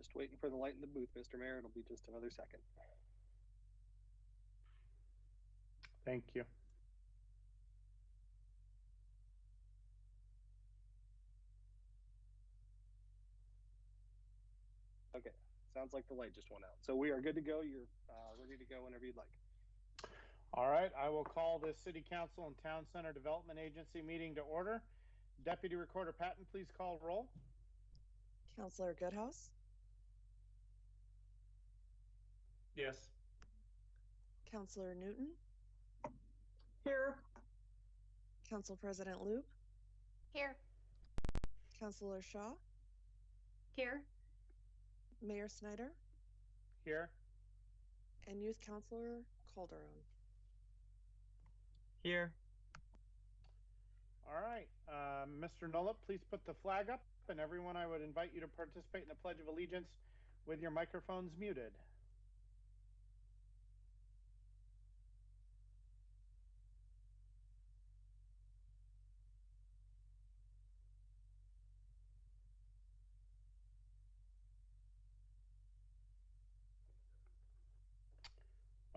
Just waiting for the light in the booth, Mr. Mayor. It'll be just another second. Thank you. Okay, sounds like the light just went out. So we are good to go. You're ready to go whenever you'd like. All right, I will call the City Council and Town Center Development Agency meeting to order. Deputy Recorder Patton, please call roll. Councilor Goodhouse? Yes. Councilor Newton? Here. Council President Loop? Here. Councilor Shaw? Here. Mayor Snyder? Here. And Youth Councilor Calderon? Here. All right, Mr. Nolop, please put the flag up, and everyone, I would invite you to participate in the Pledge of Allegiance with your microphones muted.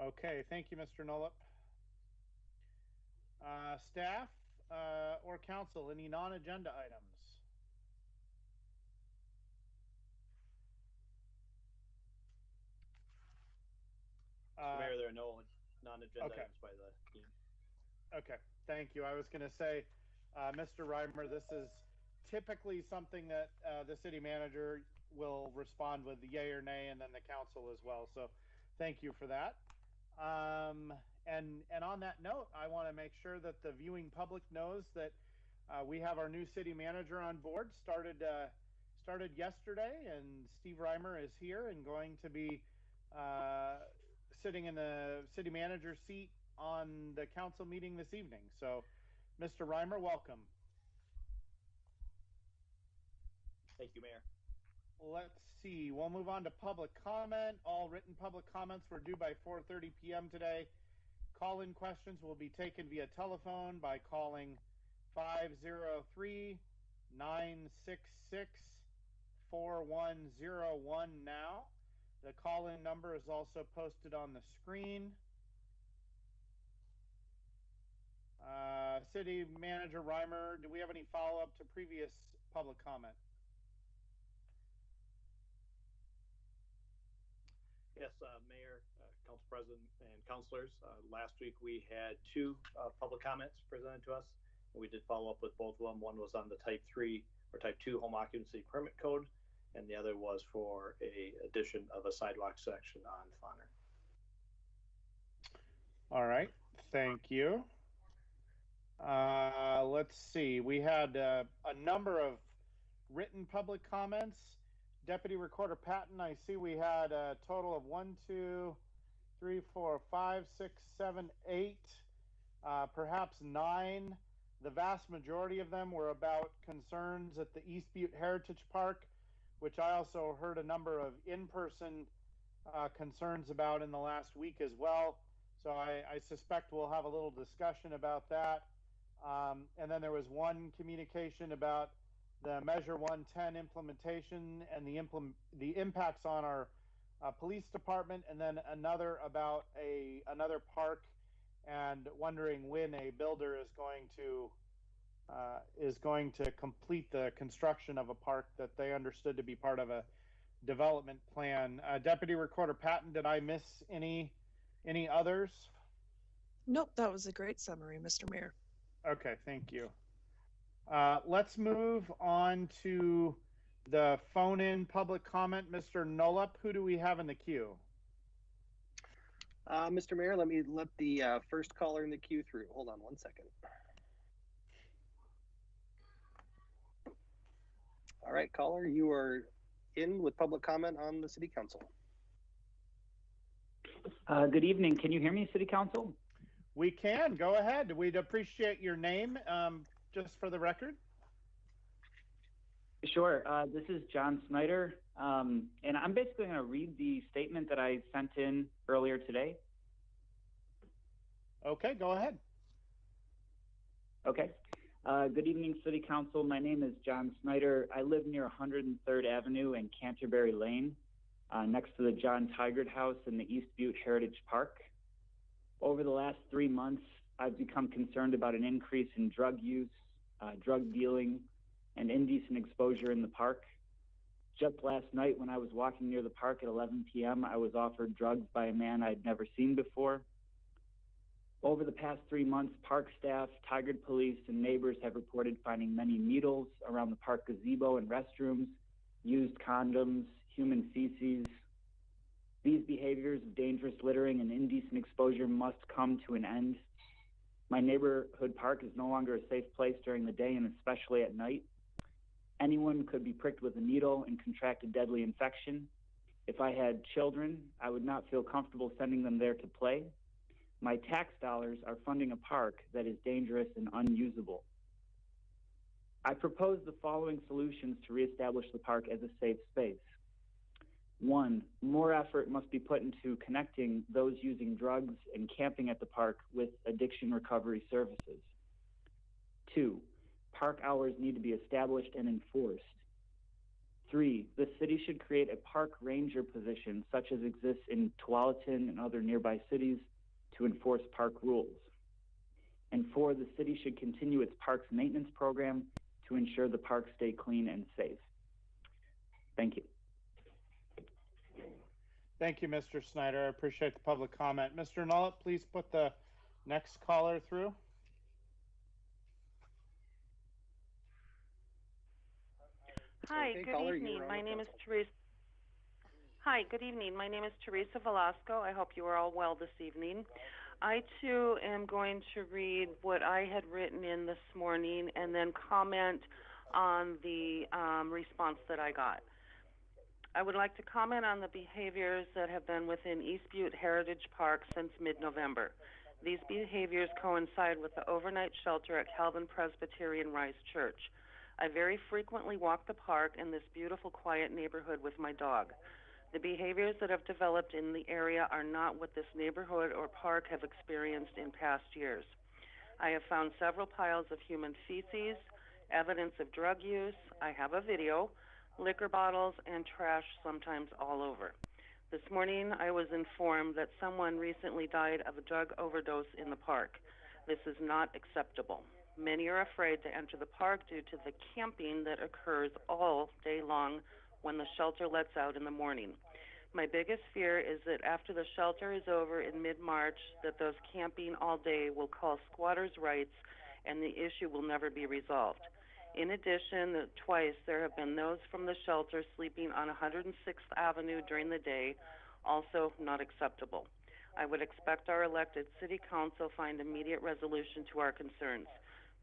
Okay, thank you, Mr. Nolop. Staff or council, any non-agenda items? Mayor, there are no non-agenda okay. items by the team. Okay, thank you. I was going to say, Mr. Reimer, this is typically something that the city manager will respond with yay or nay, and then the council as well. So thank you for that. And on that note, I want to make sure that the viewing public knows that we have our new city manager on board. Started yesterday, and Steve Reimer is here and going to be sitting in the city manager seat on the council meeting this evening. So, Mr. Reimer, welcome. Thank you, Mayor. Let's see. We'll move on to public comment. All written public comments were due by 4:30 p.m. today. Call-in questions will be taken via telephone by calling 503-966-4101 now. The call-in number is also posted on the screen. City Manager Reimer, do we have any follow-up to previous public comment? Yes, Mayor, Council President, and councilors. Last week we had two public comments presented to us. We did follow up with both of them. One was on the Type 3 or Type 2 home occupancy permit code, and the other was for a addition of a sidewalk section on Fauner. All right, thank you. Let's see. We had a number of written public comments. Deputy Recorder Patton, I see we had a total of 1, 2, 3, 4, 5, 6, 7, 8, perhaps 9. The vast majority of them were about concerns at the East Butte Heritage Park, which I also heard a number of in-person concerns about in the last week as well. So I suspect we'll have a little discussion about that. And then there was one communication about the Measure 110 implementation and the impacts on our police department, and then another about another park, and wondering when a builder is going to complete the construction of a park that they understood to be part of a development plan. Deputy Recorder Patton, did I miss any others? Nope, that was a great summary, Mr. Mayor. Okay, thank you. Let's move on to the phone-in public comment. Mr. Nolop, who do we have in the queue? Mr. Mayor, let me let the first caller in the queue through. Hold on one second. All right, caller, you are in with public comment on the City Council. Good evening. Can you hear me, City Council? We can. Go ahead. We'd appreciate your name, just for the record. Sure. This is John Snyder, and I'm basically going to read the statement that I sent in earlier today. Okay, go ahead. Okay. Good evening, City Council. My name is John Snyder. I live near 103rd Avenue and Canterbury Lane, next to the John Tigard House in the East Butte Heritage Park. Over the last 3 months, I've become concerned about an increase in drug use, drug dealing, and indecent exposure in the park. Just last night, when I was walking near the park at 11 p.m., I was offered drugs by a man I'd never seen before. Over the past 3 months, park staff, Tigard police, and neighbors have reported finding many needles around the park gazebo and restrooms, used condoms, human feces. These behaviors of dangerous littering and indecent exposure must come to an end. My neighborhood park is no longer a safe place during the day and especially at night. Anyone could be pricked with a needle and contract a deadly infection. If I had children, I would not feel comfortable sending them there to play. My tax dollars are funding a park that is dangerous and unusable. I propose the following solutions to reestablish the park as a safe space. 1, more effort must be put into connecting those using drugs and camping at the park with addiction recovery services. 2, park hours need to be established and enforced. 3, the city should create a park ranger position such as exists in Tualatin and other nearby cities to enforce park rules. And 4, the city should continue its parks maintenance program to ensure the parks stay clean and safe. Thank you. Thank you, Mr. Snyder. I appreciate the public comment. Mr. Nullett, please put the next caller through. Hi, Okay, good caller, evening. you're on My the name is council. Teresa. Hi, good evening. My name is Teresa Velasco. I hope you are all well this evening. I too am going to read what I had written in this morning and then comment on the response that I got. I would like to comment on the behaviors that have been within East Butte Heritage Park since mid-November. These behaviors coincide with the overnight shelter at Calvin Presbyterian Rise Church. I very frequently walk the park in this beautiful, quiet neighborhood with my dog. The behaviors that have developed in the area are not what this neighborhood or park have experienced in past years. I have found several piles of human feces, evidence of drug use, I have a video, liquor bottles, and trash sometimes all over. This morning, I was informed that someone recently died of a drug overdose in the park. This is not acceptable. Many are afraid to enter the park due to the camping that occurs all day long when the shelter lets out in the morning. My biggest fear is that after the shelter is over in mid-March, that those camping all day will call squatters' rights and the issue will never be resolved. In addition, twice there have been those from the shelter sleeping on 106th Avenue during the day, also not acceptable. I would expect our elected city council find immediate resolution to our concerns.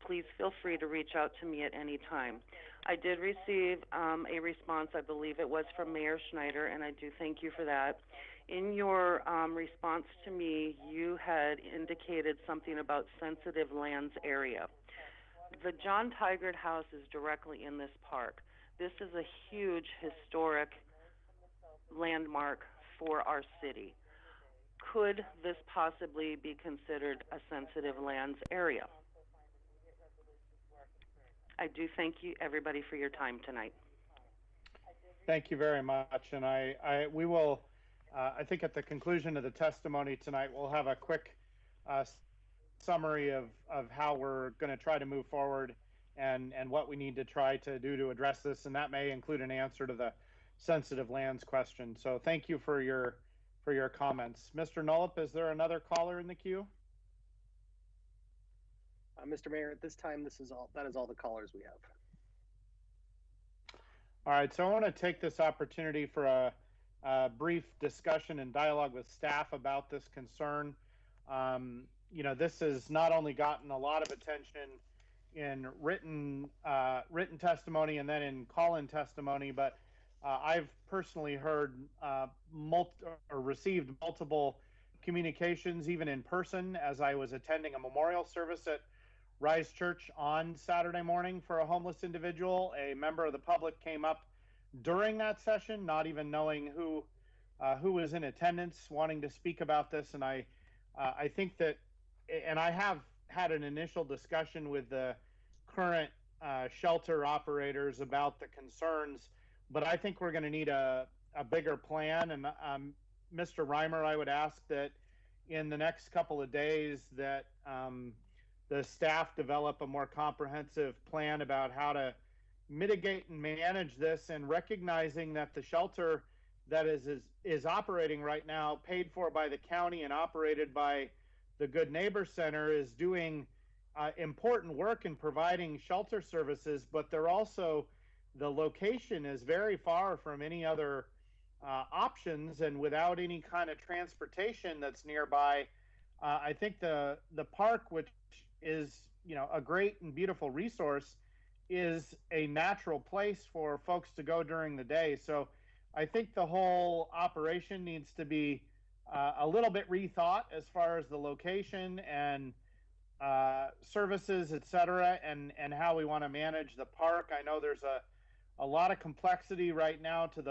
Please feel free to reach out to me at any time. I did receive a response, I believe it was from Mayor Schneider, and I do thank you for that. In your response to me, you had indicated something about sensitive lands area. The John Tigard House is directly in this park. This is a huge historic landmark for our city. Could this possibly be considered a sensitive lands area? I do thank you, everybody, for your time tonight. Thank you very much. And we will, I think at the conclusion of the testimony tonight, we'll have a quick summary of how we're going to try to move forward and what we need to try to do to address this. And that may include an answer to the sensitive lands question. So thank you for your comments. Mr. Nullip, is there another caller in the queue? Mr. Mayor, at this time, that is all the callers we have. All right, so I want to take this opportunity for a brief discussion and dialogue with staff about this concern. You know, this has not only gotten a lot of attention in written testimony and then in call-in testimony, but I've personally heard or received multiple communications, even in person, as I was attending a memorial service at Rise Church on Saturday morning for a homeless individual. A member of the public came up during that session, not even knowing who was in attendance, wanting to speak about this. And I think that, and I have had an initial discussion with the current shelter operators about the concerns, but I think we're going to need a bigger plan. And Mr. Reimer, I would ask that in the next couple of days that the staff develop a more comprehensive plan about how to mitigate and manage this, and recognizing that the shelter that is operating right now, paid for by the county and operated by the Good Neighbor Center, is doing important work in providing shelter services, but they're also, the location is very far from any other options, and without any kind of transportation that's nearby. I think the park, which is, you know, a great and beautiful resource, is a natural place for folks to go during the day. So I think the whole operation needs to be a little bit rethought as far as the location and services, et cetera, and how we want to manage the park. I know there's a lot of complexity right now to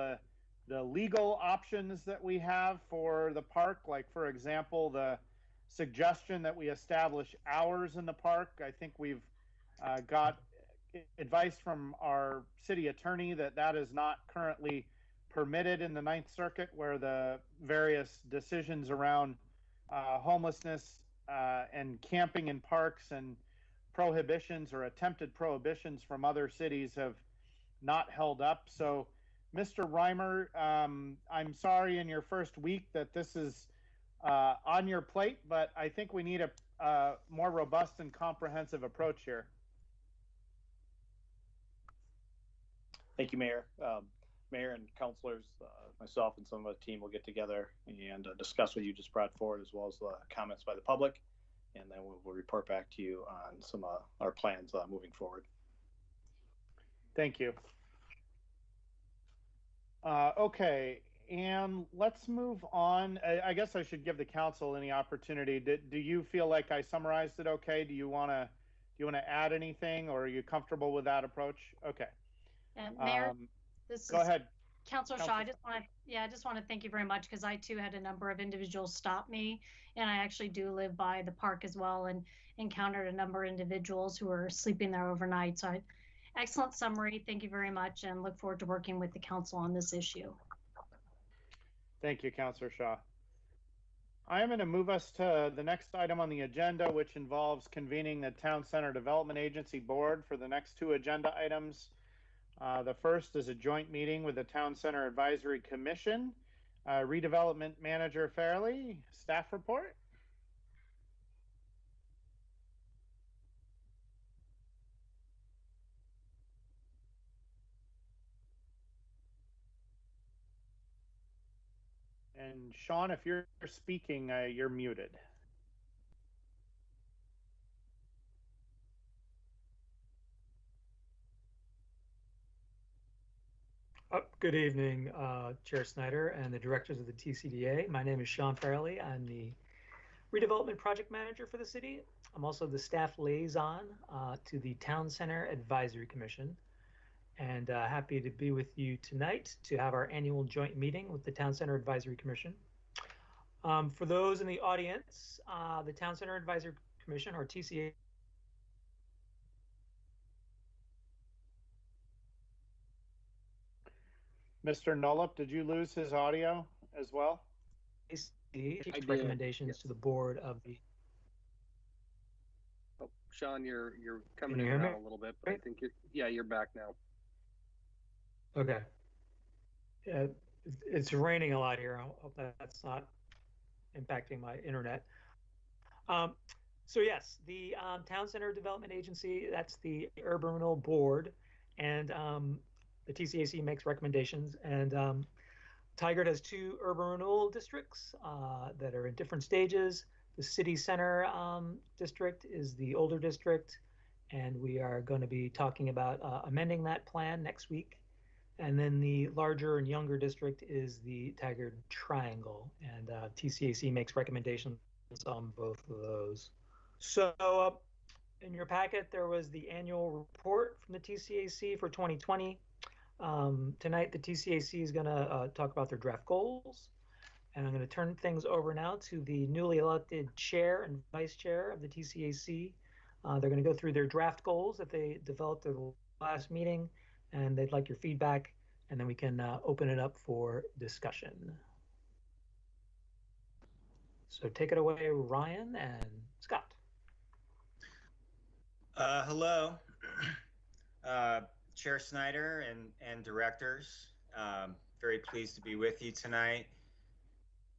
the legal options that we have for the park. Like, for example, the suggestion that we establish hours in the park. I think we've got advice from our city attorney that is not currently permitted in the Ninth Circuit, where the various decisions around homelessness and camping in parks and prohibitions or attempted prohibitions from other cities have not held up. So, Mr. Reimer, I'm sorry in your first week that this is on your plate, but I think we need a more robust and comprehensive approach here. Thank you, Mayor. Mayor and councilors, myself and some of the team will get together and discuss what you just brought forward, as well as the comments by the public, and then we'll report back to you on some of our plans moving forward. Thank you. Okay, and let's move on. I guess I should give the council any opportunity. Do you feel like I summarized it okay? Do you want to add anything, or are you comfortable with that approach? Okay. Mayor, this go is ahead. Councilor Shaw. I just want to thank you very much, because I too had a number of individuals stop me, and I actually do live by the park as well, and encountered a number of individuals who were sleeping there overnight. So excellent summary. Thank you very much, and look forward to working with the council on this issue. Thank you, Councilor Shaw. I am going to move us to the next item on the agenda, which involves convening the Town Center Development Agency Board for the next two agenda items. The first is a joint meeting with the Town Center Advisory Commission. Redevelopment Manager Fairley, staff report. And Sean, if you're speaking, you're muted. Good evening, Chair Snyder and the directors of the TCDA. My name is Sean Fairley. I'm the redevelopment project manager for the city. I'm also the staff liaison to the Town Center Advisory Commission, and happy to be with you tonight to have our annual joint meeting with the Town Center Advisory Commission. For those in the audience, the Town Center Advisory Commission, or TCA, Mr. Nolop, did you lose his audio as well? Recommendations to the board of the. Oh, Sean, you're coming in and out a little bit, but I think you're back now. Okay. Yeah, it's raining a lot here. I hope that's not impacting my internet. So yes, the Town Center Development Agency, that's the Urban Renewal Board, and the TCAC makes recommendations, and Tigard has two urban renewal districts that are in different stages. The city center district is the older district, and we are going to be talking about amending that plan next week. And then the larger and younger district is the Tigard Triangle, and TCAC makes recommendations on both of those. So in your packet, there was the annual report from the TCAC for 2020. Tonight, the TCAC is going to talk about their draft goals, and I'm going to turn things over now to the newly elected chair and vice chair of the TCAC, They're going to go through their draft goals that they developed at the last meeting, and they'd like your feedback, and then we can open it up for discussion. So take it away, Ryan and Scott. Hello, Chair Snyder and directors. Very pleased to be with you tonight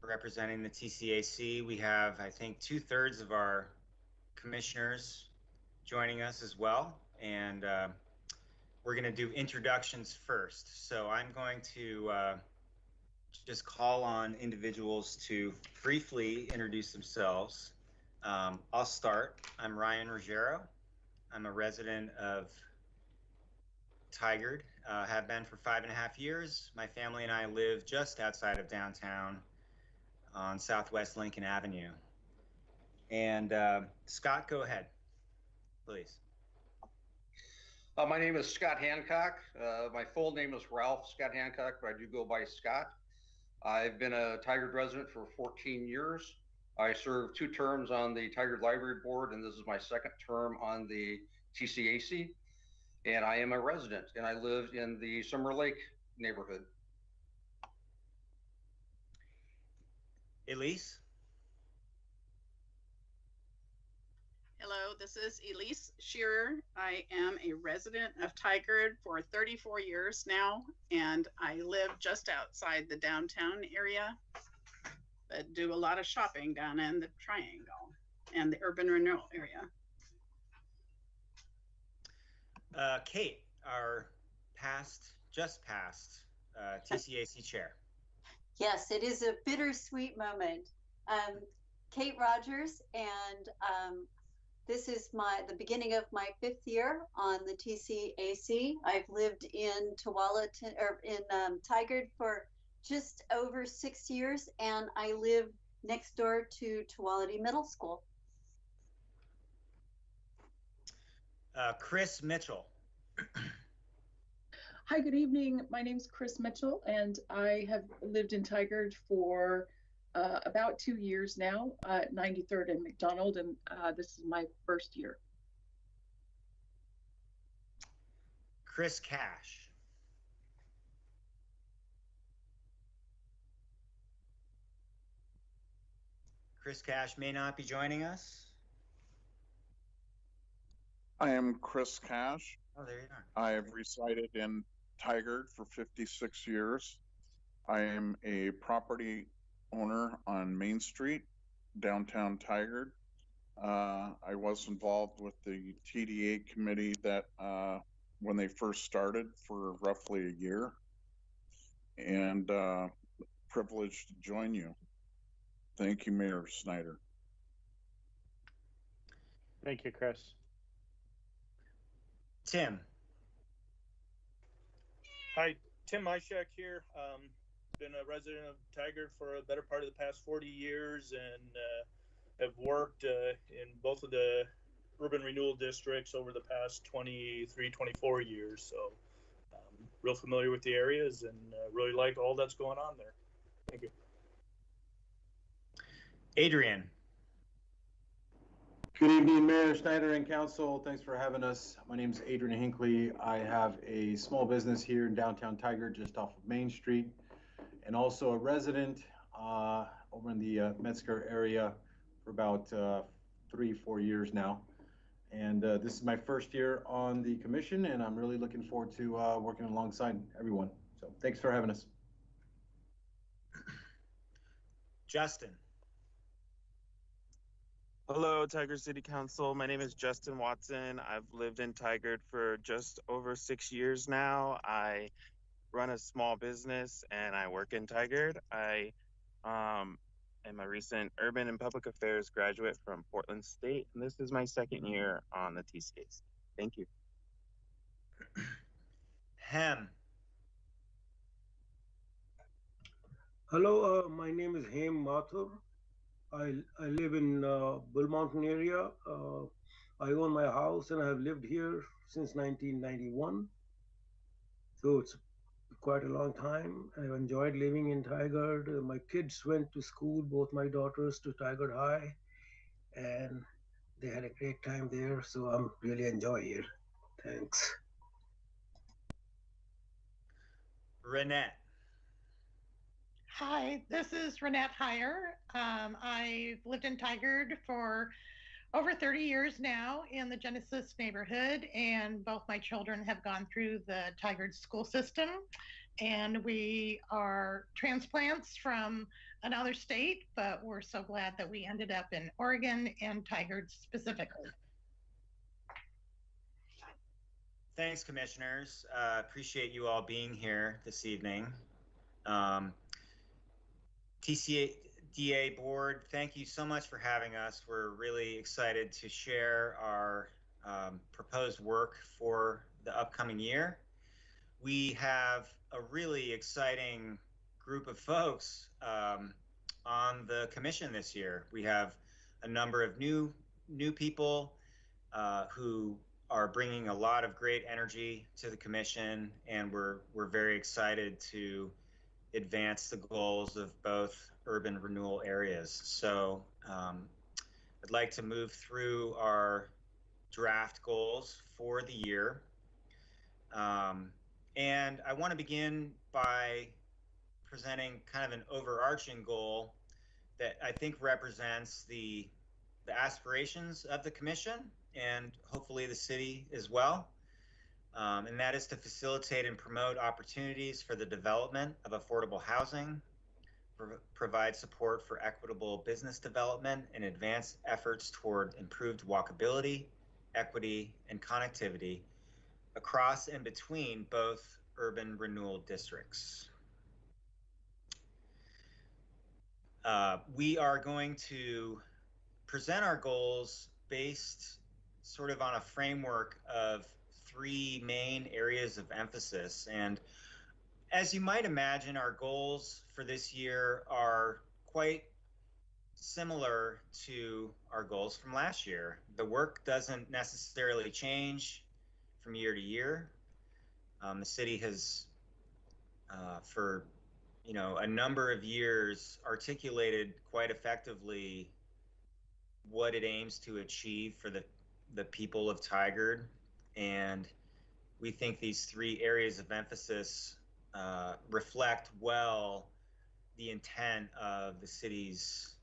representing the TCAC. We have, I think, 2/3 of our commissioners joining us as well. And we're going to do introductions first. So I'm going to just call on individuals to briefly introduce themselves. I'll start. I'm Ryan Ruggiero. I'm a resident of Tigard, have been for 5.5 years. My family and I live just outside of downtown on Southwest Lincoln Avenue. And Scott, go ahead, please. My name is Scott Hancock. My full name is Ralph Scott Hancock, but I do go by Scott. I've been a Tigard resident for 14 years. I served 2 terms on the Tigard Library Board, and this is my 2nd term on the TCAC. And I am a resident, and I live in the Summer Lake neighborhood. Elise? Hello, this is Elise Shearer. I am a resident of Tigard for 34 years now, and I live just outside the downtown area, but do a lot of shopping down in the Triangle and the urban renewal area. Kate, our just passed TCAC chair. Yes, it is a bittersweet moment. Kate Rogers, and this is the beginning of my 5th year on the TCAC. I've lived in Tualatin, or in Tigard for just over 6 years, and I live next door to Tualatin Middle School. Chris Mitchell. Hi, good evening. My name is Chris Mitchell, and I have lived in Tigard for about 2 years now at 93rd and McDonald, and this is my 1st year. Chris Cash. Chris Cash may not be joining us. I am Chris Cash. Oh, there you are. I have resided in Tigard for 56 years. I am a property owner on Main Street, downtown Tigard. I was involved with the TDA committee that when they first started for roughly a year, and privileged to join you. Thank you, Mayor Snyder. Thank you, Chris. Tim. Hi, Tim Myshak here. Been a resident of Tigard for a better part of the past 40 years and have worked in both of the urban renewal districts over the past 23, 24 years. So real familiar with the areas and really like all that's going on there. Thank you. Adrian. Good evening, Mayor Snyder and Council. Thanks for having us. My name is Adrian Hinckley. I have a small business here in downtown Tigard, just off of Main Street, and also a resident over in the Metzger area for about 3-4 years now. And this is my 1st year on the commission, and I'm really looking forward to working alongside everyone. So thanks for having us. Justin. Hello, Tigard City Council. My name is Justin Watson. I've lived in Tigard for just over 6 years now. I run a small business and I work in Tigard. I am a recent urban and public affairs graduate from Portland State, and this is my 2nd year on the TCAC. Thank you. Hem. Hello, my name is Hem Mathur. I live in Bull Mountain area. I own my house and I have lived here since 1991. So it's quite a long time. I've enjoyed living in Tigard. My kids went to school, both my daughters to Tigard High. And They had a great time there, so I'm really enjoy here. Thanks. Renette. Hi, this is Renette Heyer. I've lived in Tigard for over 30 years now in the Genesis neighborhood, and both my children have gone through the Tigard school system. And we are transplants from another state, but we're so glad that we ended up in Oregon and Tigard specifically. Thanks, commissioners. Appreciate you all being here this evening. TCDA board, thank you so much for having us. We're really excited to share our proposed work for the upcoming year. We have a really exciting group of folks on the commission this year. We have a number of new people who are bringing a lot of great energy to the commission, and we're very excited to advance the goals of both urban renewal areas. So I'd like to move through our draft goals for the year. And I want to begin by presenting kind of an overarching goal that I think represents the aspirations of the commission and hopefully the city as well. And that is to facilitate and promote opportunities for the development of affordable housing, provide support for equitable business development, and advance efforts toward improved walkability, equity, and connectivity across and between both urban renewal districts. We are going to present our goals based sort of on a framework of three main areas of emphasis. And as you might imagine, our goals for this year are quite similar to our goals from last year. The work doesn't necessarily change from year to year. The city has, for a number of years, articulated quite effectively what it aims to achieve for the people of Tigard. And we think these three areas of emphasis reflect well the intent of the city's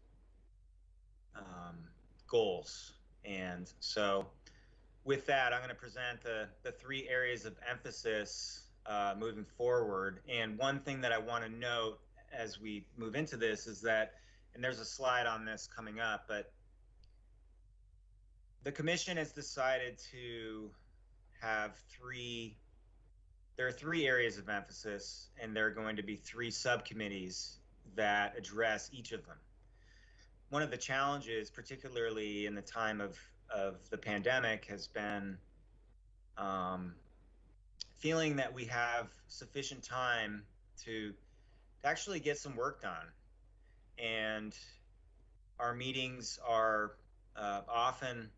goals. And so with that, I'm going to present the three areas of emphasis moving forward. And one thing that I want to note as we move into this is that, and there's a slide on this coming up, but the commission has decided to have there are three areas of emphasis, and there are going to be three subcommittees that address each of them. One of the challenges, particularly in the time of the pandemic, has been feeling that we have sufficient time to actually get some work done. And our meetings are often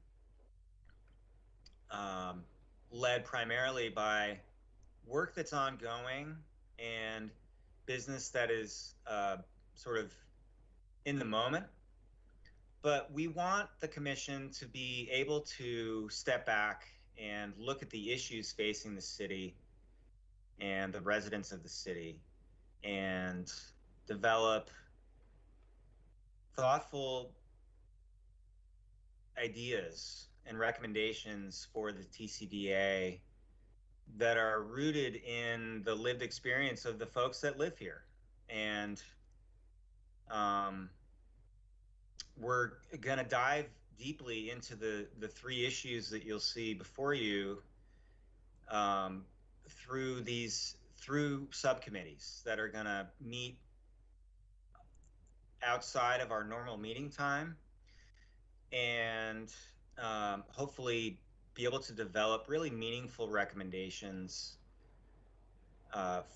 led primarily by work that's ongoing and business that is sort of in the moment. But we want the commission to be able to step back and look at the issues facing the city and the residents of the city and develop thoughtful ideas and recommendations for the TCDA that are rooted in the lived experience of the folks that live here. And we're going to dive deeply into the three issues that you'll see before you through subcommittees that are going to meet outside of our normal meeting time, and hopefully be able to develop really meaningful recommendations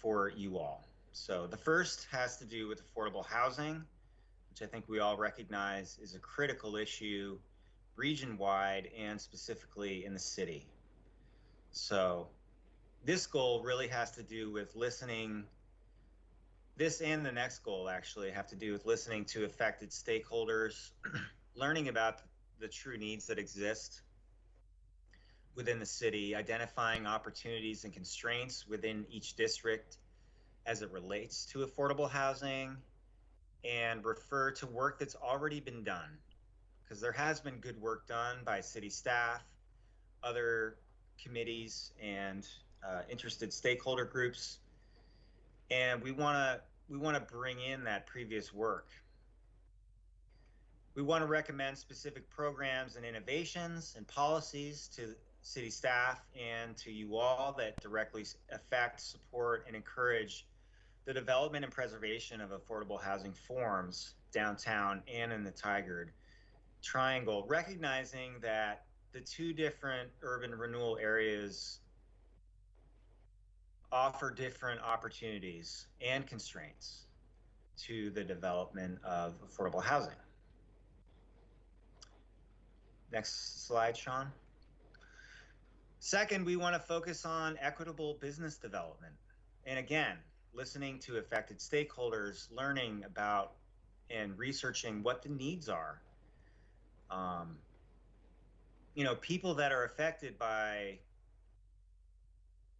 for you all. So the first has to do with affordable housing, which I think we all recognize is a critical issue region-wide and specifically in the city. So this goal really has to do with listening. This and the next goal actually have to do with listening to affected stakeholders, learning about the true needs that exist within the city, identifying opportunities and constraints within each district as it relates to affordable housing, and refer to work that's already been done, because there has been good work done by city staff, other committees, and interested stakeholder groups, and we want to bring in that previous work. We want to recommend specific programs and innovations and policies to city staff and to you all that directly affect, support, and encourage the development and preservation of affordable housing forms downtown and in the Tigard Triangle, recognizing that the two different urban renewal areas offer different opportunities and constraints to the development of affordable housing. Next slide, Sean. Second, we want to focus on equitable business development. And again, listening to affected stakeholders, learning about and researching what the needs are. People that are affected by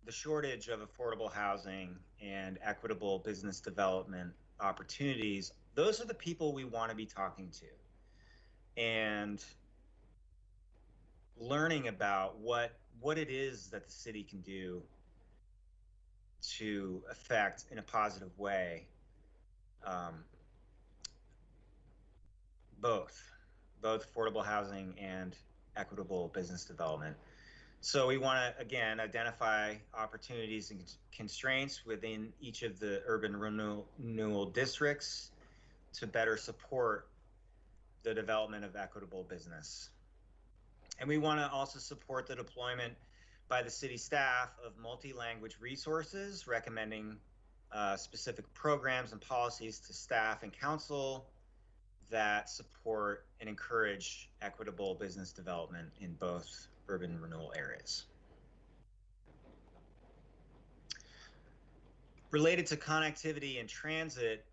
the shortage of affordable housing and equitable business development opportunities, those are the people we want to be talking to. And learning about what it is that the city can do to affect in a positive way both affordable housing and equitable business development. So we want to, again, identify opportunities and constraints within each of the urban renewal districts to better support the development of equitable business. And we want to also support the deployment by the city staff of multi-language resources, recommending specific programs and policies to staff and council that support and encourage equitable business development in both urban renewal areas. Related to connectivity and transit,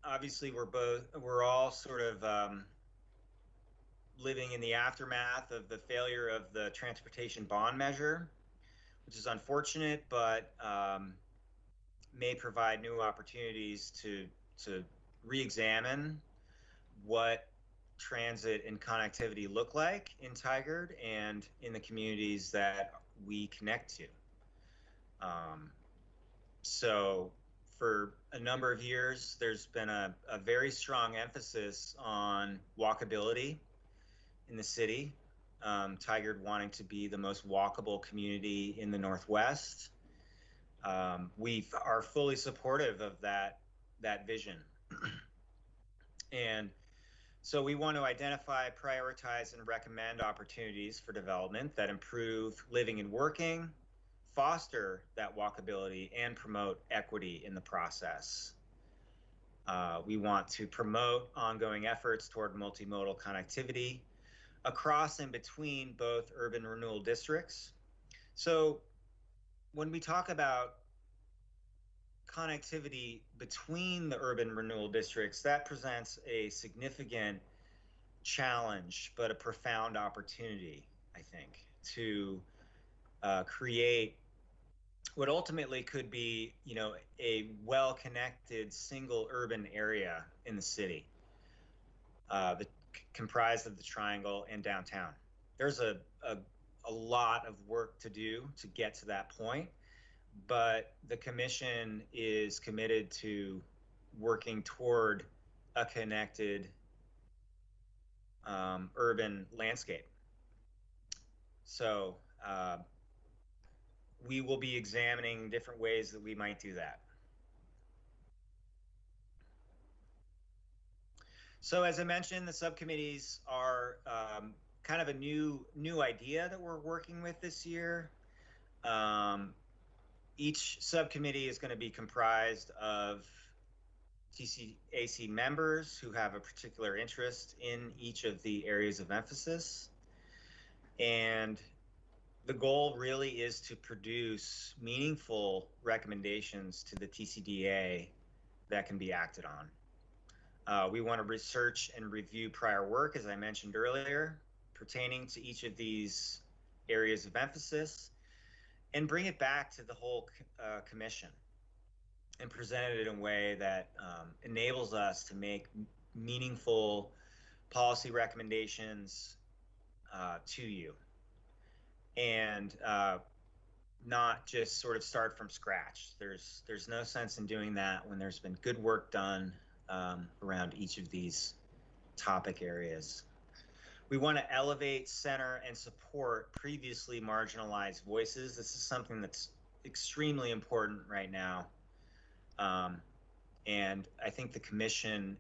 obviously we're all sort of living in the aftermath of the failure of the transportation bond measure, which is unfortunate, but may provide new opportunities to re-examine what transit and connectivity look like in Tigard and in the communities that we connect to. So for a number of years, there's been a very strong emphasis on walkability in the city. Tigard wanting to be the most walkable community in the Northwest. We are fully supportive of that vision. And so we want to identify, prioritize, and recommend opportunities for development that improve living and working, foster that walkability, and promote equity in the process. We want to promote ongoing efforts toward multimodal connectivity across and between both urban renewal districts. So when we talk about connectivity between the urban renewal districts, that presents a significant challenge, but a profound opportunity, I think, to create what ultimately could be, a well-connected single urban area in the city, comprised of the Triangle and downtown. There's a lot of work to do to get to that point, but the commission is committed to working toward a connected urban landscape. So we will be examining different ways that we might do that. So as I mentioned, the subcommittees are kind of a new idea that we're working with this year. Each subcommittee is going to be comprised of TCAC members who have a particular interest in each of the areas of emphasis. And the goal really is to produce meaningful recommendations to the TCDA that can be acted on. We want to research and review prior work, as I mentioned earlier, pertaining to each of these areas of emphasis and bring it back to the whole commission and present it in a way that enables us to make meaningful policy recommendations to you, and not just sort of start from scratch. There's no sense in doing that when there's been good work done around each of these topic areas. We want to elevate, center, and support previously marginalized voices. This is something that's extremely important right now. And I think the commission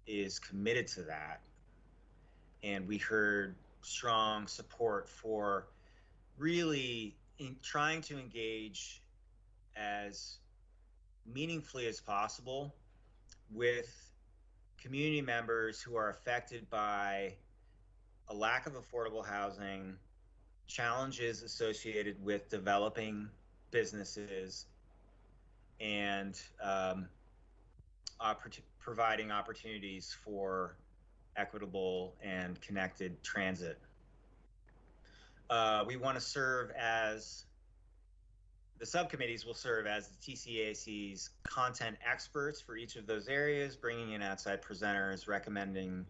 is committed to that. And we heard strong support for really trying to engage as meaningfully as possible with community members who are affected by a lack of affordable housing, challenges associated with developing businesses, and providing opportunities for equitable and connected transit. We want to serve as, the subcommittees will serve as the TCAC's content experts for each of those areas, bringing in outside presenters, recommending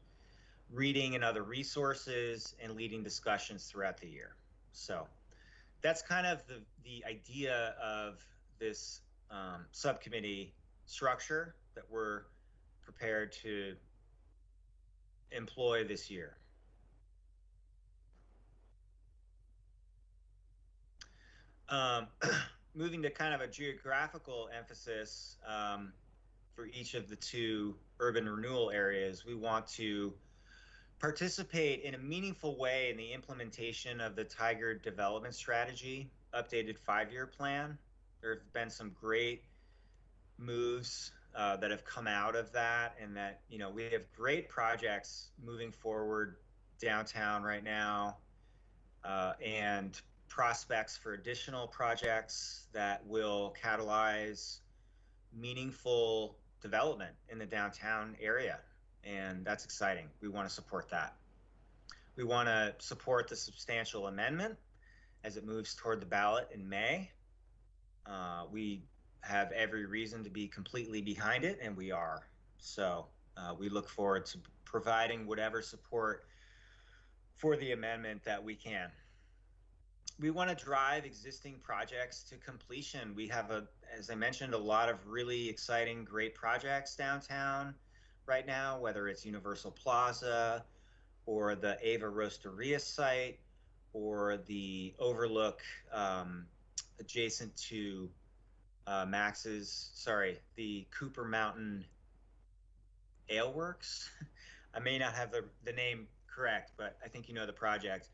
reading and other resources, and leading discussions throughout the year. So that's kind of the idea of this subcommittee structure that we're prepared to employ this year. Moving to kind of a geographical emphasis for each of the two urban renewal areas, we want to participate in a meaningful way in the implementation of the Tigard Development Strategy updated 5-year plan. There have been some great moves that have come out of that, and that, you know, we have great projects moving forward downtown right now, and prospects for additional projects that will catalyze meaningful development in the downtown area. And that's exciting. We want to support that. We want to support the substantial amendment as it moves toward the ballot in May. We have every reason to be completely behind it, and we are. So we look forward to providing whatever support for the amendment that we can. We want to drive existing projects to completion. We have, as I mentioned, a lot of really exciting, great projects downtown right now, whether it's Universal Plaza or the Ava Roasteria site or the Overlook adjacent to the Cooper Mountain Ale Works. I may not have the name correct, but I think you know the project.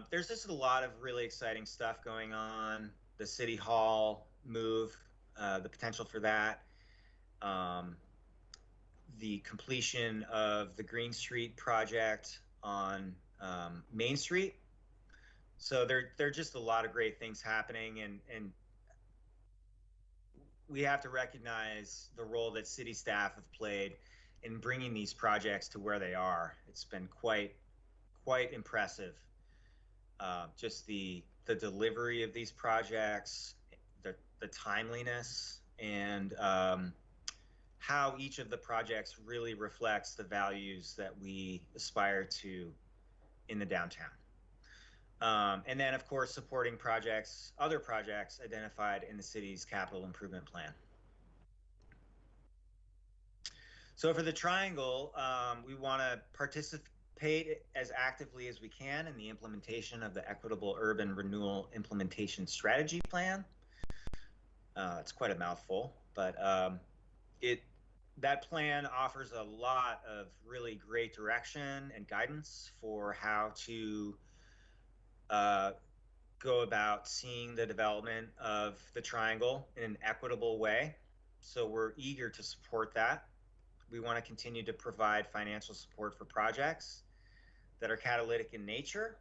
There's just a lot of really exciting stuff going on. The City Hall move, the potential for that. The completion of the Green Street project on Main Street. So there are just a lot of great things happening, and we have to recognize the role that city staff have played in bringing these projects to where they are. It's been quite impressive. Just the delivery of these projects, the timeliness, and how each of the projects really reflects the values that we aspire to in the downtown. And then, of course, supporting other projects identified in the city's capital improvement plan. So for the Triangle, we want to participate as actively as we can in the implementation of the Equitable Urban Renewal Implementation Strategy Plan. It's quite a mouthful, but that plan offers a lot of really great direction and guidance for how to go about seeing the development of the Triangle in an equitable way. So we're eager to support that. We want to continue to provide financial support for projects that are catalytic in nature,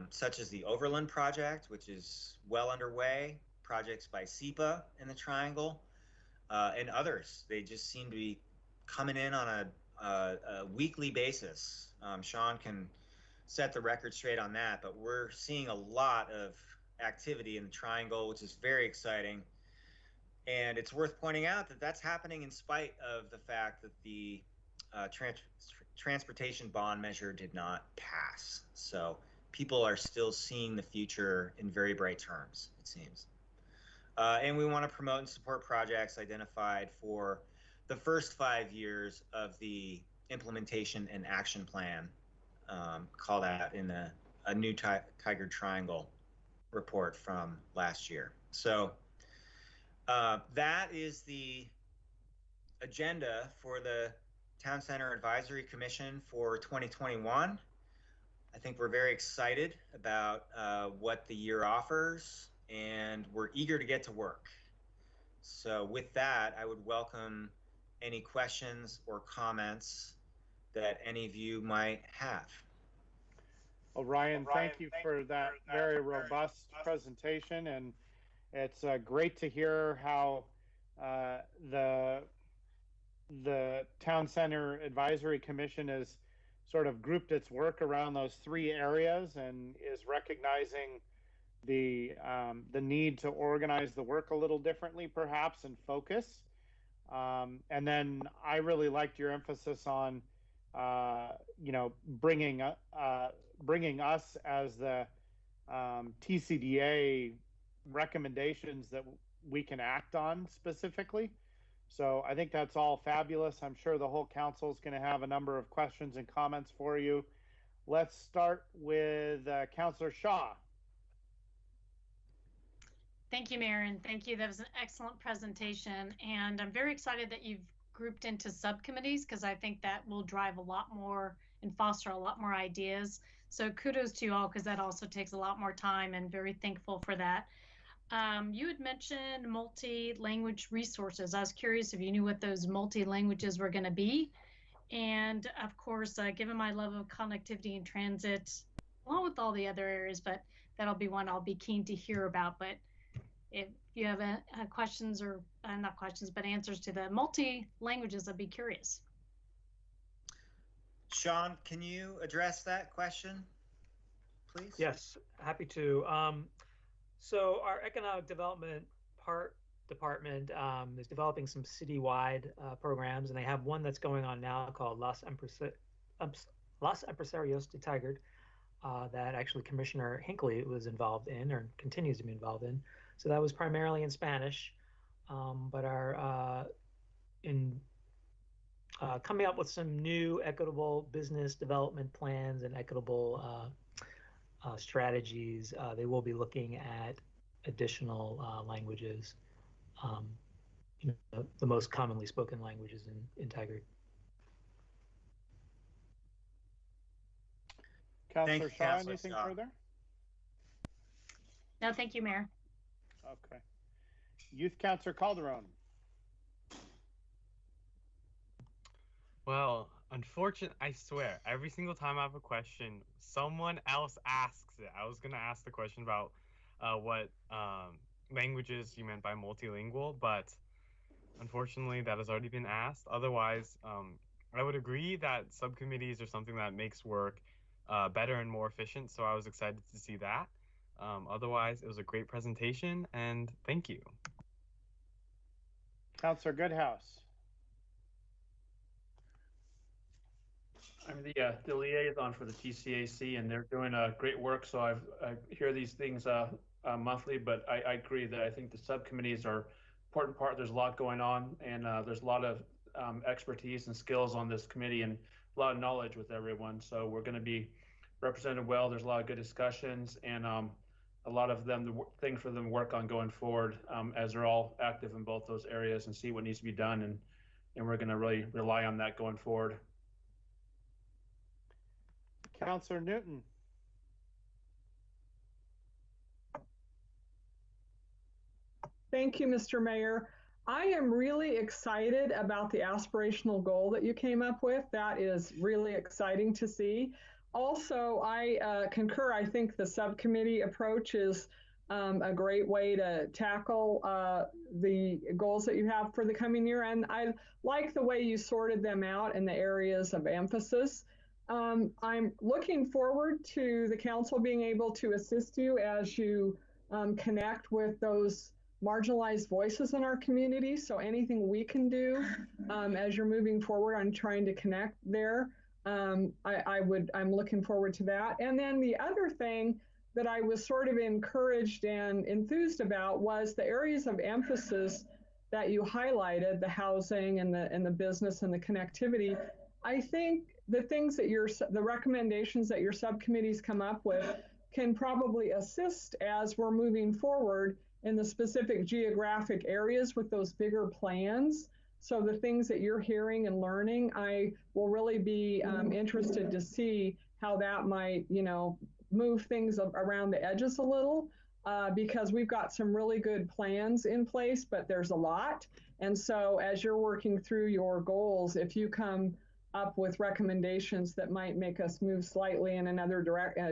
such as the Overland project, which is well underway, projects by SEPA in the Triangle, and others. They just seem to be coming in on a weekly basis. Sean can set the record straight on that, but we're seeing a lot of activity in the Triangle, which is very exciting. And it's worth pointing out that that's happening in spite of the fact that the transportation bond measure did not pass. So people are still seeing the future in very bright terms, it seems. And we want to promote and support projects identified for the first 5 years of the implementation and action plan, called out in a new Tigard Triangle report from last year. So that is the agenda for the Town Center Advisory Commission for 2021. I think we're very excited about what the year offers, and we're eager to get to work. So with that, I would welcome any questions or comments that any of you might have. Well, Ryan, thank you for that very robust presentation, and it's great to hear how the Town Center Advisory Commission has sort of grouped its work around those 3 areas and is recognizing the need to organize the work a little differently, perhaps, and focus. And then I really liked your emphasis on, bringing us as the TCDA recommendations that we can act on specifically. So I think that's all fabulous. I'm sure the whole council is going to have a number of questions and comments for you. Let's start with Councillor Shaw. Thank you, Mayor, and thank you. That was an excellent presentation. And I'm very excited that you've grouped into subcommittees, because I think that will drive a lot more and foster a lot more ideas. So kudos to you all, because that also takes a lot more time, and very thankful for that. You had mentioned multi-language resources. I was curious if you knew what those multi-languages were going to be. And of course, given my love of connectivity and transit, along with all the other areas, but that'll be one I'll be keen to hear about. But if you have questions, or not questions, but answers to the multi-languages, I'd be curious. Sean, can you address that question, please? Yes, happy to. So our economic development department is developing some citywide programs, and they have one that's going on now called Los Empresarios de Tigard, that actually Commissioner Hinckley was involved in, or continues to be involved in. So that was primarily in Spanish, but our coming up with some new equitable business development plans and equitable strategies. They will be looking at additional languages, the most commonly spoken languages in Tigard. Councillor Shaw, anything further? No, thank you, Mayor. Okay. Youth Councillor Calderon. Well, unfortunately, I swear, every single time I have a question, someone else asks it. I was going to ask the question about what languages you meant by multilingual, but unfortunately, that has already been asked. Otherwise, I would agree that subcommittees are something that makes work better and more efficient, so I was excited to see that. Otherwise, it was a great presentation, and thank you. Councillor Goodhouse. I'm the liaison for the TCAC, and they're doing great work. So I hear these things monthly, but I agree that I think the subcommittees are important part. There's a lot going on, and there's a lot of expertise and skills on this committee, and a lot of knowledge with everyone. So we're going to be represented well. There's a lot of good discussions, and a lot of them, the things for them to work on going forward, as they're all active in both those areas, and see what needs to be done. And we're going to really rely on that going forward. Councillor Newton. Thank you, Mr. Mayor. I am really excited about the aspirational goal that you came up with. That is really exciting to see. Also, I concur. I think the subcommittee approach is a great way to tackle the goals that you have for the coming year. And I like the way you sorted them out in the areas of emphasis. I'm looking forward to the council being able to assist you as you connect with those marginalized voices in our community. So anything we can do as you're moving forward on trying to connect there, I'm looking forward to that. And then the other thing that I was sort of encouraged and enthused about was the areas of emphasis that you highlighted, the housing and the business and the connectivity. I think the things that the recommendations that your subcommittees come up with can probably assist as we're moving forward in the specific geographic areas with those bigger plans. So the things that you're hearing and learning, I will really be interested to see how that might, move things around the edges a little, because we've got some really good plans in place, but there's a lot. And so as you're working through your goals, if you come up with recommendations that might make us move slightly in another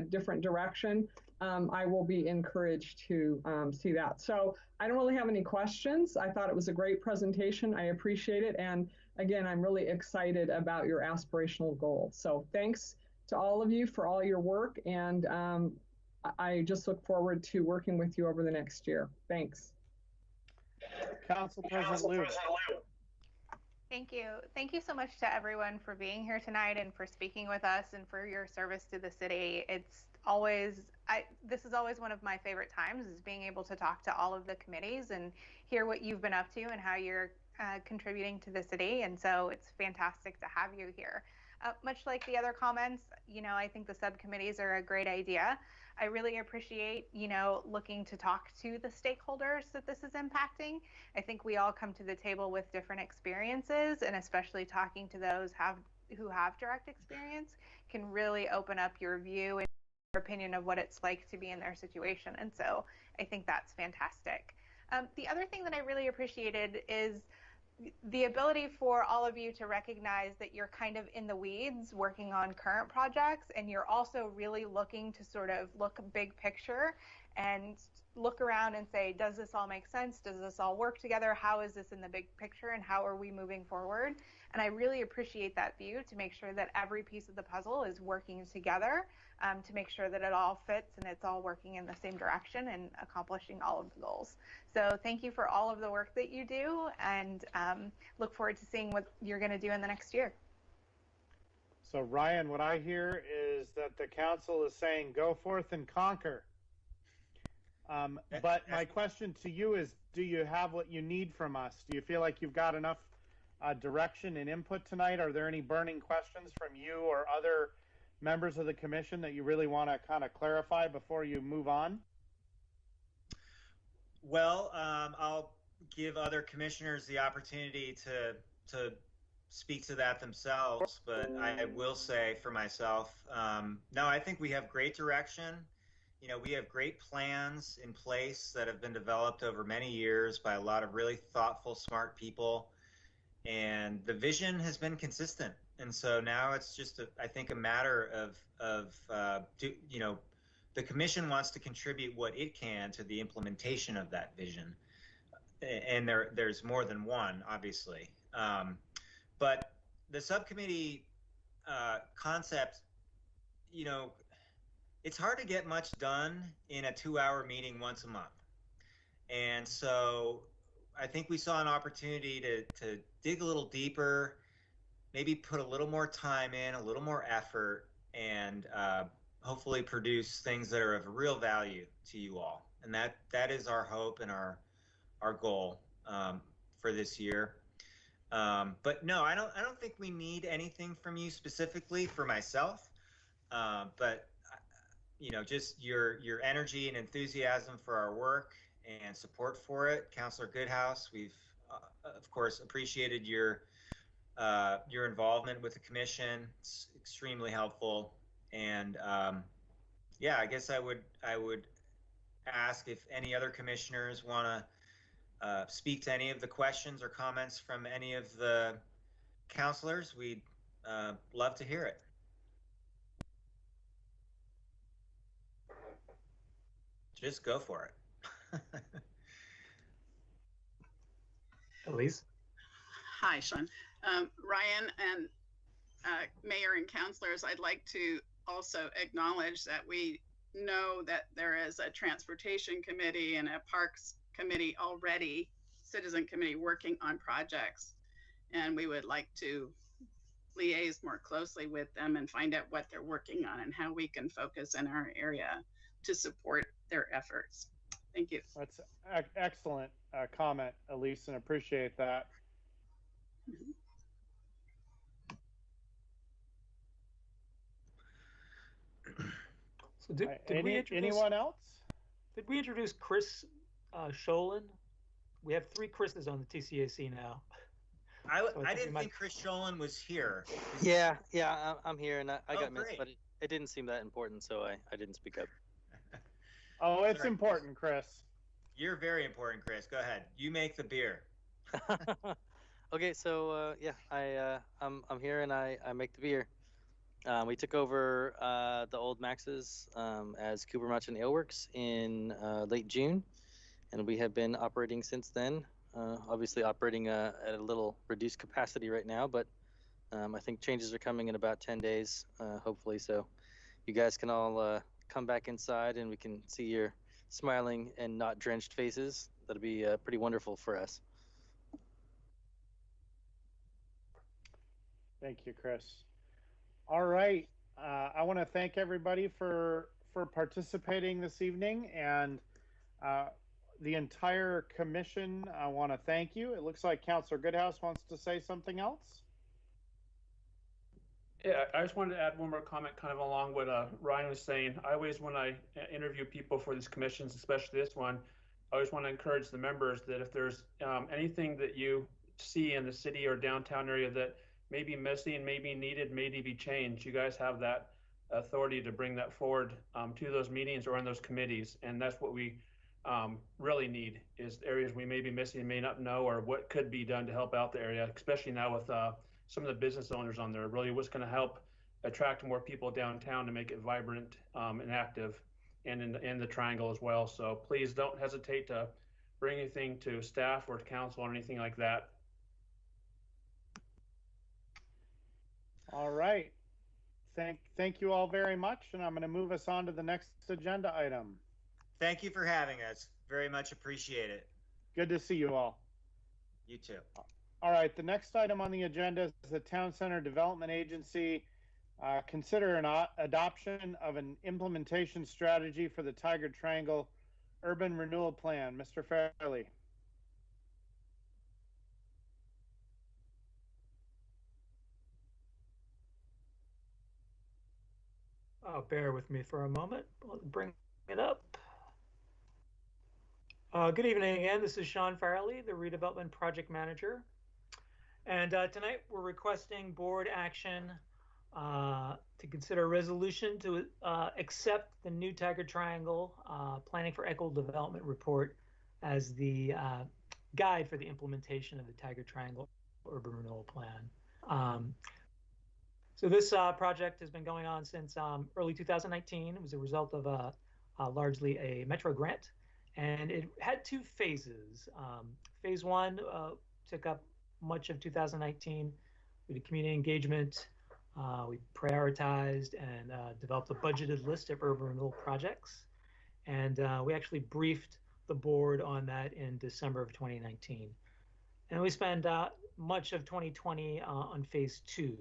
different direction, I will be encouraged to see that. So I don't really have any questions. I thought it was a great presentation. I appreciate it. And again, I'm really excited about your aspirational goals. So thanks to all of you for all your work. And I just look forward to working with you over the next year. Thanks. Council President Liu. Thank you. Thank you so much to everyone for being here tonight and for speaking with us and for your service to the city. It's always, this is always one of my favorite times, is being able to talk to all of the committees and hear what you've been up to and how you're contributing to the city. And so it's fantastic to have you here. Much like the other comments, I think the subcommittees are a great idea. I really appreciate, looking to talk to the stakeholders that this is impacting. I think we all come to the table with different experiences, and especially talking to those who have direct experience can really open up your view and your opinion of what it's like to be in their situation. And so I think that's fantastic. The other thing that I really appreciated is the ability for all of you to recognize that you're kind of in the weeds working on current projects, and you're also really looking to sort of look big picture and look around and say, does this all make sense? Does this all work together? How is this in the big picture, and how are we moving forward? And I really appreciate that view, to make sure that every piece of the puzzle is working together, to make sure that it all fits and it's all working in the same direction and accomplishing all of the goals. So thank you for all of the work that you do, and look forward to seeing what you're going to do in the next year. So Ryan, what I hear is that the council is saying, go forth and conquer. But my question to you is, do you have what you need from us? Do you feel like you've got enough direction and input tonight? Are there any burning questions from you or other members of the commission that you really want to kind of clarify before you move on? Well, I'll give other commissioners the opportunity to speak to that themselves, but I will say for myself, no, I think we have great direction. We have great plans in place that have been developed over many years by a lot of really thoughtful, smart people, and the vision has been consistent. And so now it's just, I think, a matter of the commission wants to contribute what it can to the implementation of that vision. And there's more than one, obviously. But the subcommittee concept, it's hard to get much done in a 2-hour meeting once a month. And so I think we saw an opportunity to dig a little deeper, maybe put a little more time in, a little more effort, and hopefully produce things that are of real value to you all. And that is our hope and our goal for this year. But no, I don't think we need anything from you specifically for myself. But just your energy and enthusiasm for our work and support for it, Councilor Goodhouse. We've of course appreciated your involvement with the commission. It's extremely helpful. And yeah, I guess I would ask if any other commissioners want to speak to any of the questions or comments from any of the councilors. We'd love to hear it. Just go for it. Elise? Hi, Sean. Ryan, and Mayor and councilors, I'd like to also acknowledge that we know that there is a transportation committee and a parks committee already, citizen committee working on projects. And we would like to liaise more closely with them and find out what they're working on and how we can focus in our area to support their efforts. Thank you. That's excellent comment, Elise, and appreciate that. So did we introduce anyone else? Did we introduce Chris Sholin? We have 3 Chris's on the TCAC now. I didn't think Chris Sholin was here. Yeah, I'm here, and I got missed, great. but it didn't seem that important, so I didn't speak up. Oh, it's important, Chris. You're very important, Chris. Go ahead. You make the beer. Okay, so yeah, I'm here and I make the beer. We took over the old Max's as Cooper Merchant Ale Works in late June, and we have been operating since then. Obviously operating at a little reduced capacity right now, but I think changes are coming in about 10 days, hopefully. So you guys can all come back inside and we can see your smiling and not drenched faces. That'll be pretty wonderful for us. Thank you, Chris. All right. I want to thank everybody for participating this evening, and the entire commission, I want to thank you. It looks like Councilor Goodhouse wants to say something else. Yeah, I just wanted to add one more comment kind of along what Ryan was saying. I always, when I interview people for these commissions, especially this one, I always want to encourage the members that if there's anything that you see in the city or downtown area that may be missing, may be needed, may need to be changed, you guys have that authority to bring that forward to those meetings or on those committees. And that's what we really need, is areas we may be missing, may not know, or what could be done to help out the area, especially now with some of the business owners on there. Really what's going to help attract more people downtown to make it vibrant and active, and in the triangle as well. So please don't hesitate to bring anything to staff or to council or anything like that. All right. Thank you all very much, and I'm going to move us on to the next agenda item. Thank you for having us. Very much appreciate it. Good to see you all. You too. All right, the next item on the agenda is the Town Center Development Agency. Consider an adoption of an implementation strategy for the Tigard Triangle Urban Renewal Plan. Mr. Fairley. Bear with me for a moment. I'll bring it up. Good evening again. This is Sean Farley, the Redevelopment Project Manager. And tonight we're requesting board action to consider a resolution to accept the new Tigard Triangle Planning for Equitable Development report as the guide for the implementation of the Tigard Triangle Urban Renewal Plan. So this project has been going on since early 2019. It was a result of largely a Metro grant, and it had 2 phases. Phase 1 took up much of 2019. We did community engagement. We prioritized and developed a budgeted list of urban renewal projects. And we actually briefed the board on that in December of 2019. And we spent much of 2020 on phase 2,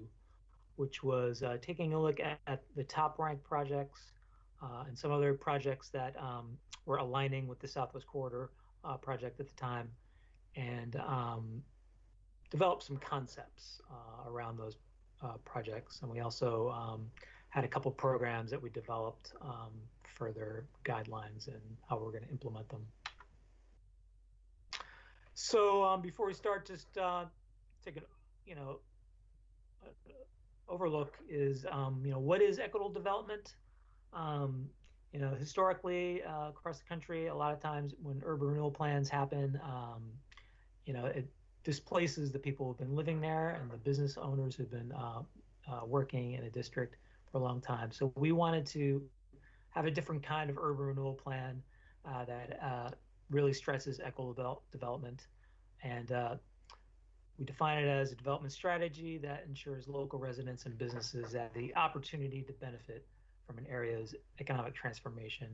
which was taking a look at the top ranked projects and some other projects that were aligning with the Southwest Corridor project at the time, and developed some concepts around those projects. And we also had a couple programs that we developed further guidelines and how we're going to implement them. So before we start, just take an overlook is what is equitable development. Historically across the country, a lot of times when urban renewal plans happen, it displaces the people who've been living there and the business owners who've been working in a district for a long time. So we wanted to have a different kind of urban renewal plan that really stresses equitable development. And We define it as a development strategy that ensures local residents and businesses have the opportunity to benefit from an area's economic transformation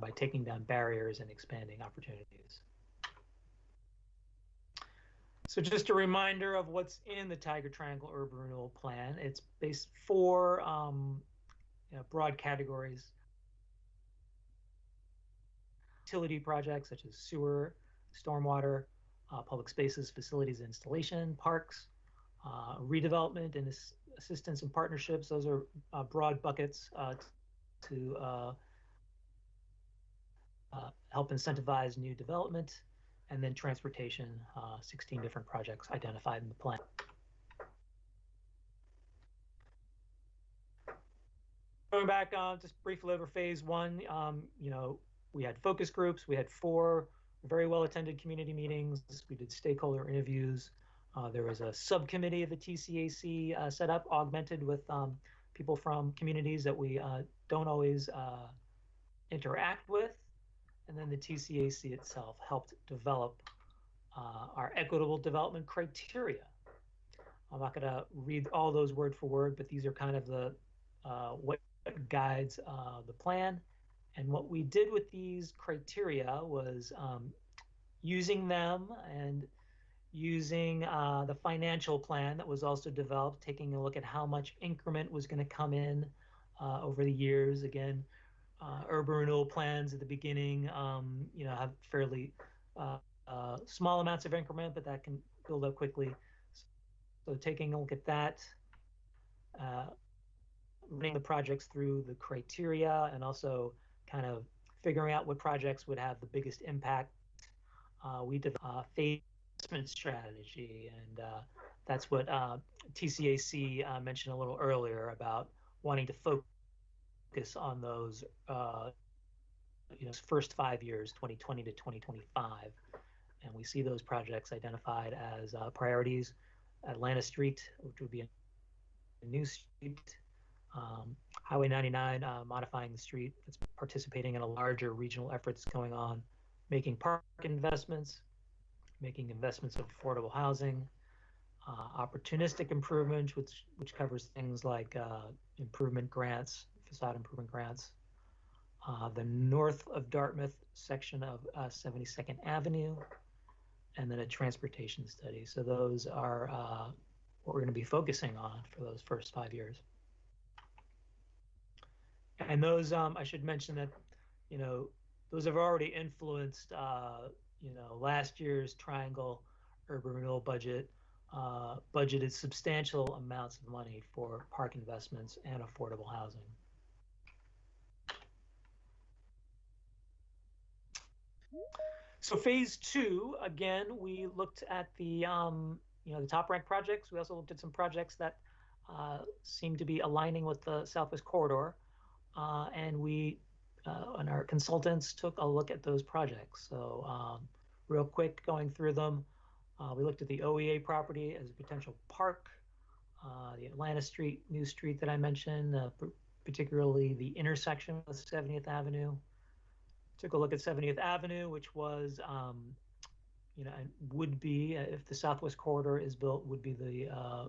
by taking down barriers and expanding opportunities. So just a reminder of what's in the Tiger Triangle Urban Renewal Plan. It's based four broad categories. Utility projects such as sewer, stormwater, public spaces, facilities, installation, parks, redevelopment and assistance and partnerships. Those are broad buckets to help incentivize new development. And then transportation, 16 different projects identified in the plan. Going back just briefly over phase one, we had focus groups. We had 4 very well-attended community meetings. We did stakeholder interviews. There was a subcommittee of the TCAC set up, augmented with people from communities that we don't always interact with. And then the TCAC itself helped develop our equitable development criteria. I'm not going to read all those word for word, but these are kind of the what guides the plan. And what we did with these criteria was using them and using the financial plan that was also developed, taking a look at how much increment was going to come in over the years. Again, urban renewal plans at the beginning, have fairly small amounts of increment, but that can build up quickly. So taking a look at that, running the projects through the criteria, and also kind of figuring out what projects would have the biggest impact. We developed a phase strategy, and that's what TCAC mentioned a little earlier about wanting to focus on those first 5 years, 2020 to 2025. And we see those projects identified as priorities. Atlanta Street, which would be a new street. Highway 99, modifying the street. It's participating in a larger regional effort that's going on. Making park investments, making investments of affordable housing. Opportunistic improvements, which covers things like improvement grants, facade improvement grants. The north of Dartmouth section of 72nd Avenue, and then a transportation study. So those are what we're going to be focusing on for those first 5 years. And those, I should mention that, those have already influenced, last year's Triangle Urban Renewal budget, budgeted substantial amounts of money for park investments and affordable housing. So phase 2, again, we looked at the the top ranked projects. We also looked at some projects that seem to be aligning with the Southwest Corridor, and we and our consultants took a look at those projects. So real quick, going through them, we looked at the OEA property as a potential park, the Atlanta Street, new street that I mentioned, particularly the intersection with 70th Avenue. Took a look at 70th Avenue, which was, would be, if the Southwest Corridor is built, would be the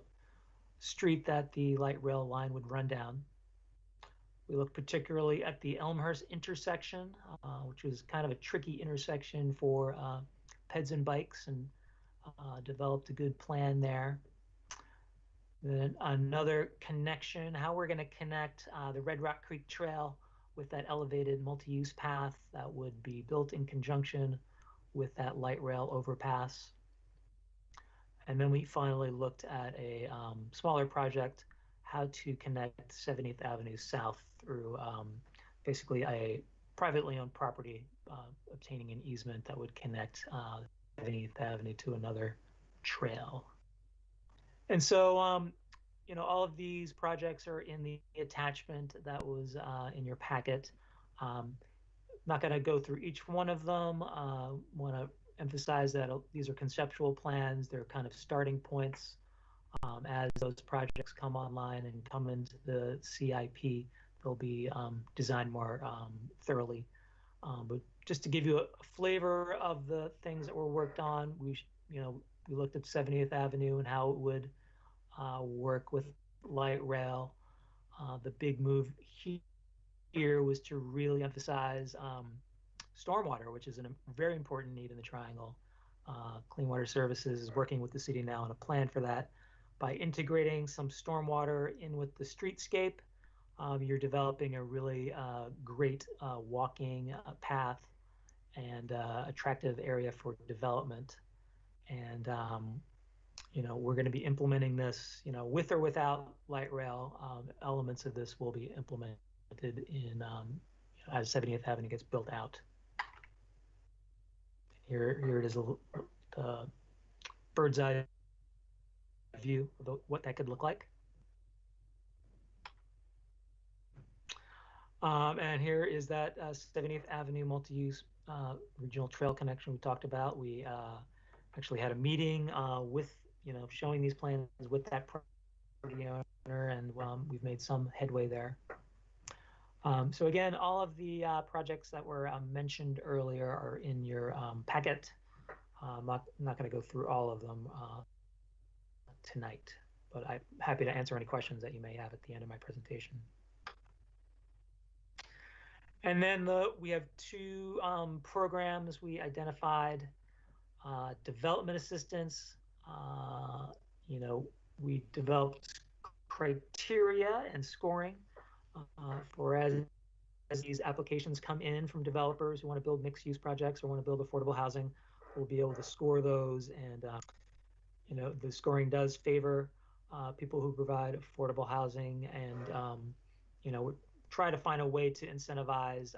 street that the light rail line would run down. We looked particularly at the Elmhurst intersection, which was kind of a tricky intersection for peds and bikes, and developed a good plan there. Then another connection, how we're going to connect the Red Rock Creek Trail with that elevated multi-use path that would be built in conjunction with that light rail overpass. And then we finally looked at a smaller project, how to connect 70th Avenue South through basically a privately owned property, obtaining an easement that would connect 70th Avenue to another trail. And so, all of these projects are in the attachment that was in your packet. Not going to go through each one of them. Want to emphasize that these are conceptual plans. They're kind of starting points. As those projects come online and come into the CIP, they'll be designed more thoroughly. But just to give you a flavor of the things that were worked on, we looked at 70th Avenue and how it would work with light rail. The big move here was to really emphasize stormwater, which is a very important need in the Triangle. Clean Water Services is working with the city now on a plan for that. By integrating some stormwater in with the streetscape, you're developing a really great walking path and attractive area for development. And you know, we're going to be implementing this, you know, with or without light rail. Elements of this will be implemented in as 70th Avenue gets built out. Here it is, the bird's eye view of what that could look like. And here is that 70th Avenue multi-use regional trail connection we talked about. We actually had a meeting with, you know, showing these plans with that property owner, and we've made some headway there. So again, all of the projects that were mentioned earlier are in your packet. I'm not going to go through all of them tonight, but I'm happy to answer any questions that you may have at the end of my presentation. And then we have two programs we identified. Development assistance, you know, we developed criteria and scoring for as these applications come in from developers who want to build mixed use projects or want to build affordable housing. We'll be able to score those, and you know, the scoring does favor people who provide affordable housing, and you know, try to find a way to incentivize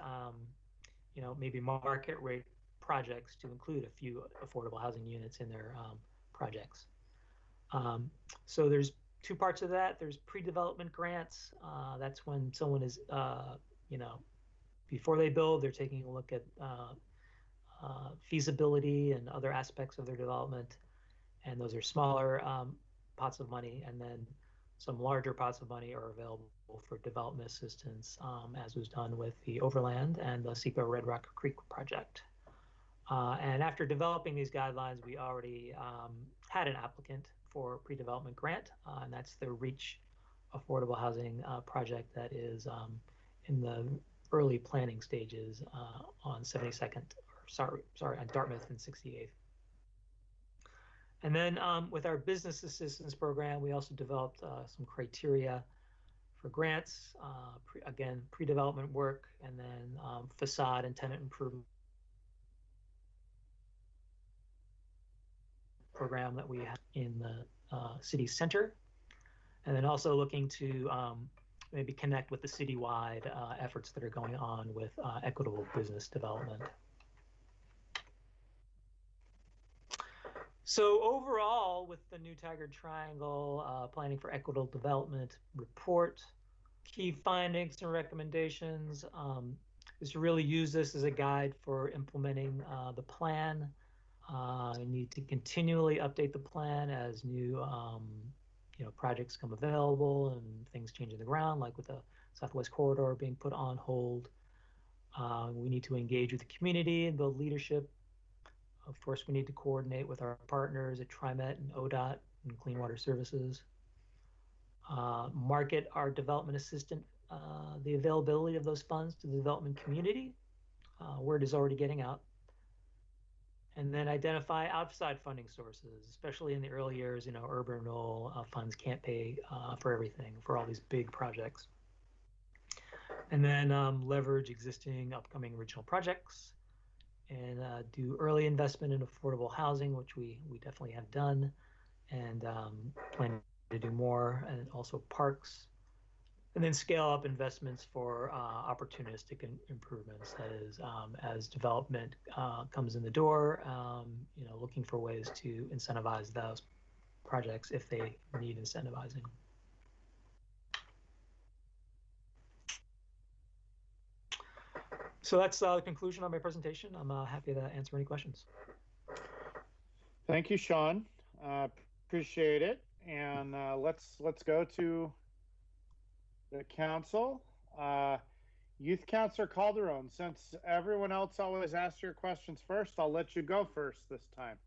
you know, maybe market rate projects to include a few affordable housing units in their projects. So there's two parts of that. There's pre-development grants. That's when someone is, you know, before they build, they're taking a look at feasibility and other aspects of their development. And those are smaller pots of money. And then some larger pots of money are available for development assistance, as was done with the Overland and the SEPA Red Rock Creek project. And after developing these guidelines, we already had an applicant for pre-development grant, and that's the REACH affordable housing project that is in the early planning stages on 72nd, or sorry, on Dartmouth and 68th. And then with our business assistance program, we also developed some criteria for grants, again, pre-development work, and then facade and tenant improvement program that we have in the city center, and then also looking to maybe connect with the citywide efforts that are going on with equitable business development. So overall, with the new Tigard Triangle Planning for Equitable Development report, key findings and recommendations is to really use this as a guide for implementing the plan. You need to continually update the plan as new you know, projects come available and things change in the ground, like with the Southwest Corridor being put on hold. We need to engage with the community and build leadership. Of course, we need to coordinate with our partners at TriMet and ODOT and Clean Water Services. Market our development assistant, the availability of those funds to the development community. Word is already getting out. And then identify outside funding sources, especially in the early years. You know, urban renewal funds can't pay for everything, for all these big projects. And then leverage existing upcoming regional projects, and do early investment in affordable housing, which we definitely have done, and plan to do more, and also parks. And then scale up investments for opportunistic improvements. That is, as development comes in the door, you know, looking for ways to incentivize those projects if they need incentivizing. So that's the conclusion of my presentation. I'm happy to answer any questions. Thank you, Sean. Appreciate it. And let's go to the council. Youth Councilor Calderon, since everyone else always asks your questions first, I'll let you go first this time.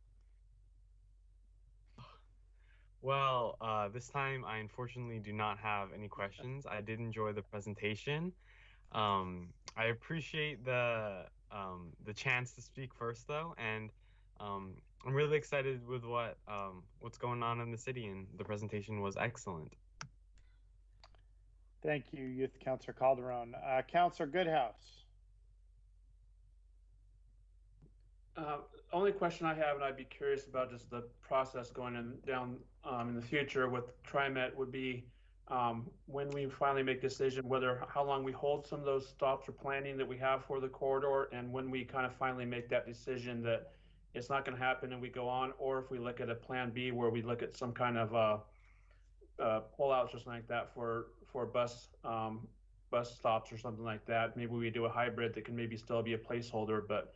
Well, this time I unfortunately do not have any questions. I did enjoy the presentation. I appreciate the chance to speak first, though, and I'm really excited with what's going on in the city, and the presentation was excellent. Thank you, Youth Councilor Calderon. Councilor Goodhouse. Only question I have, and I'd be curious about just the process going down in the future with TriMet would be when we finally make decision how long we hold some of those stops or planning that we have for the corridor, and when we kind of finally make that decision that it's not going to happen and we go on, or if we look at a plan B where we look at some kind of pullouts or something like that for bus stops or something like that. Maybe we do a hybrid that can maybe still be a placeholder, but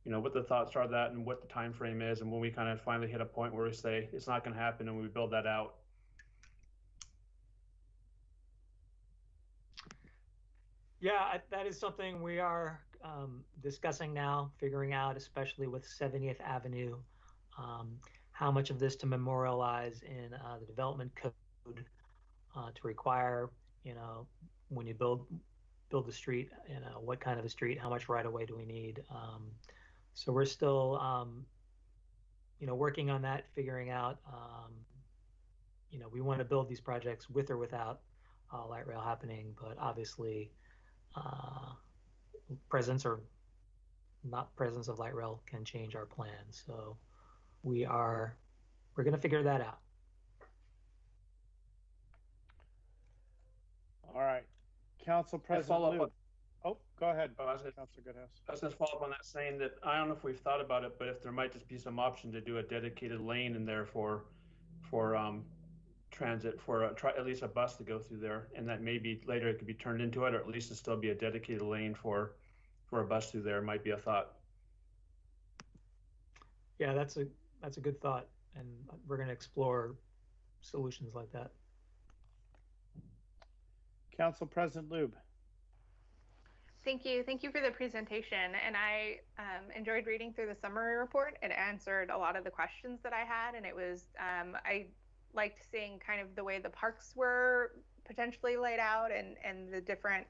what the thoughts are of that and what the time frame is, and when we kind of finally hit a point where we say it's not going to happen and we build that out. Yeah, that is something we are discussing now, figuring out, especially with 70th Avenue, how much of this to memorialize in the development code to require, when you build the street, what kind of a street, how much right of way do we need? So we're still, working on that, figuring out, we want to build these projects with or without light rail happening, but obviously presence or not presence of light rail can change our plans. So we're going to figure that out. All right. Council President Lou. Oh, go ahead, Councilor Goodhouse. I was going to follow up on that, saying that I don't know if we've thought about it, but if there might just be some option to do a dedicated lane in there for transit, for at least a bus to go through there, and that maybe later it could be turned into it, or at least it still be a dedicated lane for a bus through there. Might be a thought. Yeah, that's a good thought, and we're going to explore solutions like that. Council President Lube. Thank you. Thank you for the presentation. And I enjoyed reading through the summary report. It answered a lot of the questions that I had. And it was, I liked seeing kind of the way the parks were potentially laid out and the different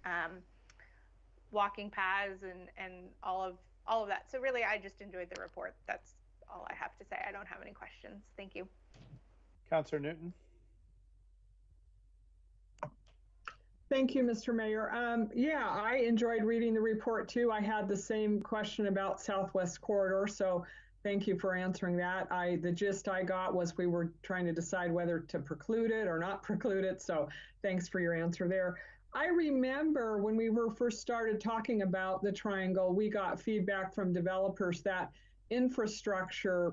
walking paths and all of that. So really, I just enjoyed the report. That's all I have to say. I don't have any questions. Thank you. Councilor Newton. Thank you, Mr. Mayor. Yeah, I enjoyed reading the report too. I had the same question about Southwest Corridor, so thank you for answering that. The gist I got was we were trying to decide whether to preclude it or not preclude it, so thanks for your answer there. I remember when we first started talking about the triangle, we got feedback from developers that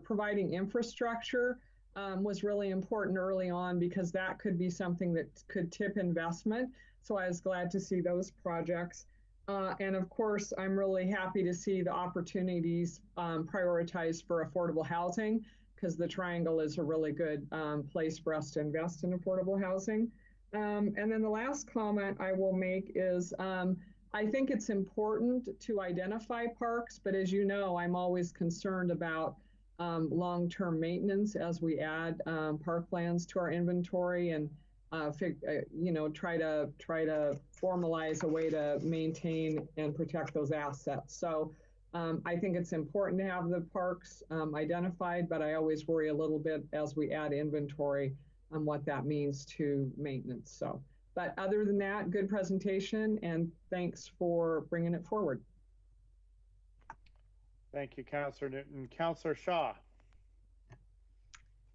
providing infrastructure was really important early on because that could be something that could tip investment. So I was glad to see those projects. And of course, I'm really happy to see the opportunities prioritized for affordable housing because the Triangle is a really good place for us to invest in affordable housing. And then the last comment I will make is I think it's important to identify parks, but as you know, I'm always concerned about long-term maintenance as we add parklands to our inventory and try to formalize a way to maintain and protect those assets. So I think it's important to have the parks identified, but I always worry a little bit as we add inventory on what that means to maintenance. So, but other than that, good presentation and thanks for bringing it forward. Thank you, Councilor Newton. Councilor Shaw.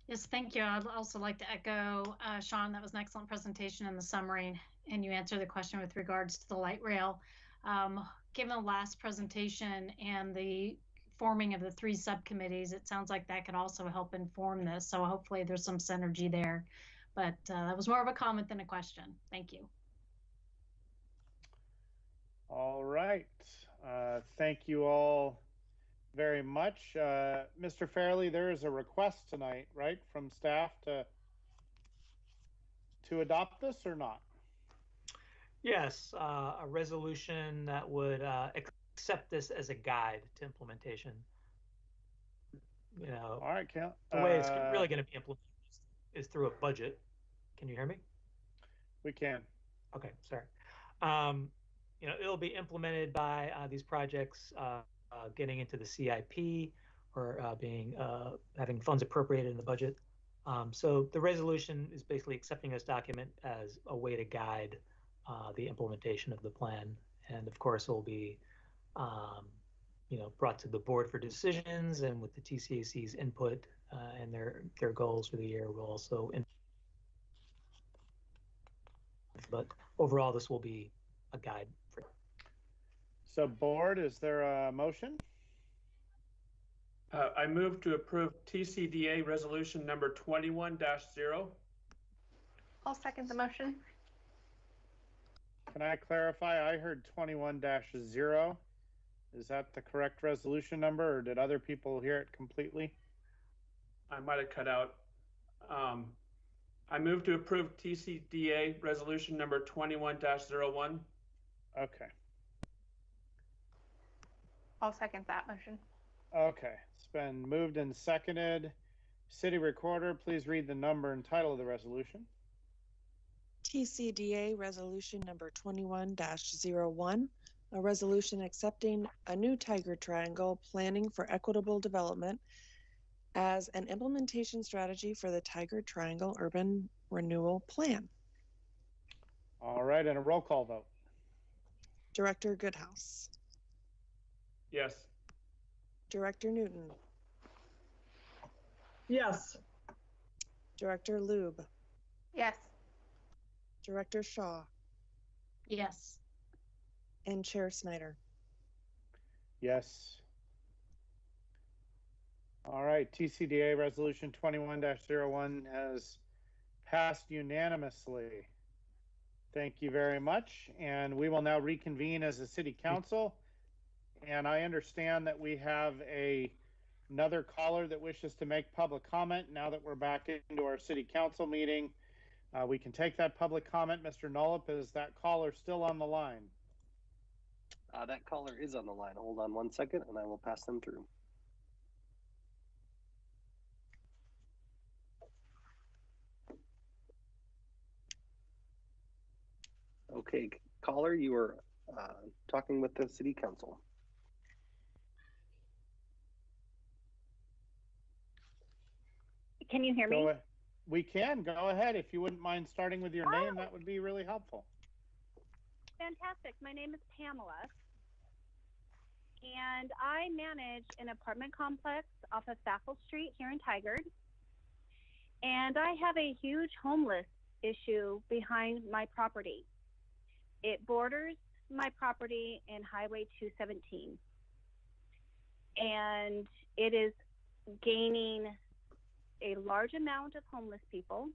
Yes, thank you. I'd also like to echo Sean, that was an excellent presentation in the summary, and you answered the question with regards to the light rail. Given the last presentation and the forming of the 3 subcommittees, it sounds like that could also help inform this. So hopefully there's some synergy there. But that was more of a comment than a question. Thank you. All right. Thank you all very much. Mr. Fairley, there is a request tonight, right, from staff to adopt this or not? Yes, a resolution that would accept this as a guide to implementation. All right, the way it's really going to be implemented is through a budget. Can you hear me? We can. Okay, sorry. It'll be implemented by these projects getting into the CIP or having funds appropriated in the budget. So the resolution is basically accepting this document as a way to guide the implementation of the plan. And of course, it will be brought to the board for decisions, and with the TCAC's input and their goals for the year will also. But overall, this will be a guide for. So, board, is there a motion? I move to approve TCDA resolution number 21-0. I'll second the motion. Can I clarify? I heard 21-0. Is that the correct resolution number, or did other people hear it completely? I might have cut out. I move to approve TCDA resolution number 21-01. Okay. I'll second that motion. Okay, it's been moved and seconded. City Recorder, please read the number and title of the resolution. TCDA resolution number 21-01, a resolution accepting a new Tiger Triangle planning for equitable development as an implementation strategy for the Tiger Triangle Urban Renewal Plan. All right, and a roll call vote. Director Goodhouse. Yes. Director Newton. Yes. Director Lube. Yes. Director Shaw. Yes. And Chair Snyder. Yes. All right, TCDA resolution 21-01 has passed unanimously. Thank you very much. And we will now reconvene as a city council. And I understand that we have another caller that wishes to make public comment. Now that we're back into our city council meeting, we can take that public comment. Mr. Nolop, is that caller still on the line? That caller is on the line. Hold on 1 second and I will pass them through. Okay, caller, you are talking with the city council. Can you hear me? We can. Go ahead. If you wouldn't mind starting with your name, that would be really helpful. Fantastic. My name is Pamela, and I manage an apartment complex off of Saffel Street here in Tigard. And I have a huge homeless issue behind my property. It borders my property in Highway 217. And it is gaining a large amount of homeless people.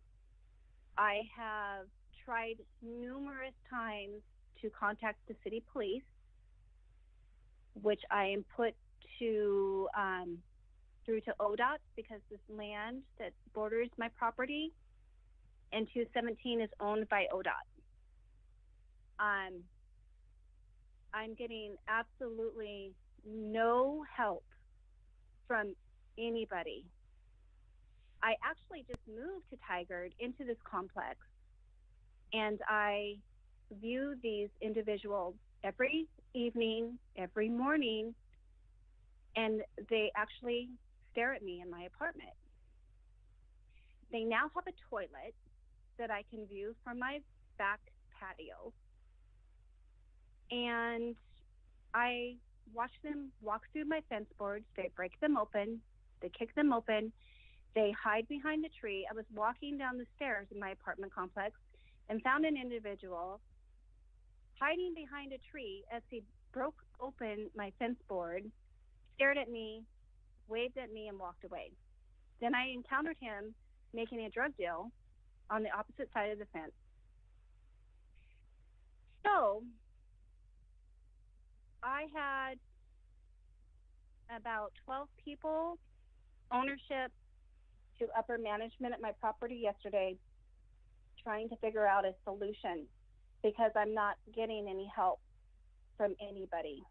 I have tried numerous times to contact the city police, which I am put to through to ODOT, because this land that borders my property and 217 is owned by ODOT. I'm getting absolutely no help from anybody. I actually just moved to Tigard into this complex, and I view these individuals every evening, every morning, and they actually stare at me in my apartment. They now have a toilet that I can view from my back patio, and I watch them walk through my fence boards. They break them open, they kick them open, they hide behind a tree. I was walking down the stairs in my apartment complex and found an individual hiding behind a tree as he broke open my fence board, stared at me, waved at me, and walked away. Then I encountered him making a drug deal on the opposite side of the fence. So I had about 12 people, ownership to upper management at my property yesterday, trying to figure out a solution, because I'm not getting any help from anybody.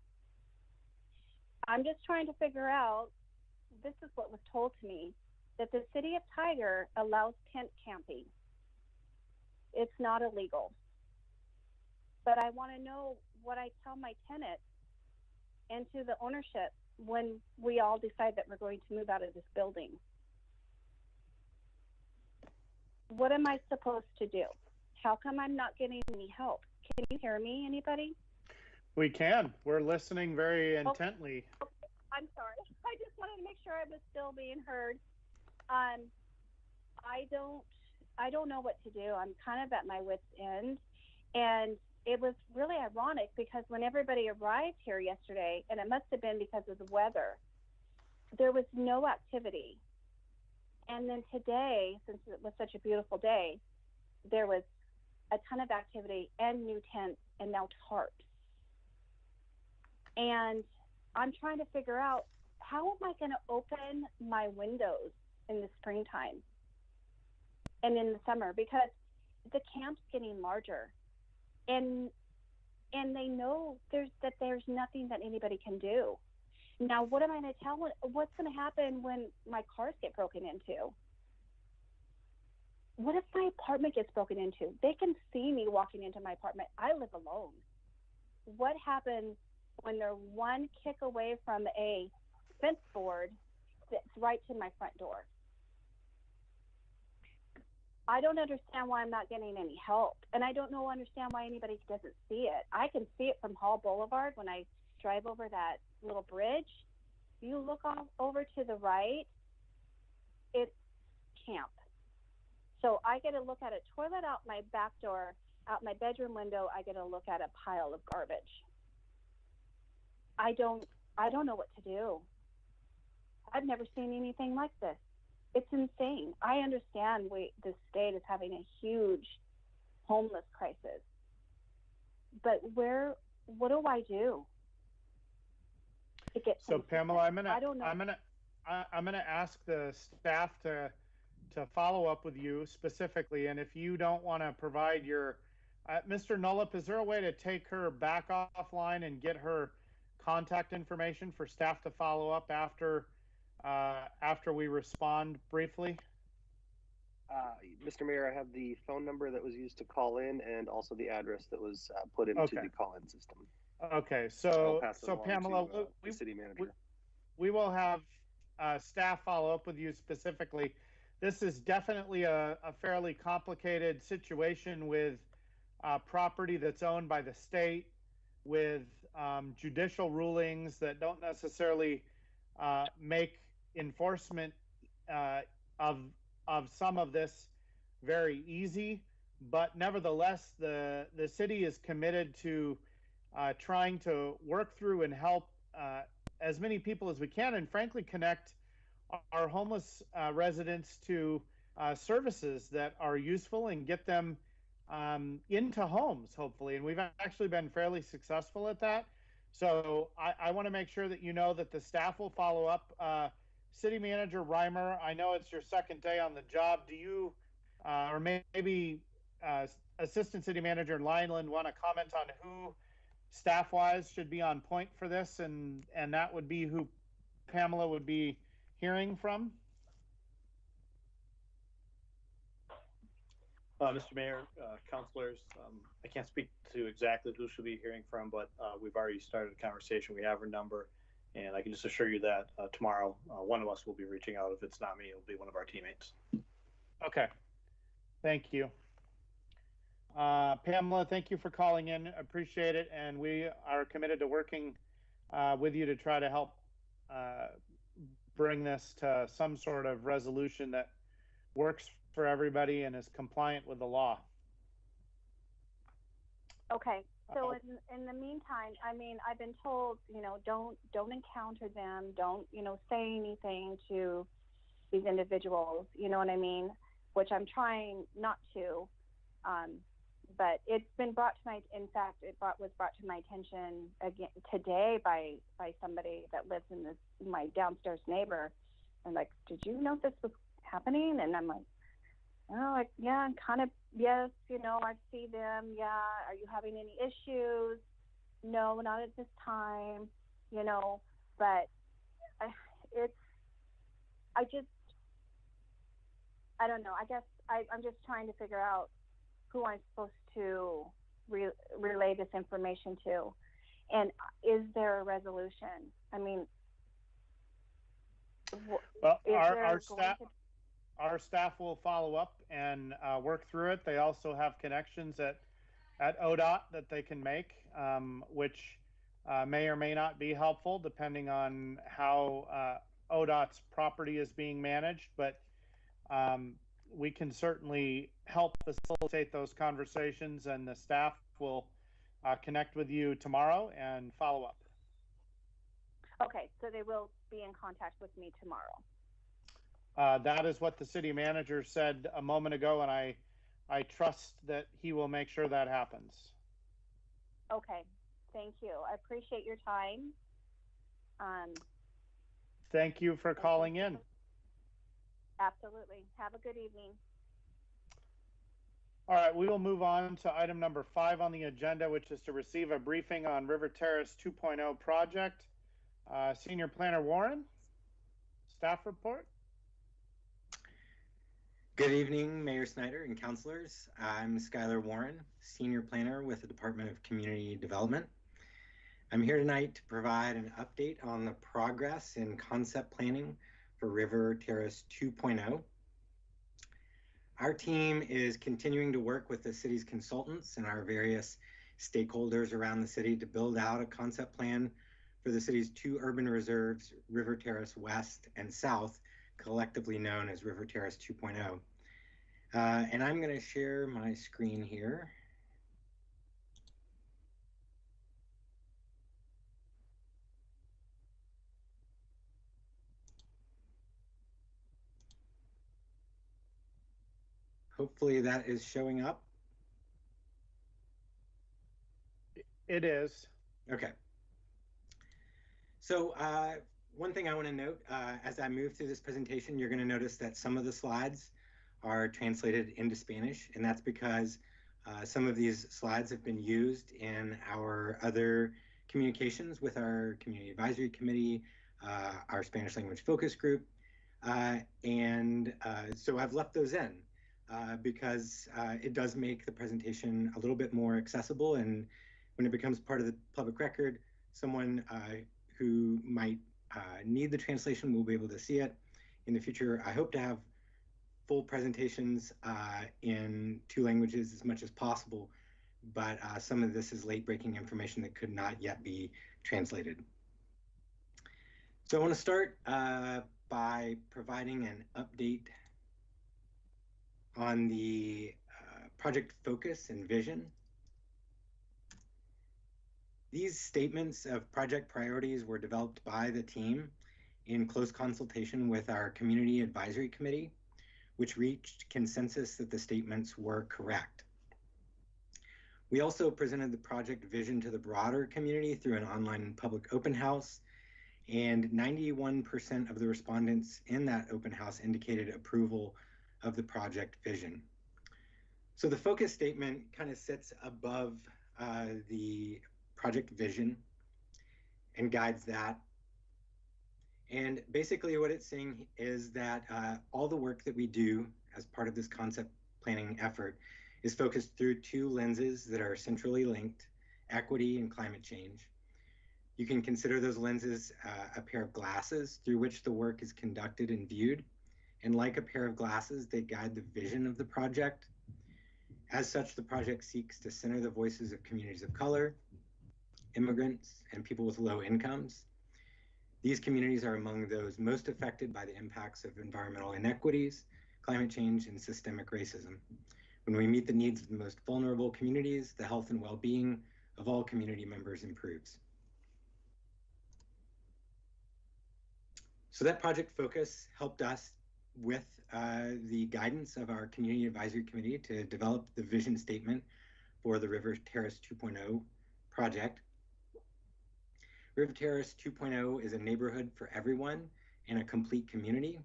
I'm just trying to figure out, this is what was told to me, that the city of Tiger allows tent camping. It's not illegal. But I want to know what I tell my tenants and to the ownership when we all decide that we're going to move out of this building. What am I supposed to do? How come I'm not getting any help? Can you hear me, anybody? We can. We're listening very intently. Okay. I'm sorry. I just wanted to make sure I was still being heard. I don't know what to do. I'm kind of at my wit's end. And it was really ironic because when everybody arrived here yesterday, and it must have been because of the weather, there was no activity. And then today, since it was such a beautiful day, there was a ton of activity and new tents and now tarps. And I'm trying to figure out, how am I going to open my windows in the springtime and in the summer? Because the camp's getting larger, and they know there's nothing that anybody can do. Now, what am I going to tell? What's going to happen when my cars get broken into? What if my apartment gets broken into? They can see me walking into my apartment. I live alone. What happens when they're one kick away from a fence board that's right to my front door? I don't understand why I'm not getting any help. And I don't understand why anybody doesn't see it. I can see it from Hall Boulevard when I drive over that little bridge. You look off over to the right, it's camp. So I get to look at a toilet out my back door, out my bedroom window. I get to look at a pile of garbage. I don't know what to do. I've never seen anything like this. It's insane. I understand the state is having a huge homeless crisis, but what do I do to get So Pamela, I don't know. I'm gonna ask the staff to follow up with you specifically, and if you don't want to provide your, Mr. Nullup, is there a way to take her back offline and get her contact information for staff to follow up after we respond briefly? Mr. Mayor, I have the phone number that was used to call in and also the address that was put into the call-in system. Okay, I'll so pass it along Pamela, to, the city manager. we will have staff follow up with you specifically. This is definitely a fairly complicated situation with property that's owned by the state, with judicial rulings that don't necessarily make enforcement of some of this very easy, but nevertheless, the city is committed to trying to work through and help as many people as we can, and frankly connect our homeless residents to services that are useful and get them into homes, hopefully. And we've actually been fairly successful at that. So I want to make sure that you know that the staff will follow up. City Manager Reimer, I know it's your second day on the job. Do you, or maybe Assistant City Manager Lineland, want to comment on who staff-wise should be on point for this, and that would be who Pamela would be hearing from? Mr. Mayor, councilors, I can't speak to exactly who she'll be hearing from, but we've already started a conversation. We have her number, and I can just assure you that tomorrow, one of us will be reaching out. If it's not me, it'll be one of our teammates. Okay, thank you. Pamela, thank you for calling in. Appreciate it, and we are committed to working with you to try to help bring this to some sort of resolution that works for everybody and is compliant with the law. Okay. So in the meantime, I mean, I've been told, don't encounter them, don't, say anything to these individuals, you know what I mean? Which I'm trying not to. But it's been brought to was brought to my attention again today by somebody that lives in my downstairs neighbor. And like, did you know this was happening? And I'm like, oh, yeah, I'm kind of, yes, I see them. Yeah. Are you having any issues? No, not at this time, but I don't know. I guess I'm just trying to figure out who I'm supposed to relay this information to. And is there a resolution? I mean, well, is there our going staff, to... our staff will follow up and work through it. They also have connections at ODOT that they can make, which may or may not be helpful depending on how ODOT's property is being managed. But we can certainly help facilitate those conversations, and the staff will connect with you tomorrow and follow up. Okay, so they will be in contact with me tomorrow. That is what the city manager said a moment ago, and I trust that he will make sure that happens. Okay, thank you. I appreciate your time. Thank you for calling in. Absolutely. Have a good evening. All right, we will move on to item number 5 on the agenda, which is to receive a briefing on River Terrace 2.0 project. Senior Planner Warren, staff report. Good evening, Mayor Snyder and councilors. I'm Skylar Warren, Senior Planner with the Department of Community Development. I'm here tonight to provide an update on the progress in concept planning for River Terrace 2.0. Our team is continuing to work with the city's consultants and our various stakeholders around the city to build out a concept plan for the city's 2 urban reserves, River Terrace West and South, collectively known as River Terrace 2.0. And I'm going to share my screen here. Hopefully that is showing up. It is. Okay. So one thing I want to note, as I move through this presentation, you're going to notice that some of the slides are translated into Spanish, and that's because some of these slides have been used in our other communications with our Community Advisory Committee, our Spanish language focus group, and so I've left those in because it does make the presentation a little bit more accessible, and when it becomes part of the public record, someone who might need the translation will be able to see it. In the future, I hope to have full presentations in 2 languages as much as possible, but some of this is late-breaking information that could not yet be translated. So I want to start by providing an update on the project focus and vision. These statements of project priorities were developed by the team in close consultation with our Community Advisory Committee, which reached consensus that the statements were correct. We also presented the project vision to the broader community through an online public open house, and 91% of the respondents in that open house indicated approval of the project vision. So the focus statement kind of sits above the project vision and guides that. And basically what it's saying is that all the work that we do as part of this concept planning effort is focused through 2 lenses that are centrally linked: equity and climate change. You can consider those lenses a pair of glasses through which the work is conducted and viewed. And like a pair of glasses, they guide the vision of the project. As such, the project seeks to center the voices of communities of color, immigrants, and people with low incomes. These communities are among those most affected by the impacts of environmental inequities, climate change, and systemic racism. When we meet the needs of the most vulnerable communities, the health and well-being of all community members improves. So that project focus helped us with the guidance of our Community Advisory Committee to develop the vision statement for the River Terrace 2.0 project. River Terrace 2.0 is a neighborhood for everyone and a complete community.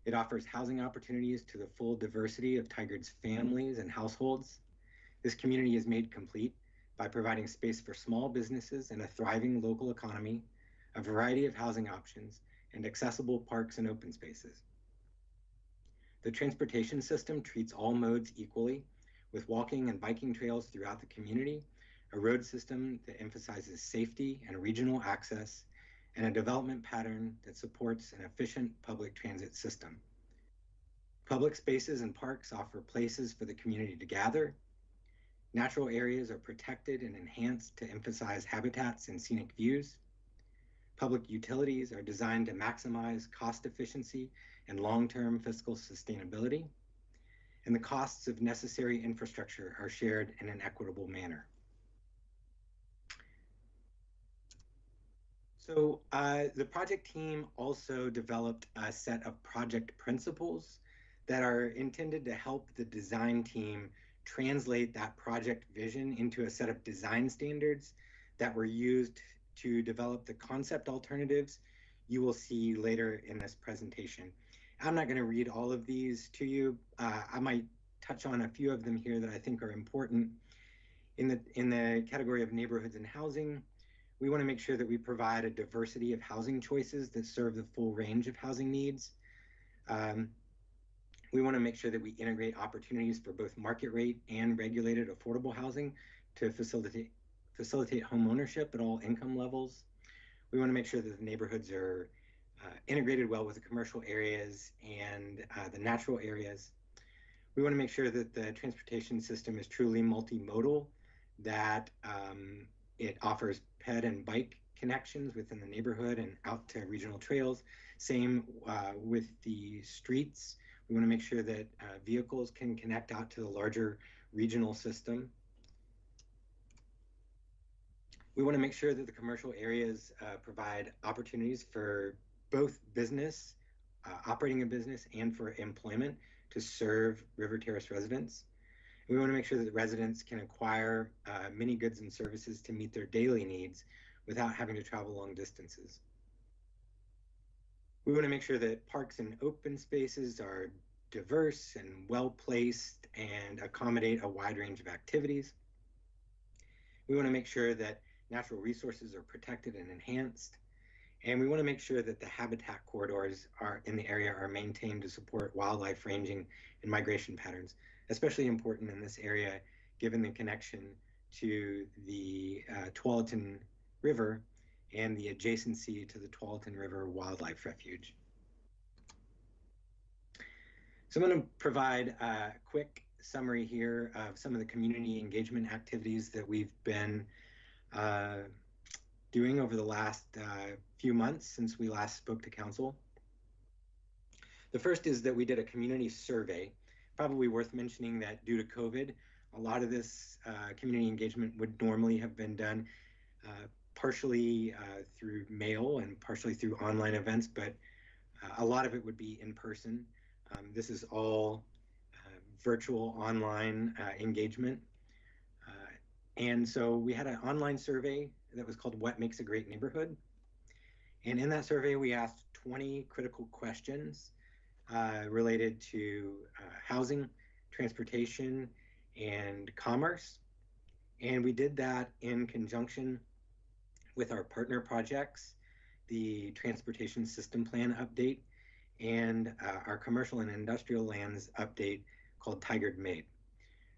It offers housing opportunities to the full diversity of Tigard's families and households. This community is made complete by providing space for small businesses and a thriving local economy, a variety of housing options, and accessible parks and open spaces. The transportation system treats all modes equally, with walking and biking trails throughout the community, a road system that emphasizes safety and regional access, and a development pattern that supports an efficient public transit system. Public spaces and parks offer places for the community to gather. Natural areas are protected and enhanced to emphasize habitats and scenic views. Public utilities are designed to maximize cost efficiency and long-term fiscal sustainability. And the costs of necessary infrastructure are shared in an equitable manner. So the project team also developed a set of project principles that are intended to help the design team translate that project vision into a set of design standards that were used to develop the concept alternatives you will see later in this presentation. I'm not going to read all of these to you. I might touch on a few of them here that I think are important. In the category of neighborhoods and housing, we want to make sure that we provide a diversity of housing choices that serve the full range of housing needs. We want to make sure that we integrate opportunities for both market rate and regulated affordable housing to facilitate home ownership at all income levels. We want to make sure that the neighborhoods are integrated well with the commercial areas and the natural areas. We want to make sure that the transportation system is truly multimodal, that it offers ped and bike connections within the neighborhood and out to regional trails. Same with the streets. We want to make sure that vehicles can connect out to the larger regional system. We want to make sure that the commercial areas provide opportunities for both business, operating a business, and for employment to serve River Terrace residents. We want to make sure that residents can acquire many goods and services to meet their daily needs without having to travel long distances. We want to make sure that parks and open spaces are diverse and well-placed and accommodate a wide range of activities. We want to make sure that natural resources are protected and enhanced. And we want to make sure that the habitat corridors in the area are maintained to support wildlife ranging and migration patterns, especially important in this area, given the connection to the Tualatin River and the adjacency to the Tualatin River Wildlife Refuge. So I'm going to provide a quick summary here of some of the community engagement activities that we've been doing over the last few months since we last spoke to council. The first is that we did a community survey. Probably worth mentioning that due to COVID, a lot of this community engagement would normally have been done partially through mail and partially through online events, but a lot of it would be in person. This is all virtual online engagement. And so we had an online survey that was called What Makes a Great Neighborhood? And in that survey, we asked 20 critical questions related to housing, transportation, and commerce. And we did that in conjunction with our partner projects, the Transportation System Plan update, and our commercial and industrial lands update called Tigard Made.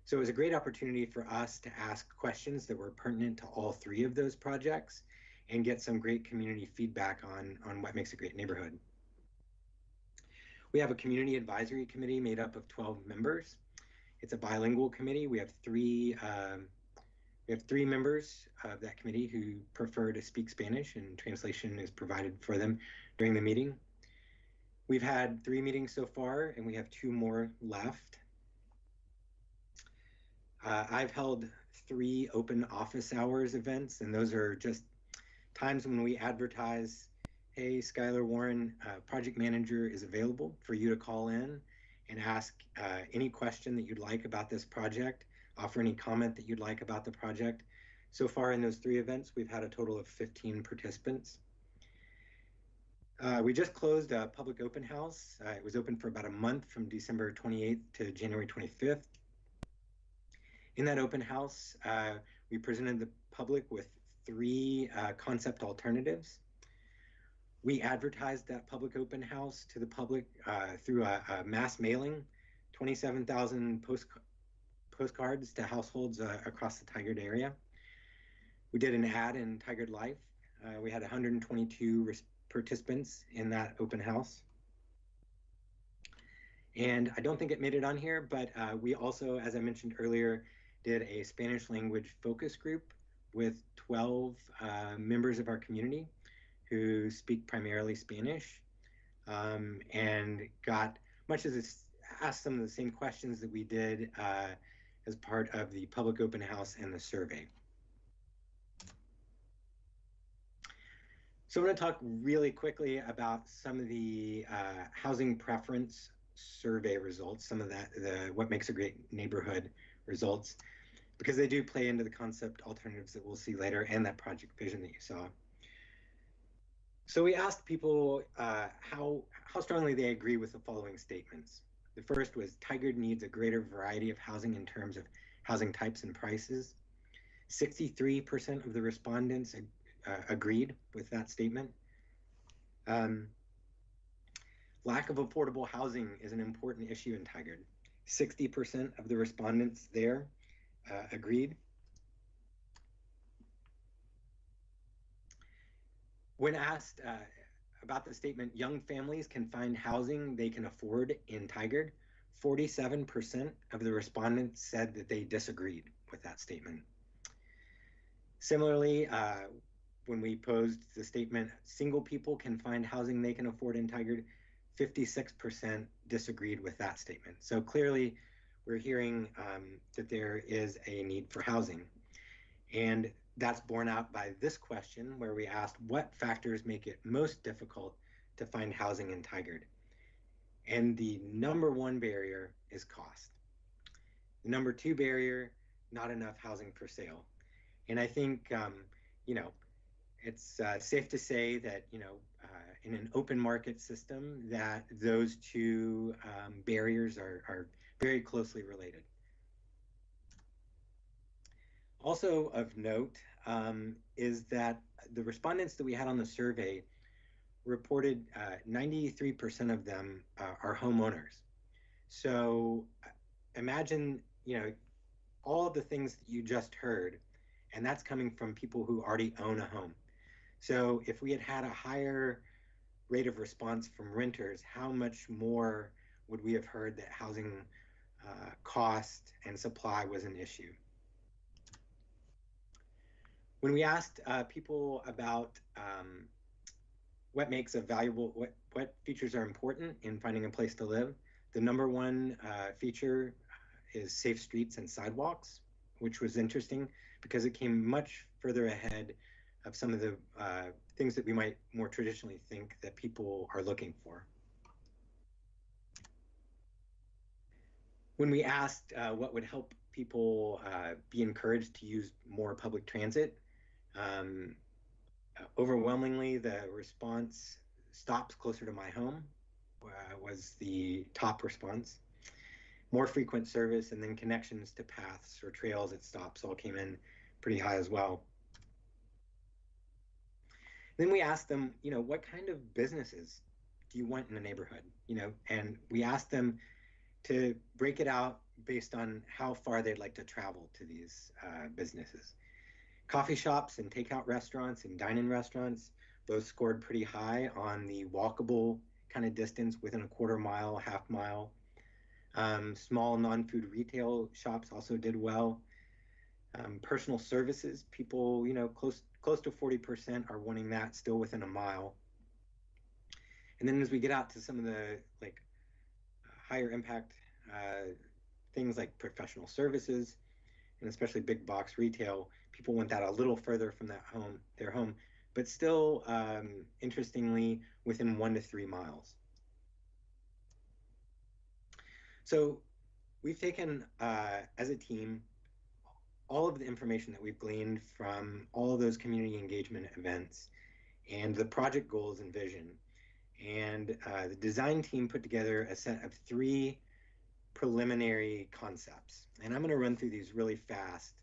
So it was a great opportunity for us to ask questions that were pertinent to all three of those projects and get some great community feedback on what makes a great neighborhood. We have a community advisory committee made up of 12 members. It's a bilingual committee. We have three members of that committee who prefer to speak Spanish, and translation is provided for them during the meeting. We've had 3 meetings so far, and we have 2 more left. I've held 3 open office hours events, and those are just times when we advertise, hey, Skylar Warren, project manager is available for you to call in and ask any question that you'd like about this project, offer any comment that you'd like about the project. So far in those 3 events, we've had a total of 15 participants. We just closed a public open house. It was open for about a month from December 28th to January 25th. In that open house, we presented the public with 3 concept alternatives. We advertised that public open house to the public through a mass mailing, 27,000 postcards to households across the Tigard area. We did an ad in Tigard Life. We had 122 participants in that open house. And I don't think it made it on here, but we also, as I mentioned earlier, did a Spanish language focus group with 12 members of our community who speak primarily Spanish, and got much as it's asked some of the same questions that we did as part of the public open house and the survey. So I'm going to talk really quickly about some of the housing preference survey results, some of that, what makes a great neighborhood results, because they do play into the concept alternatives that we'll see later and that project vision that you saw. So we asked people how strongly they agree with the following statements. The first was Tigard needs a greater variety of housing in terms of housing types and prices. 63% of the respondents agreed with that statement. Lack of affordable housing is an important issue in Tigard. 60% of the respondents there agreed. When asked about the statement, young families can find housing they can afford in Tigard, 47% of the respondents said that they disagreed with that statement. Similarly, when we posed the statement, single people can find housing they can afford in Tigard, 56% disagreed with that statement. So clearly, we're hearing that there is a need for housing. And that's borne out by this question, where we asked what factors make it most difficult to find housing in Tigard. And the number one barrier is cost. The number two barrier, not enough housing for sale. And I think, you know, it's safe to say that, you know, in an open market system, that those two barriers are very closely related. Also of note is that the respondents that we had on the survey reported 93% of them are homeowners. So imagine, you know, all of the things that you just heard, and that's coming from people who already own a home. So if we had had a higher rate of response from renters, how much more would we have heard that housing cost and supply was an issue? When we asked people about what makes a valuable, what features are important in finding a place to live, the number one feature is safe streets and sidewalks, which was interesting because it came much further ahead of some of the things that we might more traditionally think that people are looking for. When we asked what would help people be encouraged to use more public transit, overwhelmingly the response, stops closer to my home, was the top response. More frequent service, and then connections to paths or trails at stops all came in pretty high as well. Then we asked them, you know, what kind of businesses do you want in a neighborhood? You know, and we asked them to break it out based on how far they'd like to travel to these businesses. Coffee shops and takeout restaurants and dine-in restaurants both scored pretty high on the walkable kind of distance, within a quarter mile, half mile. Small non-food retail shops also did well. Personal services, people, you know, close to 40% are wanting that still within a mile. And then as we get out to some of the like higher impact things like professional services, and especially big box retail, people want that a little further from their home, but still, interestingly, within 1 to 3 miles. So we've taken, as a team, all of the information that we've gleaned from all of those community engagement events and the project goals and vision. And the design team put together a set of 3 preliminary concepts. And I'm going to run through these really fast.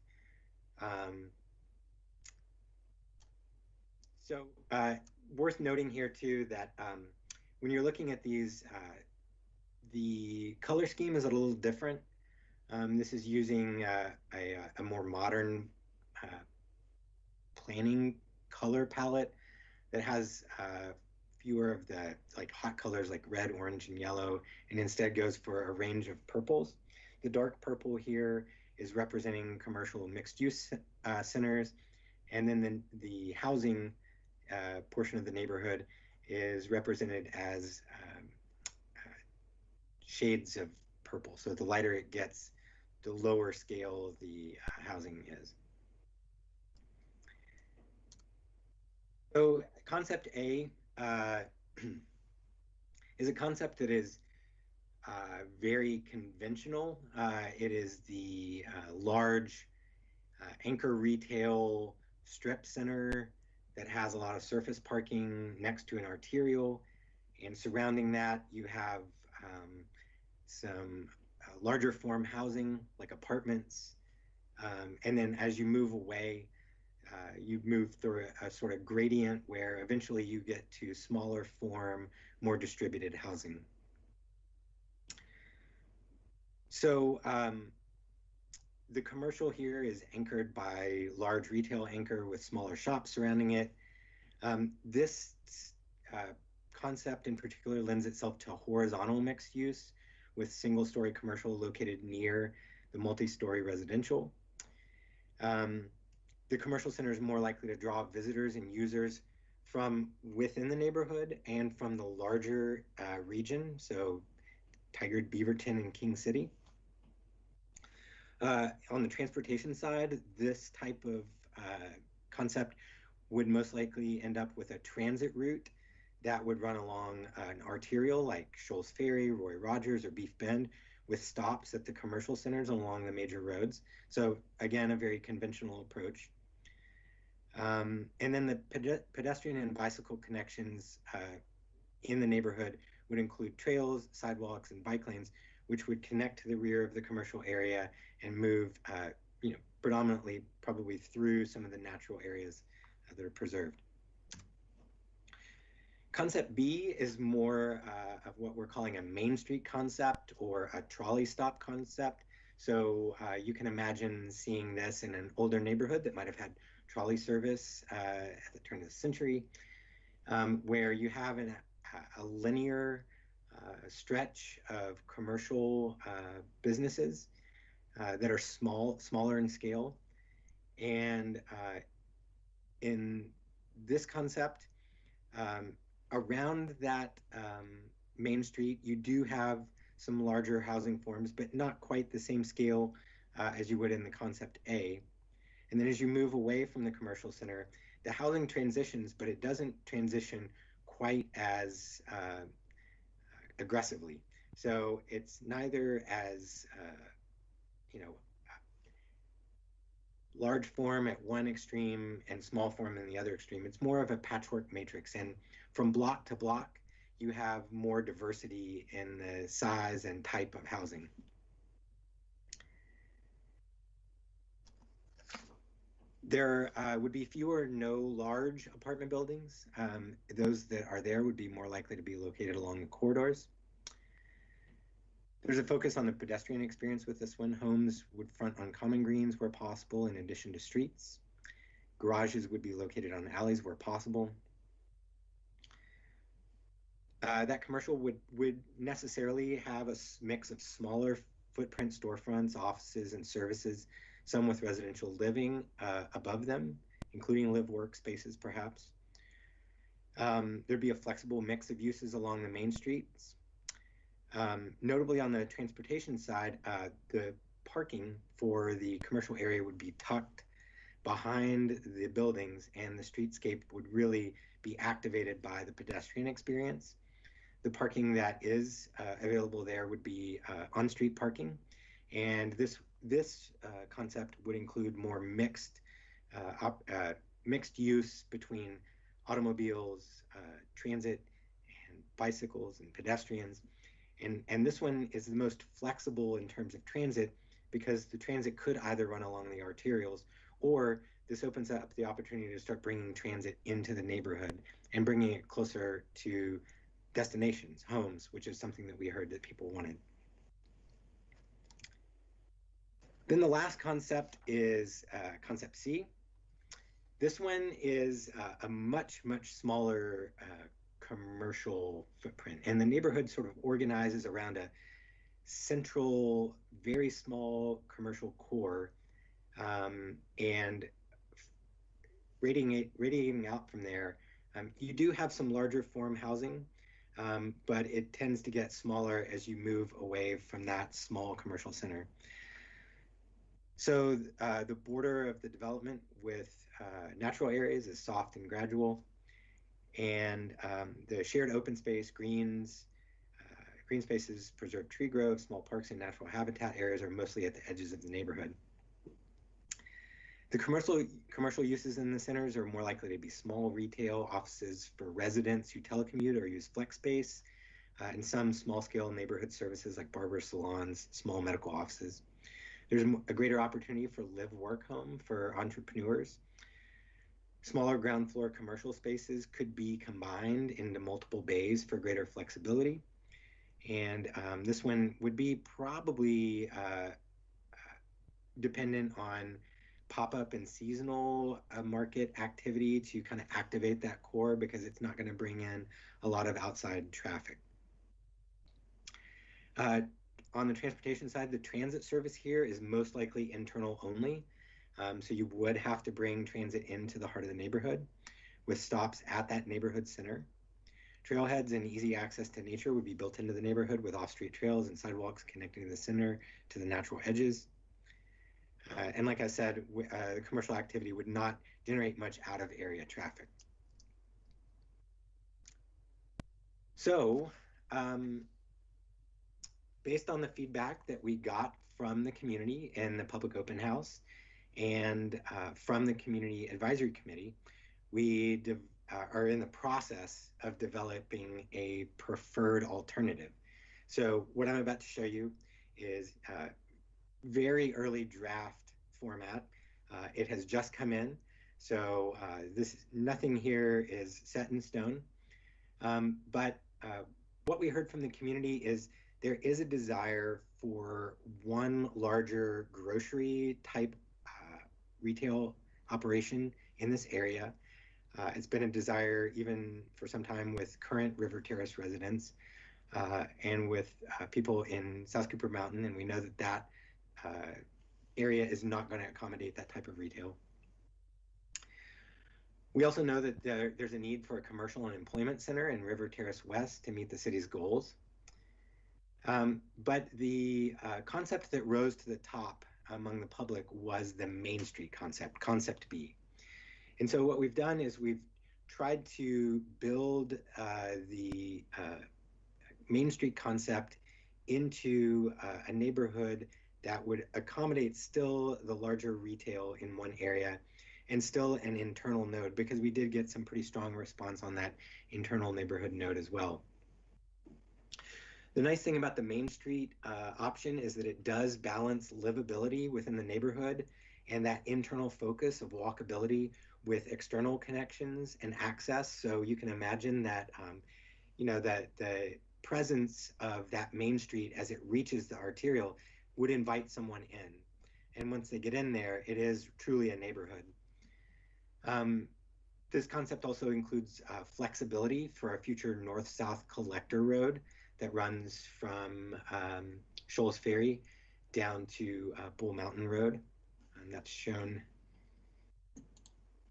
worth noting here too that when you're looking at these, the color scheme is a little different. This is using a more modern planning color palette that has fewer of the like hot colors like red, orange, and yellow, and instead goes for a range of purples. The dark purple here is representing commercial mixed-use centers, and then the housing portion of the neighborhood is represented as shades of purple. So the lighter it gets, the lower scale the housing is. So concept A is a concept that is very conventional. It is the large anchor retail strip center that has a lot of surface parking next to an arterial, and surrounding that you have some larger form housing like apartments, and then as you move away, you move through a sort of gradient where eventually you get to smaller form, more distributed housing. So the commercial here is anchored by large retail anchor with smaller shops surrounding it. This concept in particular lends itself to horizontal mixed use with single-story commercial located near the multi-story residential. The commercial center is more likely to draw visitors and users from within the neighborhood and from the larger region, so Tigard, Beaverton, and King City. On the transportation side, this type of concept would most likely end up with a transit route that would run along an arterial like Shoals Ferry, Roy Rogers, or Beef Bend, with stops at the commercial centers along the major roads. So again, a very conventional approach. And then the pedestrian and bicycle connections in the neighborhood would include trails, sidewalks, and bike lanes, which would connect to the rear of the commercial area and move, predominantly probably through some of the natural areas that are preserved. Concept B is more of what we're calling a Main Street concept or a trolley stop concept. So you can imagine seeing this in an older neighborhood that might have had trolley service at the turn of the century, where you have a linear stretch of commercial businesses that are smaller in scale. And in this concept, around that Main Street, you do have some larger housing forms, but not quite the same scale as you would in the concept A. And then as you move away from the commercial center, the housing transitions, but it doesn't transition quite as aggressively. So it's neither as, large form at one extreme and small form in the other extreme. It's more of a patchwork matrix. And from block to block, you have more diversity in the size and type of housing. There would be fewer no large apartment buildings. Those that are there would be more likely to be located along the corridors. There's a focus on the pedestrian experience with this one. Homes would front on common greens where possible in addition to streets. Garages would be located on alleys where possible. That commercial would necessarily have a mix of smaller footprint storefronts, offices, and services, some with residential living above them, including live work spaces perhaps. There'd be a flexible mix of uses along the main streets. Notably on the transportation side, the parking for the commercial area would be tucked behind the buildings, and the streetscape would really be activated by the pedestrian experience. The parking that is available there would be on-street parking, and this concept would include more mixed use between automobiles, transit, and bicycles and pedestrians. And this one is the most flexible in terms of transit because the transit could either run along the arterials or this opens up the opportunity to start bringing transit into the neighborhood and bringing it closer to destinations, homes, which is something that we heard that people wanted. Then the last concept is concept C. This one is a much, much smaller commercial footprint, and the neighborhood sort of organizes around a central, very small commercial core, and radiating out from there. You do have some larger form housing, but it tends to get smaller as you move away from that small commercial center. So the border of the development with natural areas is soft and gradual, and the shared open space, green spaces, preserved tree growth, small parks and natural habitat areas are mostly at the edges of the neighborhood. The commercial uses in the centers are more likely to be small retail, offices for residents who telecommute or use flex space, and some small-scale neighborhood services like barber salons, small medical offices. There's a greater opportunity for live-work home for entrepreneurs. Smaller ground floor commercial spaces could be combined into multiple bays for greater flexibility. And this one would be probably dependent on pop-up and seasonal market activity to kind of activate that core, because it's not going to bring in a lot of outside traffic. On the transportation side, the transit service here is most likely internal only. So you would have to bring transit into the heart of the neighborhood with stops at that neighborhood center. Trailheads and easy access to nature would be built into the neighborhood with off-street trails and sidewalks connecting the center to the natural edges. And like I said, the commercial activity would not generate much out-of-area traffic. So, based on the feedback that we got from the community in the public open house and from the Community Advisory Committee, we are in the process of developing a preferred alternative. So what I'm about to show you is very early draft format. It has just come in, so nothing here is set in stone. But what we heard from the community is there is a desire for one larger grocery type retail operation in this area. It's been a desire even for some time with current River Terrace residents and with people in South Cooper Mountain, and we know that that area is not going to accommodate that type of retail. We also know that there's a need for a commercial and employment center in River Terrace West to meet the city's goals. But the concept that rose to the top among the public was the Main Street concept, Concept B. And so what we've done is we've tried to build the Main Street concept into a neighborhood that would accommodate still the larger retail in one area and still an internal node, because we did get some pretty strong response on that internal neighborhood node as well. The nice thing about the Main Street option is that it does balance livability within the neighborhood and that internal focus of walkability with external connections and access. So you can imagine that, that the presence of that Main Street as it reaches the arterial would invite someone in. And once they get in there, it is truly a neighborhood. This concept also includes flexibility for a future north-south collector road that runs from Shoals Ferry down to Bull Mountain Road. And that's shown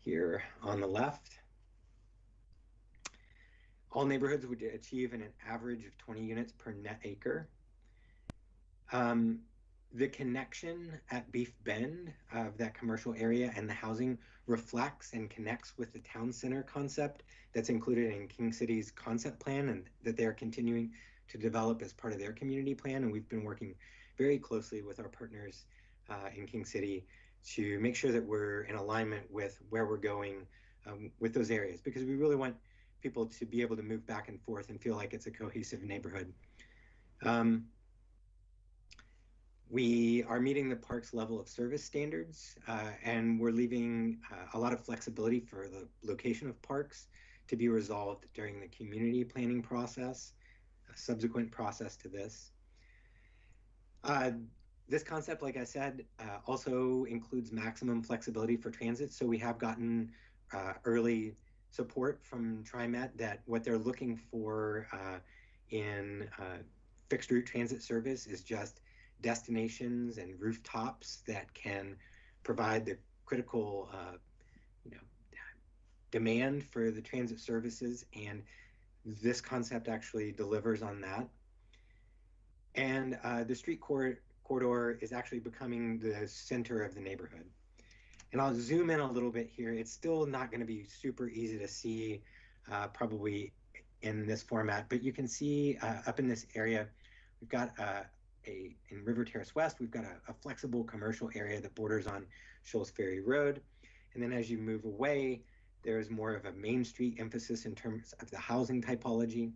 here on the left. All neighborhoods would achieve an average of 20 units per net acre. The connection at Beef Bend of that commercial area and the housing reflects and connects with the town center concept that's included in King City's concept plan and that they're continuing to develop as part of their community plan. And we've been working very closely with our partners in King City to make sure that we're in alignment with where we're going with those areas, because we really want people to be able to move back and forth and feel like it's a cohesive neighborhood. We are meeting the park's level of service standards, and we're leaving a lot of flexibility for the location of parks to be resolved during the community planning process, a subsequent process to this. This concept, like I said, also includes maximum flexibility for transit. So we have gotten early support from TriMet that what they're looking for in fixed route transit service is just destinations and rooftops that can provide the critical demand for the transit services, and this concept actually delivers on that. And the street corridor is actually becoming the center of the neighborhood. And I'll zoom in a little bit here. It's still not going to be super easy to see probably in this format, but you can see up in this area, we've got in River Terrace West, we've got a flexible commercial area that borders on Shoals Ferry Road. And then as you move away, there's more of a Main Street emphasis in terms of the housing typology.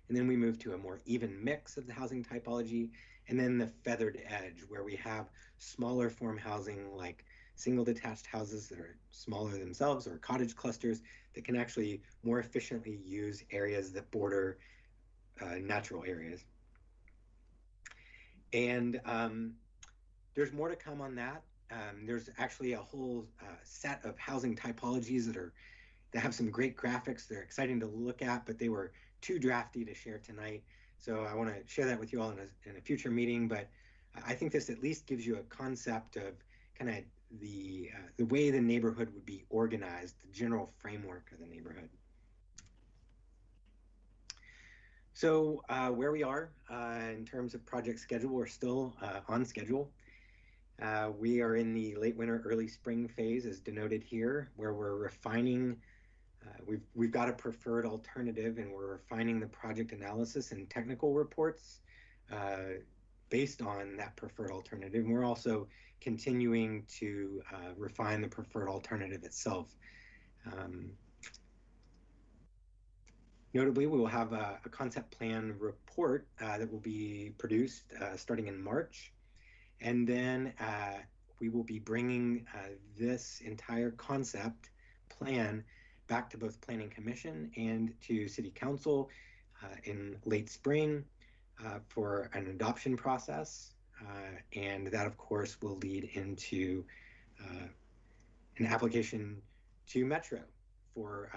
And then we move to a more even mix of the housing typology. And then the feathered edge, where we have smaller form housing like single detached houses that are smaller themselves, or cottage clusters that can actually more efficiently use areas that border natural areas. And there's more to come on that. There's actually a whole set of housing typologies that have some great graphics. They're exciting to look at, but they were too drafty to share tonight. So I want to share that with you all in a future meeting. But I think this at least gives you a concept of kind of the way the neighborhood would be organized, the general framework of the neighborhood. So where we are in terms of project schedule, we're still on schedule. We are in the late winter, early spring phase, as denoted here, where we're refining. We've got a preferred alternative, and we're refining the project analysis and technical reports based on that preferred alternative. And we're also continuing to refine the preferred alternative itself. Notably, we will have a concept plan report that will be produced starting in March. And then we will be bringing this entire concept plan back to both Planning Commission and to City Council in late spring for an adoption process. And that, of course, will lead into an application to Metro for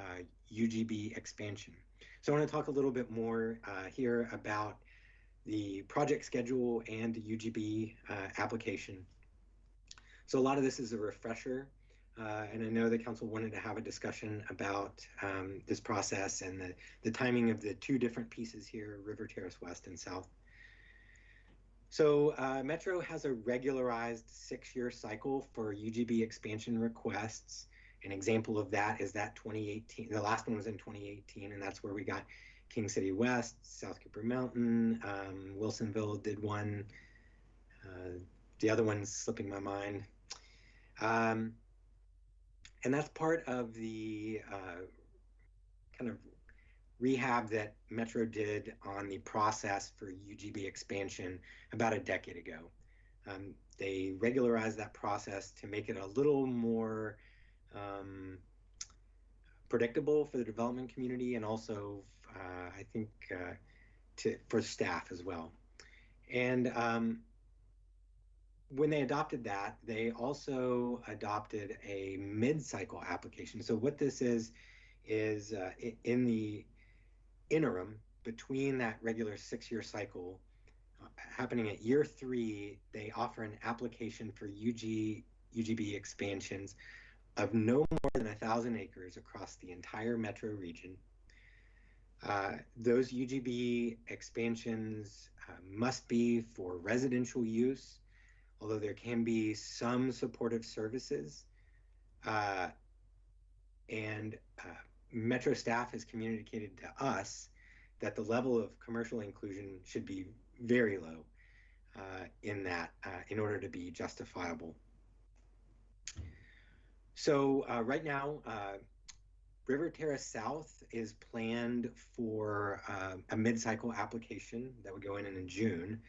UGB expansion. So I want to talk a little bit more here about the project schedule and the UGB application. So a lot of this is a refresher, and I know the council wanted to have a discussion about this process and the timing of the two different pieces here, River Terrace West and South. So Metro has a regularized 6-year cycle for UGB expansion requests. An example of that is that 2018, the last one was in 2018, and that's where we got King City West, South Cooper Mountain, Wilsonville did one. The other one's slipping my mind. And that's part of the kind of rehab that Metro did on the process for UGB expansion about a decade ago. They regularized that process to make it a little more predictable for the development community, and also I think for staff as well. And when they adopted that, they also adopted a mid-cycle application. So what this is in the interim between that regular 6-year cycle, happening at year 3, they offer an application for UGB expansions of no more than 1,000 acres across the entire metro region. Those UGB expansions must be for residential use, although there can be some supportive services. And Metro staff has communicated to us that the level of commercial inclusion should be very low in that, in order to be justifiable. So right now, River Terrace South is planned for a mid-cycle application that would go in June.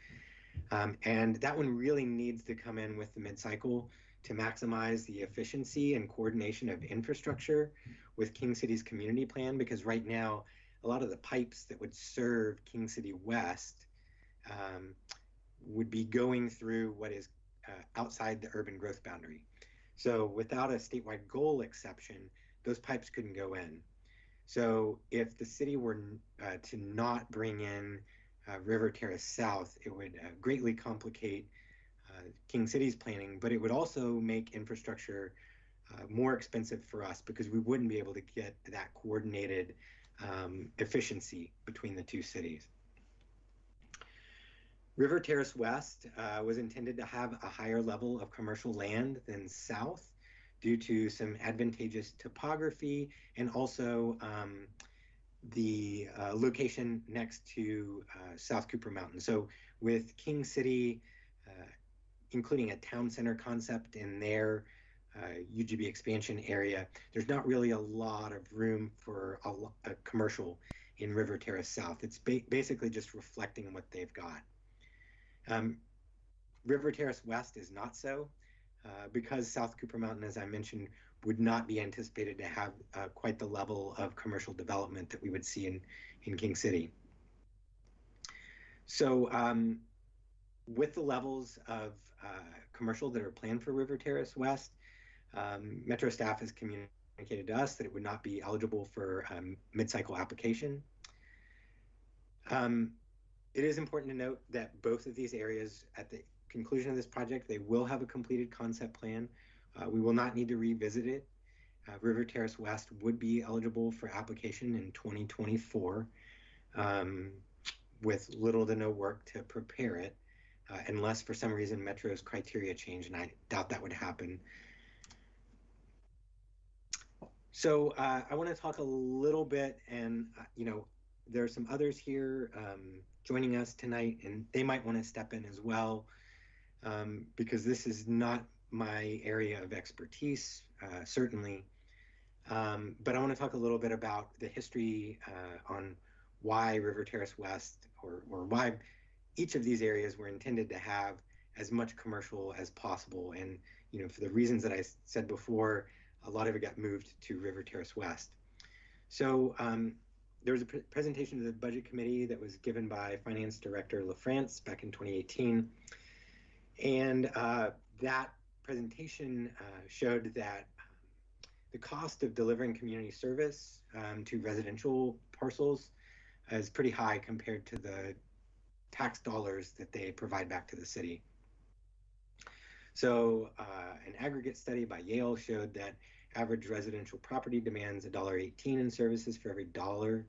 And that one really needs to come in with the mid-cycle to maximize the efficiency and coordination of infrastructure with King City's community plan, because right now, a lot of the pipes that would serve King City West would be going through what is outside the urban growth boundary. So without a statewide goal exception, those pipes couldn't go in. So if the city were to not bring in River Terrace South, it would greatly complicate King City's planning, but it would also make infrastructure more expensive for us because we wouldn't be able to get that coordinated efficiency between the two cities. River Terrace West was intended to have a higher level of commercial land than South due to some advantageous topography and also the location next to South Cooper Mountain. So with King City, including a town center concept in their UGB expansion area, there's not really a lot of room for a commercial in River Terrace South. It's basically just reflecting what they've got. River Terrace West is not so, because South Cooper Mountain, as I mentioned, would not be anticipated to have quite the level of commercial development that we would see in King City. So with the levels of commercial that are planned for River Terrace West, Metro staff has communicated to us that it would not be eligible for mid-cycle application. It is important to note that both of these areas, at the conclusion of this project, they will have a completed concept plan. We will not need to revisit it. River Terrace West would be eligible for application in 2024 with little to no work to prepare it, unless for some reason Metro's criteria change, and I doubt that would happen. So I want to talk a little bit, and there are some others here joining us tonight, and they might want to step in as well, because this is not my area of expertise, certainly. But I want to talk a little bit about the history on why River Terrace West, or why each of these areas were intended to have as much commercial as possible. And, for the reasons that I said before, a lot of it got moved to River Terrace West. So there was a presentation to the Budget Committee that was given by Finance Director LaFrance back in 2018. And that presentation showed that the cost of delivering community service to residential parcels is pretty high compared to the tax dollars that they provide back to the city. So an aggregate study by Yale showed that average residential property demands $1.18 in services for every dollar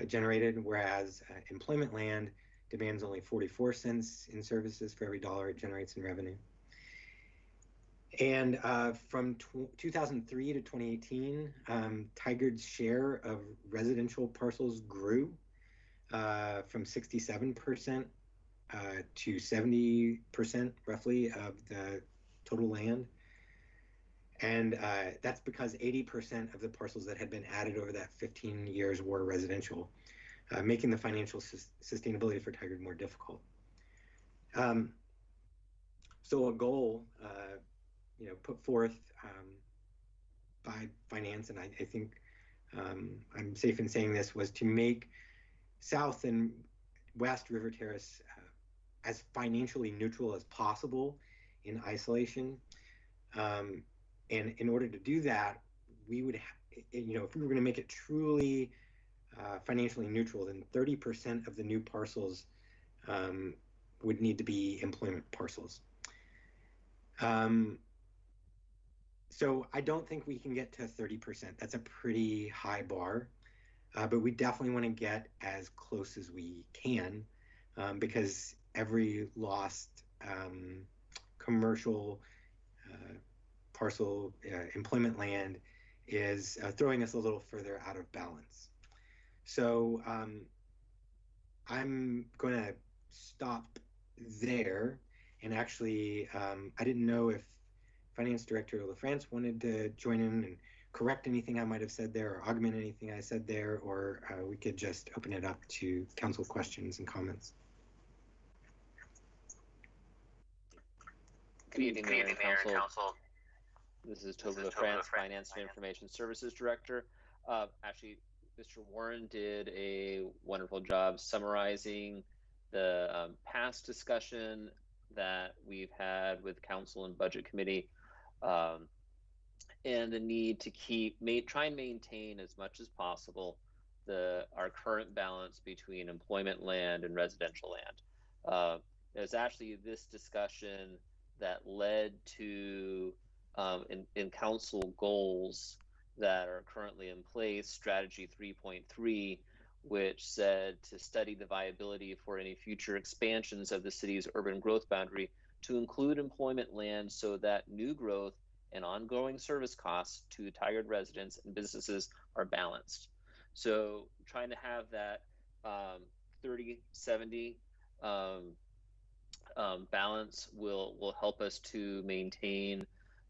generated, whereas employment land demands only 44 cents in services for every dollar it generates in revenue. And from 2003 to 2018, Tigard's share of residential parcels grew from 67% to 70% roughly of the total land. And that's because 80% of the parcels that had been added over that 15 years were residential, making the financial sustainability for Tigard more difficult. So a goal, put forth by finance, and I think I'm safe in saying this, was to make South and West River Terrace as financially neutral as possible in isolation. And in order to do that, we would, if we were going to make it truly financially neutral, then 30% of the new parcels would need to be employment parcels. So I don't think we can get to 30%. That's a pretty high bar, but we definitely want to get as close as we can, because every lost commercial parcel, employment land is throwing us a little further out of balance. So I'm going to stop there. And actually, I didn't know if Finance Director LaFrance wanted to join in and correct anything I might have said there or augment anything I said there, or we could just open it up to council questions and comments. Good evening, Mayor and Council. This is Toby LaFrance, Finance and Information Services Director. Actually, Mr. Warren did a wonderful job summarizing the past discussion that we've had with Council and Budget Committee, and the need to try and maintain as much as possible our current balance between employment land and residential land. There's actually this discussion that led to in council goals that are currently in place, strategy 3.3, which said to study the viability for any future expansions of the city's urban growth boundary to include employment land so that new growth and ongoing service costs to Tigard residents and businesses are balanced. So trying to have that 30-70 balance will help us to maintain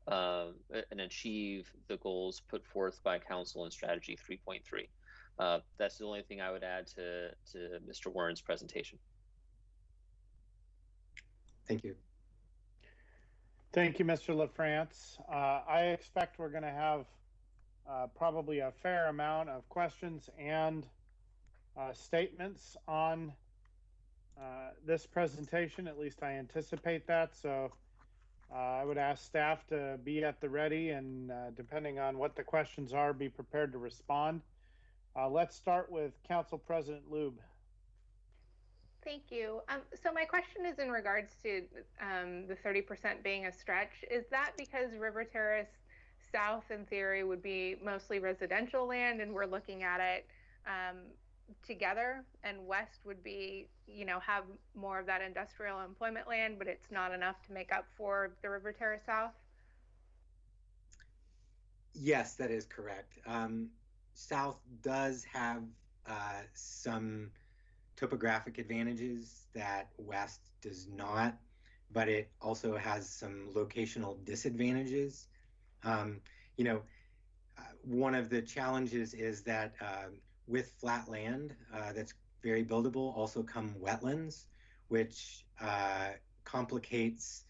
and achieve the goals put forth by Council in Strategy 3.3. That's the only thing I would add to Mr. Warren's presentation. Thank you. Thank you, Mr. LaFrance. I expect we're going to have probably a fair amount of questions and statements on this presentation. At least I anticipate that. So I would ask staff to be at the ready, and depending on what the questions are, be prepared to respond. Let's start with Council President Lube. Thank you. So my question is in regards to the 30% being a stretch. Is that because River Terrace South, in theory, would be mostly residential land, and we're looking at it together, and West would be, have more of that industrial employment land, but it's not enough to make up for the River Terrace South? Yes, that is correct. South does have some topographic advantages that West does not, but it also has some locational disadvantages. One of the challenges is that with flat land that's very buildable also come wetlands, which complicates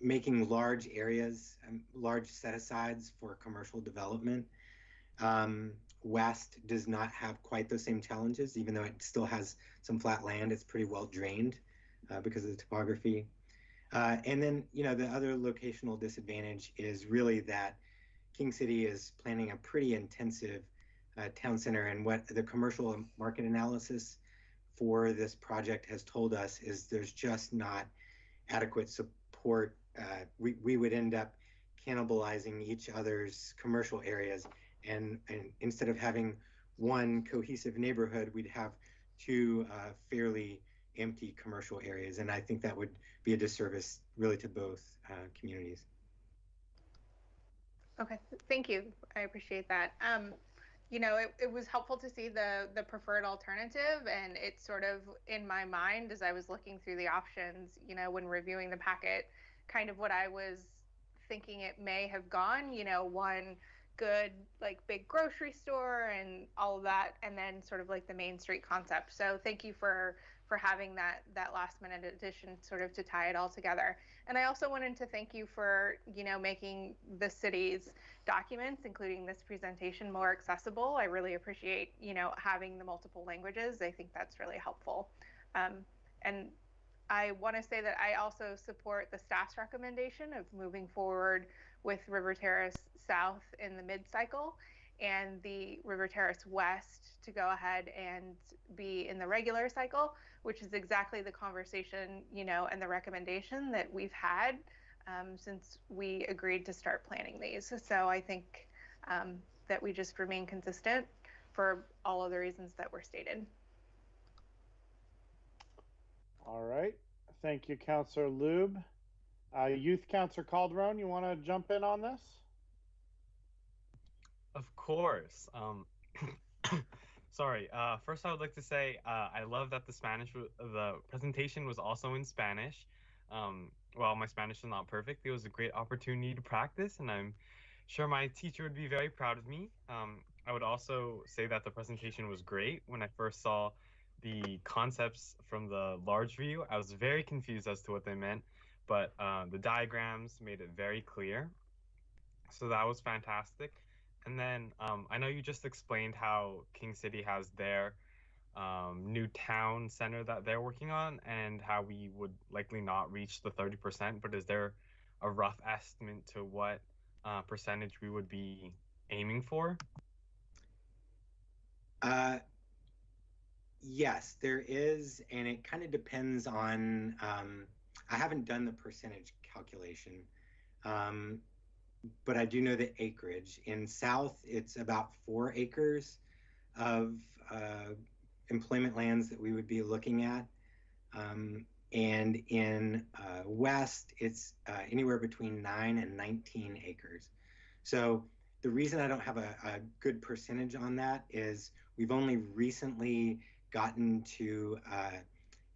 making large areas, large set-asides for commercial development. West does not have quite those same challenges, even though it still has some flat land. It's pretty well drained because of the topography. And then, the other locational disadvantage is really that King City is planning a pretty intensive town center, and what the commercial market analysis for this project has told us is there's just not adequate support. We would end up cannibalizing each other's commercial areas, and instead of having one cohesive neighborhood, we'd have two fairly empty commercial areas, and I think that would be a disservice really to both communities. Okay, thank you. I appreciate that. It was helpful to see the preferred alternative, and it's sort of in my mind as I was looking through the options, when reviewing the packet, kind of what I was thinking it may have gone, one good big grocery store and all of that, and then sort of like the Main Street concept. So thank you for having that last minute addition sort of to tie it all together. And I also wanted to thank you for making the city's documents, including this presentation, more accessible. I really appreciate having the multiple languages. I think that's really helpful. And I want to say that I also support the staff's recommendation of moving forward with River Terrace South in the mid-cycle and the River Terrace West to go ahead and be in the regular cycle, which is exactly the conversation, and the recommendation that we've had since we agreed to start planning these. So I think that we just remain consistent for all of the reasons that were stated. All right. Thank you, Councilor Lube. Youth Councilor Calderon, you want to jump in on this? Of course. Sorry. First, I would like to say I love that the presentation was also in Spanish. While my Spanish is not perfect, it was a great opportunity to practice, and I'm sure my teacher would be very proud of me. I would also say that the presentation was great. When I first saw the concepts from the large view. I was very confused as to what they meant, but the diagrams made it very clear. So that was fantastic. And then I know you just explained how King City has their new town center that they're working on and how we would likely not reach the 30%, but is there a rough estimate to what percentage we would be aiming for? Yes, there is, and it kind of depends on, I haven't done the percentage calculation, but I do know the acreage. In South, it's about 4 acres of employment lands that we would be looking at. And in West, it's anywhere between 9 and 19 acres. So the reason I don't have a good percentage on that is we've only recently gotten to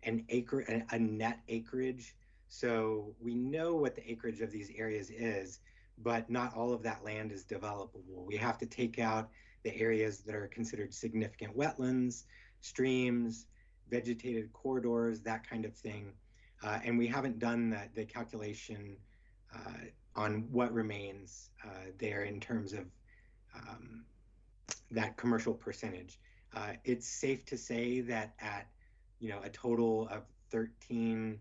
a net acreage. So we know what the acreage of these areas is, but not all of that land is developable. We have to take out the areas that are considered significant wetlands, streams, vegetated corridors, that kind of thing. And we haven't done the calculation on what remains there in terms of that commercial percentage. It's safe to say that at a total of 13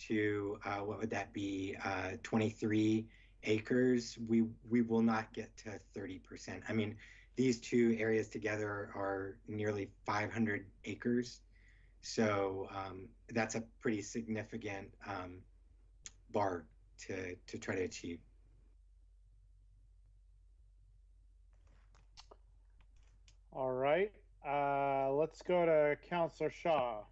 to what would that be, 23 acres, we will not get to 30%. I mean, these two areas together are nearly 500 acres. So that's a pretty significant bar to try to achieve. All right, let's go to Councilor Shaw.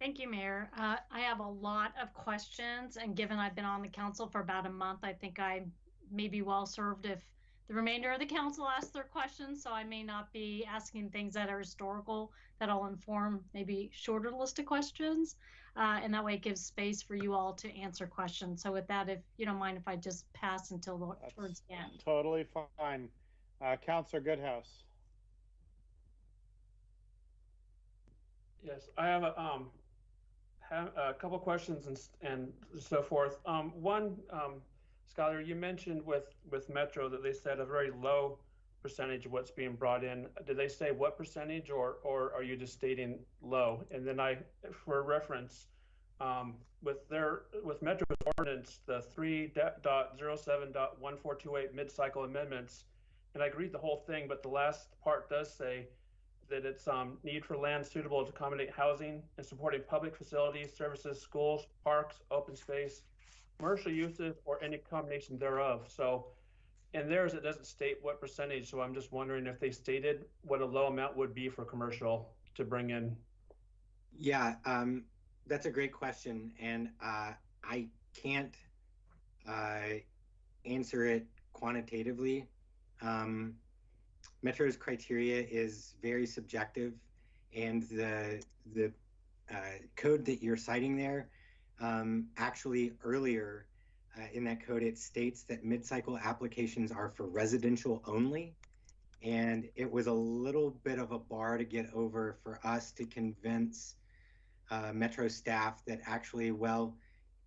Thank you, Mayor. I have a lot of questions, and given I've been on the council for about a month, I think I may be well served if the remainder of the council asks their questions, so I may not be asking things that are historical that'll inform maybe shorter list of questions, and that way it gives space for you all to answer questions. So with that, if you don't mind if I just pass until towards the end. Totally fine. Councilor Goodhouse. Yes, I have a couple questions and so forth. One, Scholar, you mentioned with Metro that they said a very low percentage of what's being brought in. Did they say what percentage, or are you just stating low? And then for reference, with Metro's ordinance, the 3.07.1428 mid-cycle amendments, and I read the whole thing, but the last part does say that it's need for land suitable to accommodate housing and supporting public facilities, services, schools, parks, open space, commercial uses, or any combination thereof. So in theirs, it doesn't state what percentage. So I'm just wondering if they stated what a low amount would be for commercial to bring in. Yeah, that's a great question. And I can't answer it quantitatively. Metro's criteria is very subjective, and the code that you're citing there, actually earlier in that code, it states that mid-cycle applications are for residential only, and it was a little bit of a bar to get over for us to convince Metro staff that actually, well,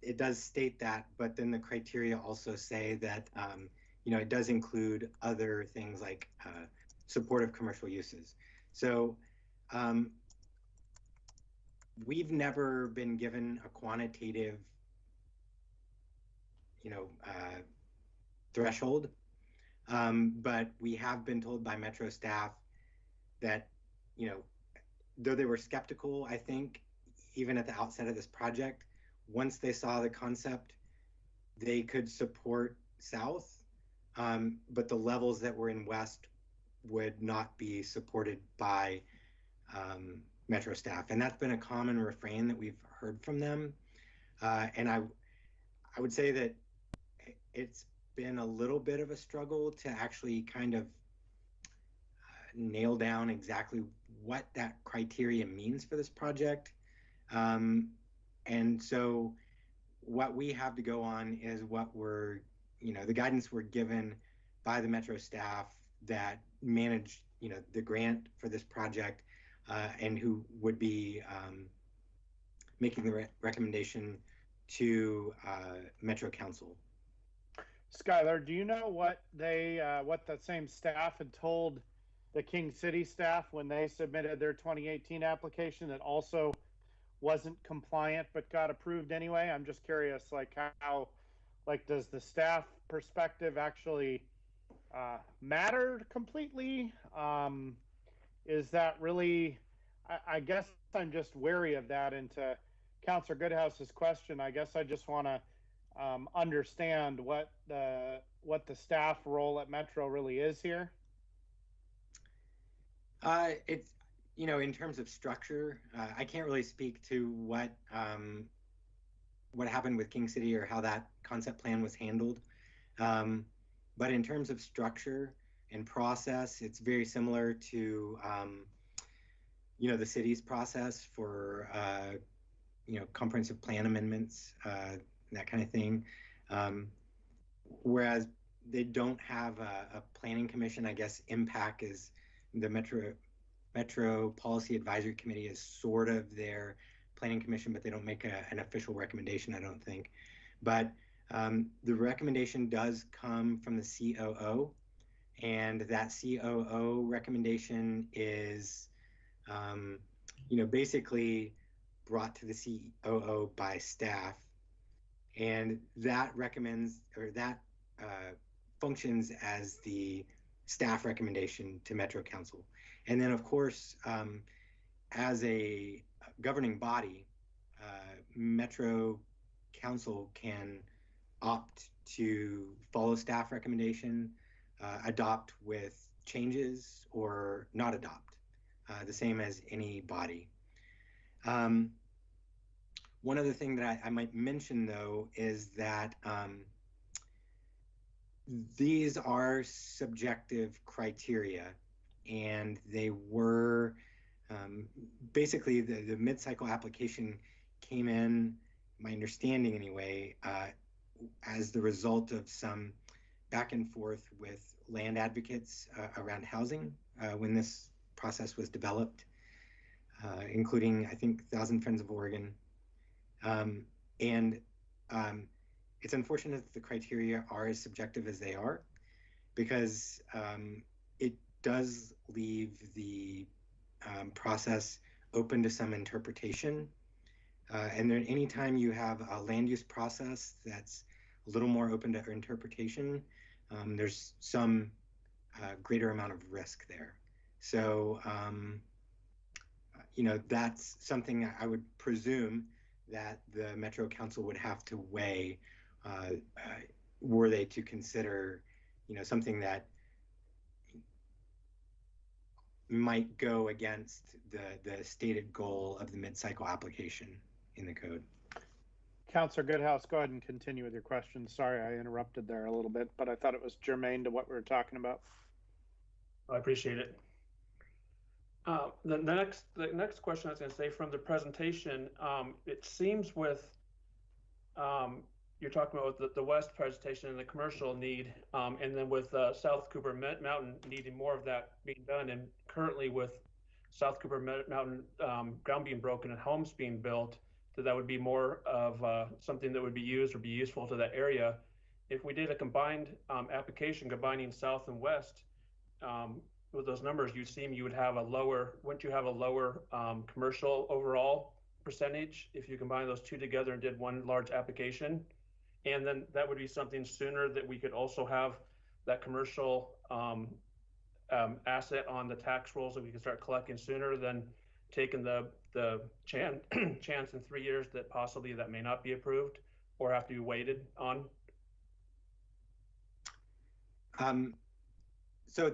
it does state that, but then the criteria also say that it does include other things like supportive commercial uses. So we've never been given a quantitative, threshold, but we have been told by Metro staff that, though they were skeptical, I think, even at the outset of this project, once they saw the concept, they could support South, but the levels that were in West would not be supported by Metro staff. And that's been a common refrain that we've heard from them. And I would say that it's been a little bit of a struggle to actually kind of nail down exactly what that criteria means for this project. And so what we have to go on is what we're, the guidance we're given by the Metro staff that manage, the grant for this project, and who would be making the recommendation to Metro Council. Skylar, do you know what what the same staff had told the King City staff when they submitted their 2018 application that also wasn't compliant but got approved anyway? I'm just curious, how, does the staff perspective actually matter completely? Is that really? I guess I'm just wary of that. And to Councilor Goodhouse's question, I guess I just want to understand what the staff role at Metro really is here. It's, in terms of structure, I can't really speak to what happened with King City or how that concept plan was handled. But in terms of structure and process, it's very similar to, the city's process for, comprehensive plan amendments, that kind of thing. Whereas they don't have a planning commission. I guess MPAC is the Metro Policy Advisory Committee is sort of their planning commission, but they don't make an official recommendation, I don't think. But the recommendation does come from the COO, and that COO recommendation is, basically brought to the COO by staff, and that recommends, or that functions as the staff recommendation to Metro Council. And then, of course, as a governing body, Metro Council can opt to follow staff recommendation, adopt with changes, or not adopt, the same as any body. One other thing that I might mention, though, is that these are subjective criteria, and they were basically the mid-cycle application came in, my understanding anyway, as the result of some back and forth with land advocates around housing when this process was developed, including, I think, Thousand Friends of Oregon. It's unfortunate that the criteria are as subjective as they are, because it does leave the process open to some interpretation. And then anytime you have a land use process that's a little more open to interpretation, there's some greater amount of risk there. So, that's something I would presume that the Metro Council would have to weigh, were they to consider, something that might go against the stated goal of the mid-cycle application in the code. Councilor Goodhouse, go ahead and continue with your question. Sorry, I interrupted there a little bit, but I thought it was germane to what we were talking about. I appreciate it. The next question I was going to say from the presentation, it seems with you're talking about the west presentation and the commercial need, and then with South Cooper Mountain needing more of that being done, and currently with South Cooper Mountain ground being broken and homes being built, that would be more of something that would be used or be useful to that area. If we did a combined application combining south and west, with those numbers, you would have a lower, wouldn't you have a lower commercial overall percentage if you combine those two together and did one large application? And then that would be something sooner that we could also have that commercial asset on the tax rolls that we could start collecting sooner than taking the chance in 3 years that possibly that may not be approved or have to be waited on. So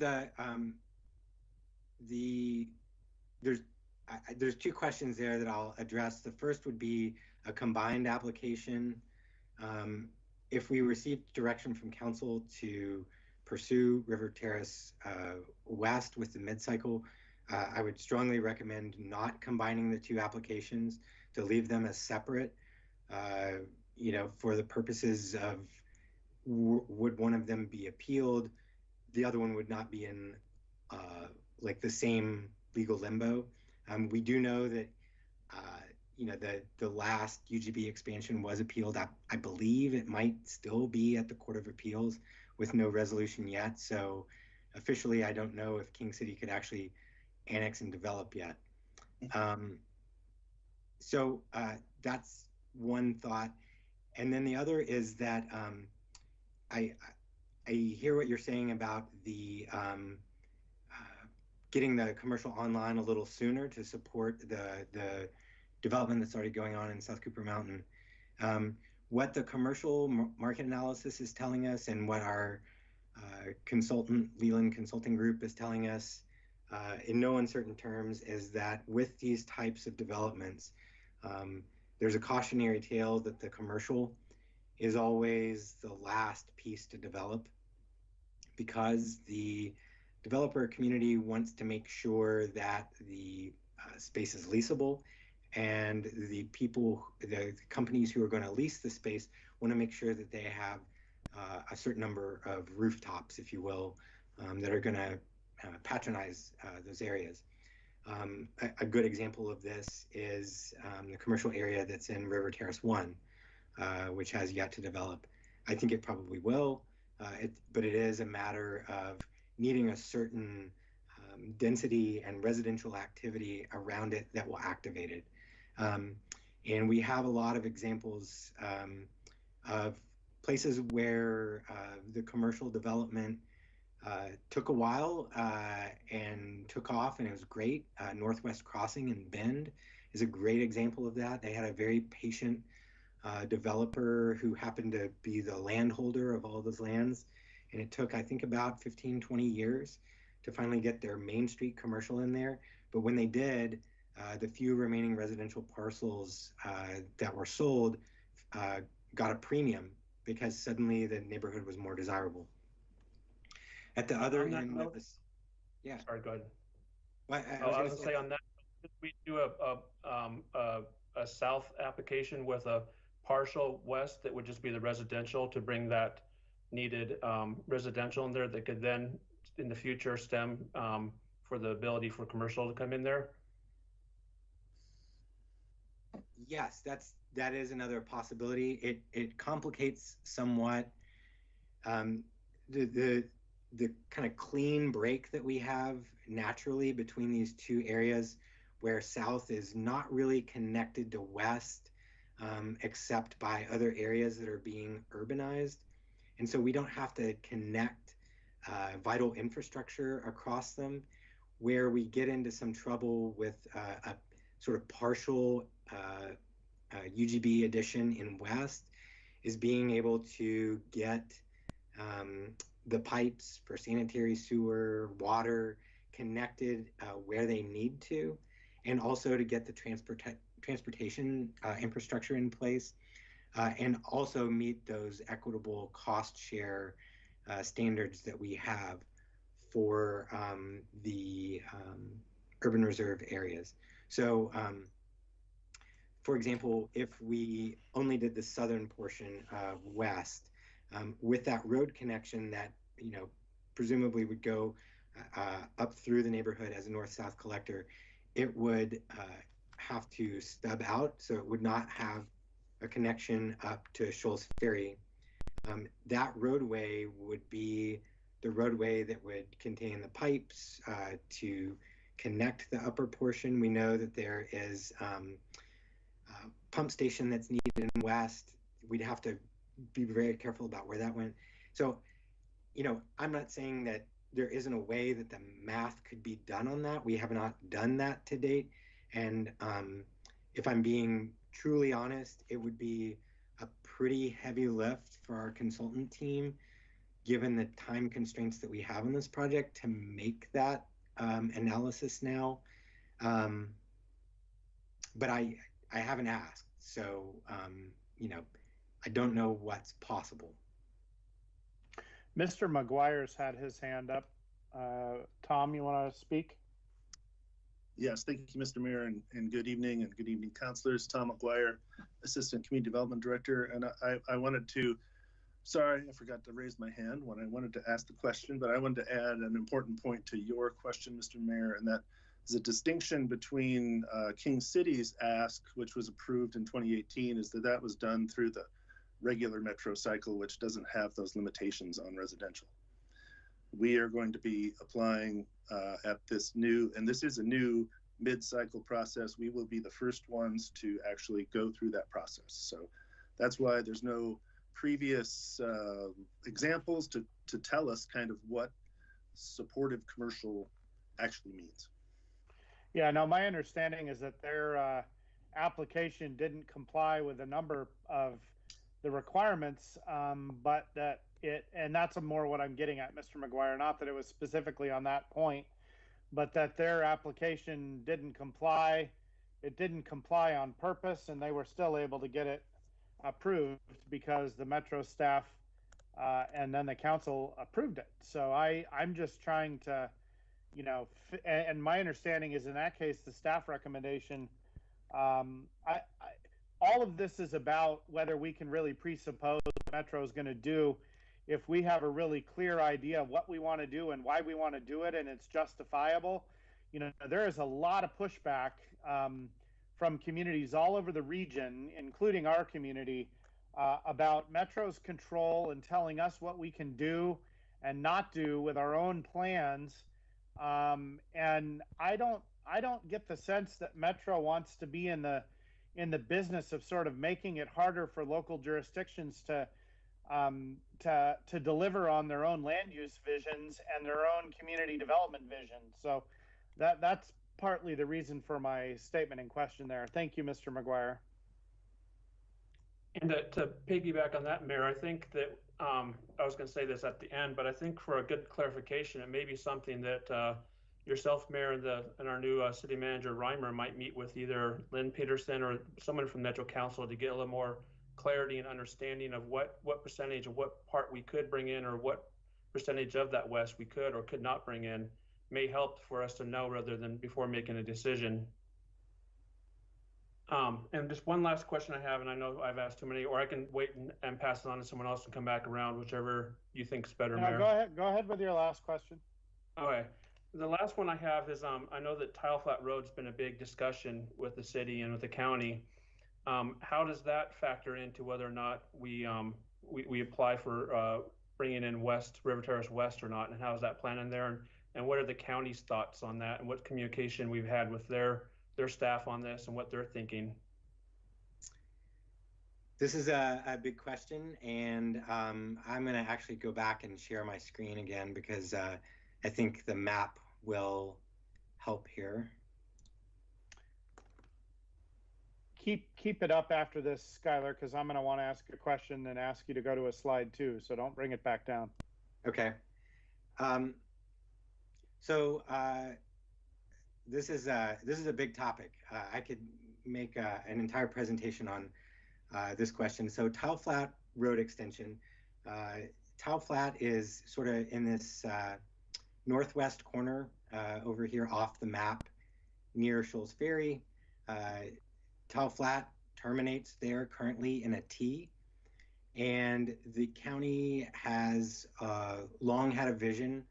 there's two questions there that I'll address. The first would be a combined application. If we received direction from council to pursue River Terrace West with the mid-cycle, I would strongly recommend not combining the two applications, to leave them as separate, for the purposes of would one of them be appealed, the other one would not be in like the same legal limbo. We do know that the last UGB expansion was appealed. I believe it might still be at the Court of Appeals with no resolution yet. So officially, I don't know if King City could actually annex and develop yet. So that's one thought. And then the other is that I hear what you're saying about the getting the commercial online a little sooner to support the development that's already going on in South Cooper Mountain. What the commercial market analysis is telling us and what our consultant, Leland Consulting Group, is telling us in no uncertain terms is that with these types of developments, there's a cautionary tale that the commercial is always the last piece to develop because the developer community wants to make sure that the space is leasable, and the companies who are going to lease the space want to make sure that they have a certain number of rooftops, if you will, that are going to patronize those areas. A good example of this is the commercial area that's in River Terrace 1, which has yet to develop. I think it probably will, but it is a matter of needing a certain density and residential activity around it that will activate it. And we have a lot of examples of places where the commercial development took a while and took off, and it was great. Northwest Crossing in Bend is a great example of that. They had a very patient developer who happened to be the landholder of all those lands. And it took, I think, about 15, 20 years to finally get their Main Street commercial in there. But when they did, the few remaining residential parcels that were sold got a premium because suddenly the neighborhood was more desirable. At the other end of this, yeah. Sorry, go ahead. Well, I was going to say on that, we do a south application with a partial west that would just be the residential to bring that needed residential in there that could then in the future stem for the ability for commercial to come in there? Yes, that is another possibility. It complicates somewhat the kind of clean break that we have naturally between these two areas, where south is not really connected to west except by other areas that are being urbanized. And so we don't have to connect vital infrastructure across them. Where we get into some trouble with a sort of partial UGB addition in west is being able to get the pipes for sanitary sewer, water connected where they need to, and also to get the transportation infrastructure in place, and also meet those equitable cost share standards that we have for the urban reserve areas. So, for example, if we only did the southern portion of west, with that road connection that, presumably would go up through the neighborhood as a north-south collector, it would have to stub out, so it would not have a connection up to Shoals Ferry. That roadway would be the roadway that would contain the pipes to connect the upper portion. We know that there is a pump station that's needed in west. We'd have to be very careful about where that went. So, I'm not saying that there isn't a way that the math could be done on that. We have not done that to date. And if I'm being truly honest, it would be a pretty heavy lift for our consultant team, given the time constraints that we have on this project, to make that analysis now. But I haven't asked, so I don't know what's possible. Mr. McGuire's had his hand up. Tom, you want to speak? Yes, thank you, Mr. Mayor, and good evening, councilors. Tom McGuire, Assistant Community Development Director, and I wanted to Sorry, I forgot to raise my hand when I wanted to ask the question, but I wanted to add an important point to your question, Mr. Mayor, and that is a distinction between King City's ask, which was approved in 2018, is that was done through the regular metro cycle, which doesn't have those limitations on residential. We are going to be applying at this new, and this is a new mid-cycle process. We will be the first ones to actually go through that process. So that's why there's no previous examples to tell us kind of what supportive commercial actually means. Yeah, no, my understanding is that their application didn't comply with a number of the requirements, but that and that's more what I'm getting at, Mr. McGuire, not that it was specifically on that point, but that their application didn't comply. It didn't comply on purpose, and they were still able to get it approved because the Metro staff and then the council approved it. So I'm just trying to, you know, and my understanding is in that case, the staff recommendation, all of this is about whether we can really presuppose what Metro is going to do if we have a really clear idea of what we want to do and why we want to do it and it's justifiable. You know, there is a lot of pushback from communities all over the region, including our community, about Metro's control and telling us what we can do and not do with our own plans. And I don't get the sense that Metro wants to be in the business of sort of making it harder for local jurisdictions to deliver on their own land use visions and their own community development visions. So that's partly the reason for my statement in question there. Thank you, Mr. McGuire. And to piggyback on that, Mayor, I think that I was going to say this at the end, but I think for a good clarification, it may be something that yourself, Mayor, and our new city manager, Reimer, might meet with either Lynn Peterson or someone from Metro Council to get a little more clarity and understanding of what percentage of what part we could bring in or what percentage of that west we could or could not bring in may help for us to know rather than before making a decision. And just one last question I have, and I know I've asked too many, or I can wait and pass it on to someone else and come back around, whichever you think is better, Mayor. Go ahead with your last question. Okay. The last one I have is I know that Tile Flat Road's been a big discussion with the city and with the county. How does that factor into whether or not we apply for bringing in River Terrace West or not, and how is that plan in there, and what are the county's thoughts on that, and what communication we've had with their staff on this and what they're thinking? This is a big question, and I'm going to actually go back and share my screen again because I think the map will help here. Keep it up after this, Skylar, because I'm going to want to ask a question and ask you to go to a slide too. So don't bring it back down. Okay. This is a big topic. I could make an entire presentation on this question. So Tile Flat Road extension. Tile Flat is sort of in this northwest corner over here off the map near Shoals Ferry. Tile Flat terminates there currently in a T, and the county has long had a vision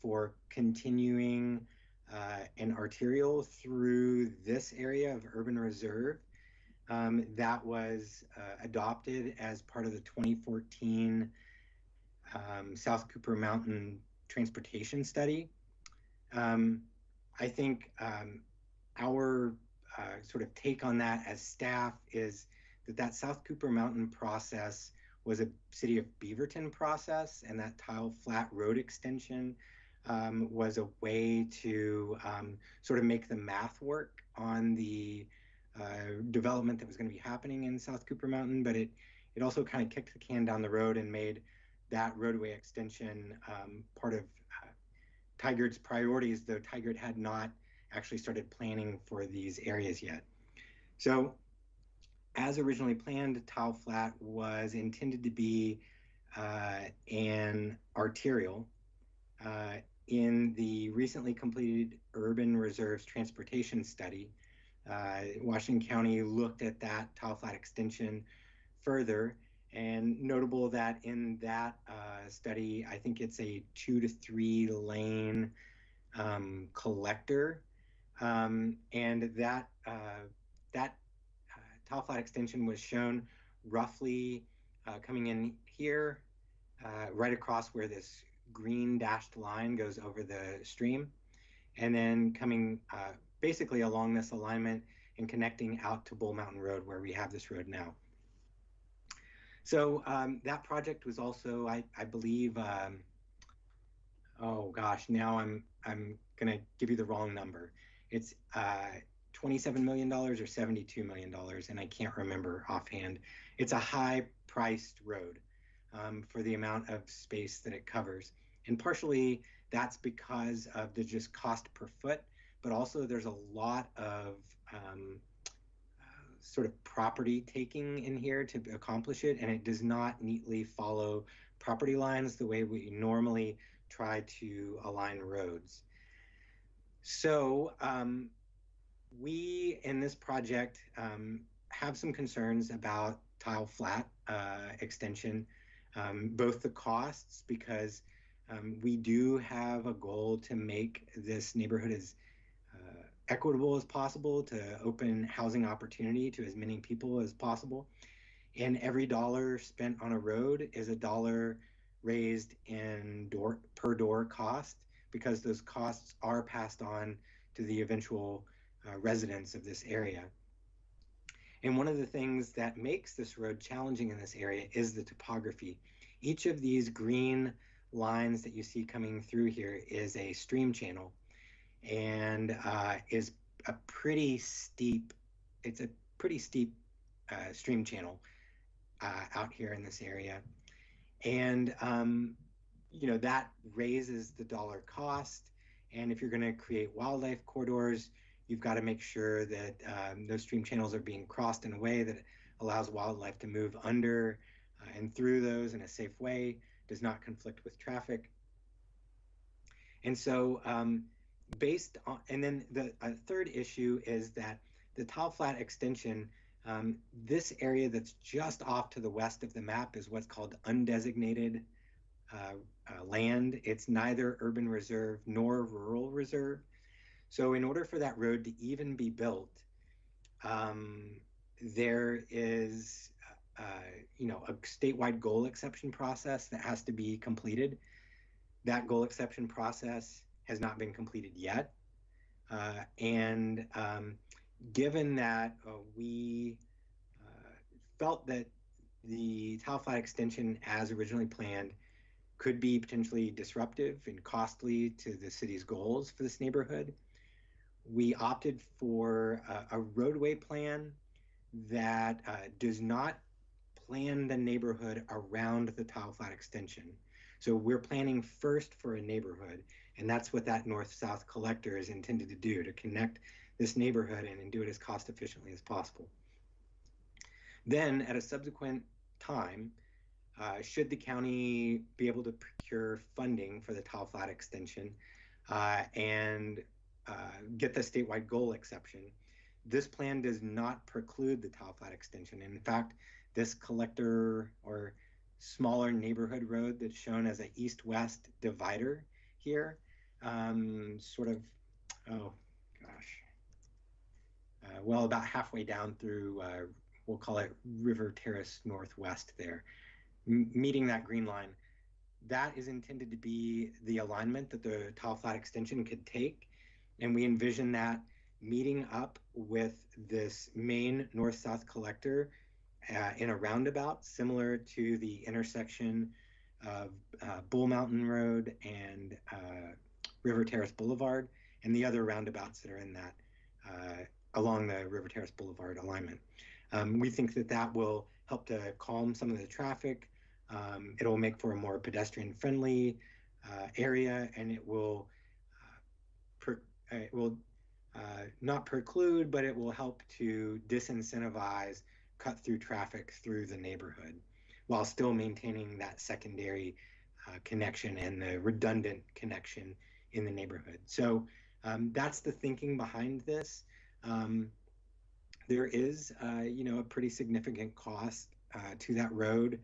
for continuing an arterial through this area of urban reserve that was adopted as part of the 2014 South Cooper Mountain Transportation Study. I think our sort of take on that as staff is that South Cooper Mountain process was a City of Beaverton process, and that Tile Flat Road extension was a way to sort of make the math work on the development that was going to be happening in South Cooper Mountain, but it also kind of kicked the can down the road and made that roadway extension part of Tigard's priorities, though Tigard had not actually started planning for these areas yet. So as originally planned, Tile Flat was intended to be an arterial. In the recently completed Urban Reserves Transportation Study, Washington County looked at that Tile Flat extension further And notable that in that study, I think it's a 2 to 3 lane collector, and that tile flat extension was shown roughly coming in here, right across where this green dashed line goes over the stream, and then coming basically along this alignment and connecting out to Bull Mountain Road, where we have this road now. So that project was also, I believe, oh gosh, now I'm gonna give you the wrong number. It's $27 million or $72 million, and I can't remember offhand. It's a high-priced road for the amount of space that it covers, and partially that's because of the just cost per foot, but also there's a lot of sort of property taking in here to accomplish it, and it does not neatly follow property lines the way we normally try to align roads. So we in this project have some concerns about tile flat extension, both the costs, because we do have a goal to make this neighborhood as equitable as possible, to open housing opportunity to as many people as possible. And every dollar spent on a road is a dollar raised in per door cost, because those costs are passed on to the eventual residents of this area. And one of the things that makes this road challenging in this area is the topography. Each of these green lines that you see coming through here is a stream channel, and is a pretty steep, it's a pretty steep stream channel out here in this area. And, you know, that raises the dollar cost. And if you're going to create wildlife corridors, you've got to make sure that those stream channels are being crossed in a way that allows wildlife to move under and through those in a safe way, does not conflict with traffic. And so based on, and then the third issue is that the tile flat extension, this area that's just off to the west of the map is what's called undesignated land. It's neither urban reserve nor rural reserve. So in order for that road to even be built, there is you know, a statewide goal exception process that has to be completed. That goal exception process has not been completed yet. And given that we felt that the tile flat extension as originally planned could be potentially disruptive and costly to the city's goals for this neighborhood, we opted for a roadway plan that does not plan the neighborhood around the tile flat extension. So we're planning first for a neighborhood, and that's what that north-south collector is intended to do, to connect this neighborhood and do it as cost efficiently as possible. Then at a subsequent time, should the county be able to procure funding for the tile flat extension and get the statewide goal exception, this plan does not preclude the tile flat extension. In fact, this collector or smaller neighborhood road that's shown as an east-west divider here, sort of, oh gosh, well, about halfway down through, we'll call it River Terrace Northwest there, meeting that green line. That is intended to be the alignment that the tile flat extension could take. And we envision that meeting up with this main north-south collector in a roundabout similar to the intersection of Bull Mountain Road and River Terrace Boulevard, and the other roundabouts that are in that along the River Terrace Boulevard alignment. We think that that will help to calm some of the traffic. It'll make for a more pedestrian-friendly area, and it will not preclude, but it will help to disincentivize cut-through traffic through the neighborhood while still maintaining that secondary connection and the redundant connection in the neighborhood. So that's the thinking behind this. There is, you know, a pretty significant cost to that road.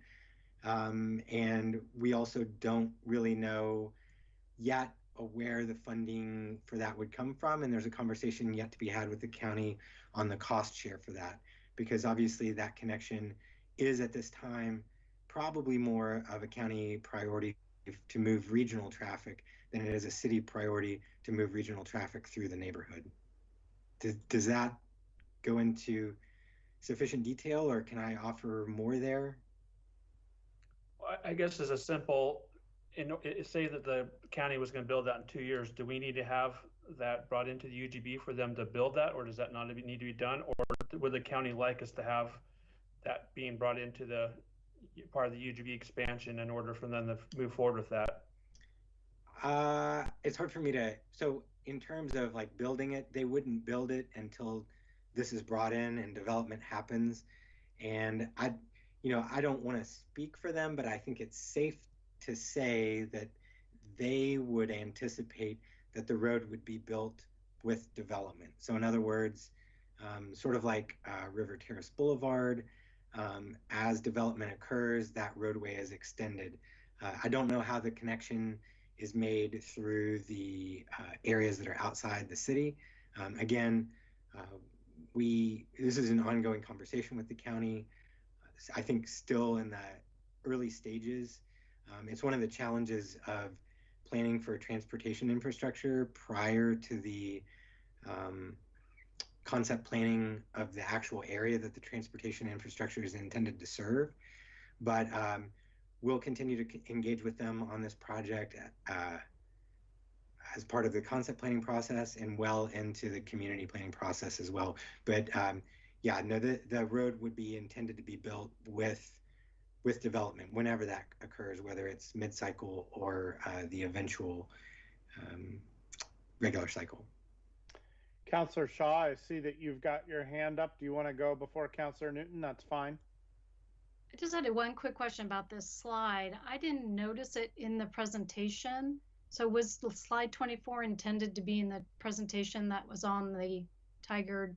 And we also don't really know yet where the funding for that would come from. And there's a conversation yet to be had with the county on the cost share for that, because obviously that connection is at this time probably more of a county priority to move regional traffic than it is a city priority to move regional traffic through the neighborhood. Does that go into sufficient detail, or can I offer more there? I guess as a simple, say that the county was going to build that in 2 years, do we need to have that brought into the UGB for them to build that, or does that not need to be done? Or would the county like us to have that being brought into the part of the UGB expansion in order for them to move forward with that? It's hard for me to, so in terms of like building it, they wouldn't build it until this is brought in and development happens. And I don't want to speak for them, but I think it's safe to say that they would anticipate that the road would be built with development. So in other words, sort of like River Terrace Boulevard, as development occurs, that roadway is extended. I don't know how the connection is made through the areas that are outside the city. Again, this is an ongoing conversation with the county. I think still in the early stages. It's one of the challenges of planning for transportation infrastructure prior to the concept planning of the actual area that the transportation infrastructure is intended to serve. But we'll continue to engage with them on this project as part of the concept planning process and well into the community planning process as well. But yeah, no, the road would be intended to be built with development whenever that occurs, whether it's mid-cycle or the eventual regular cycle. Councillor Shaw, I see that you've got your hand up. Do you want to go before Councillor Newton? That's fine. I just had one quick question about this slide. I didn't notice it in the presentation. So was the slide 24 intended to be in the presentation that was on the Tigard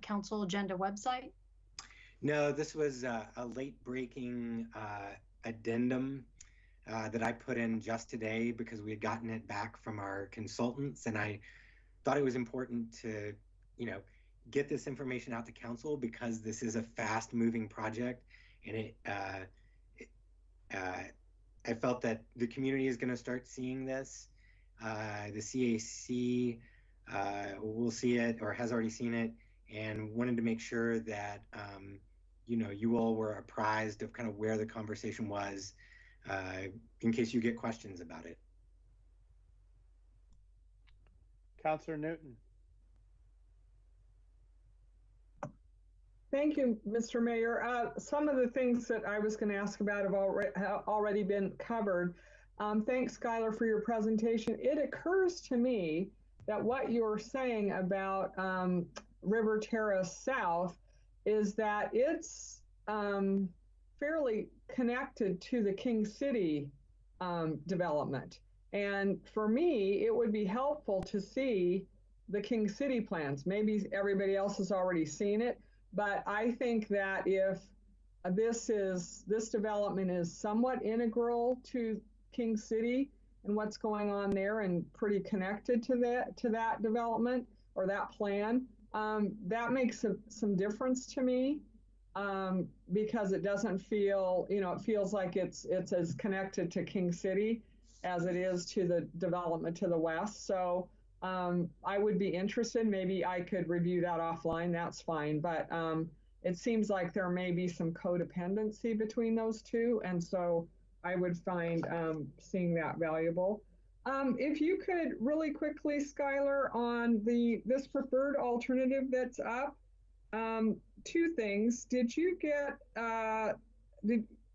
Council agenda website? No, this was a late-breaking addendum that I put in just today because we had gotten it back from our consultants, and I thought it was important to, get this information out to council because this is a fast-moving project, and I felt that the community is going to start seeing this. The CAC will see it or has already seen it, and wanted to make sure that you all were apprised of kind of where the conversation was in case you get questions about it. Councillor Newton. Thank you, Mr. Mayor. Some of the things that I was going to ask about have already been covered. Thanks, Skylar, for your presentation. It occurs to me that what you're saying about River Terrace South is that it's fairly connected to the King City development. And for me, it would be helpful to see the King City plans. Maybe everybody else has already seen it, but I think that if this development is somewhat integral to King City and what's going on there and pretty connected to that development or that plan, that makes some difference to me because it doesn't feel, it feels like it's as connected to King City as it is to the development to the west. So I would be interested. Maybe I could review that offline. That's fine. But it seems like there may be some codependency between those two. And so I would find seeing that valuable. If you could really quickly, Skylar, on this preferred alternative that's up, two things. Did you get,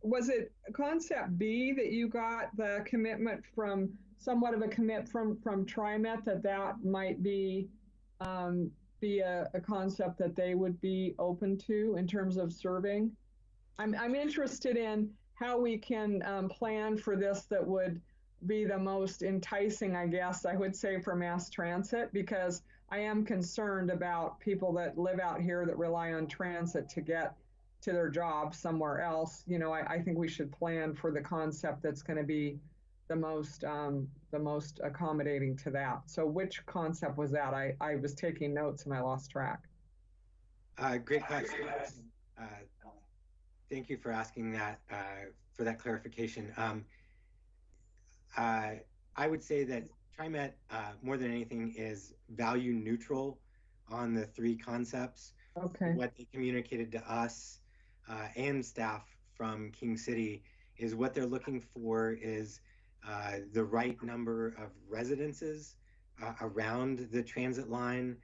was it concept B that you got the commitment from, somewhat of a commit from TriMet that might be a concept that they would be open to in terms of serving? I'm interested in how we can plan for this that would be the most enticing, I guess I would say, for mass transit, because I am concerned about people that live out here that rely on transit to get to their job somewhere else, you know, I think we should plan for the concept that's going to be the most accommodating to that. So which concept was that? I was taking notes and I lost track. Great question. Thank you for asking that, for that clarification. I would say that TriMet, more than anything, is value neutral on the three concepts. Okay. What they communicated to us and staff from King City is what they're looking for is the right number of residences around the transit line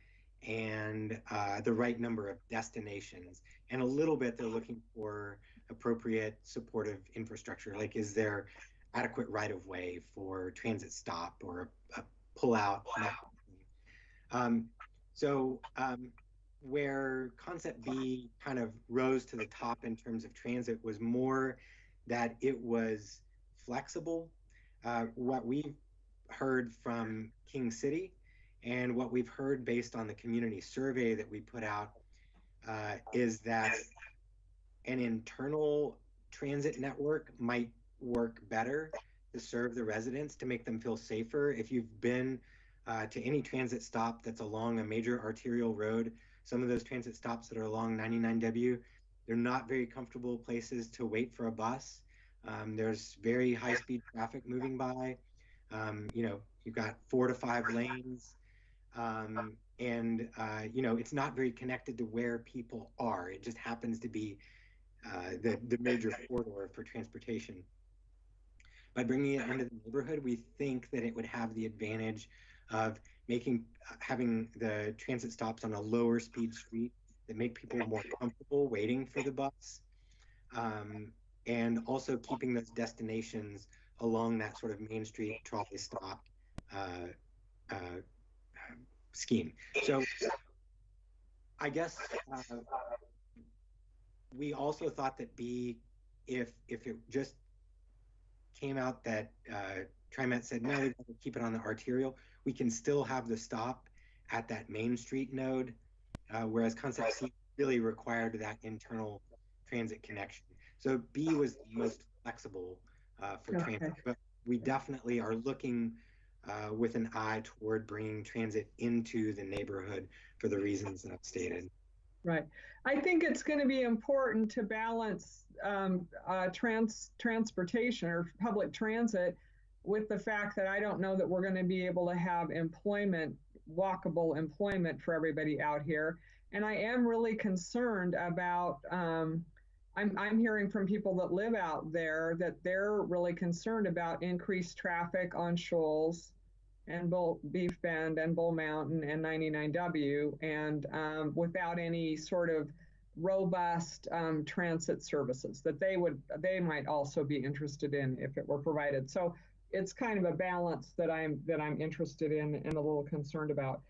and the right number of destinations. And a little bit they're looking for appropriate supportive infrastructure, like is there adequate right-of-way for transit stop or a pull-out. Where concept B kind of rose to the top in terms of transit was more that it was flexible. What we've heard from King City and what we've heard based on the community survey that we put out is that an internal transit network might work better to serve the residents, to make them feel safer. If you've been to any transit stop that's along a major arterial road, some of those transit stops that are along 99W, they're not very comfortable places to wait for a bus. There's very high-speed traffic moving by. You know, you've got 4 to 5 lanes. You know, it's not very connected to where people are. It just happens to be the major corridor for transportation. By bringing it into the neighborhood, we think that it would have the advantage of having the transit stops on a lower speed street that make people more comfortable waiting for the bus, and also keeping those destinations along that sort of Main Street trolley stop scheme. So I guess we also thought that B, if it just came out that TriMet said, no, we'd keep it on the arterial, we can still have the stop at that Main Street node, whereas concept C really required that internal transit connection. So B was the most flexible for transit, but we definitely are looking with an eye toward bringing transit into the neighborhood for the reasons that I've stated. Right. I think it's going to be important to balance transportation or public transit with the fact that I don't know that we're going to be able to have employment, walkable employment for everybody out here. And I am really concerned about, I'm hearing from people that live out there that they're really concerned about increased traffic on Shoals and Beef Bend and Bull Mountain and 99W, and without any sort of robust transit services that they might also be interested in if it were provided. So it's kind of a balance that I'm interested in and a little concerned about.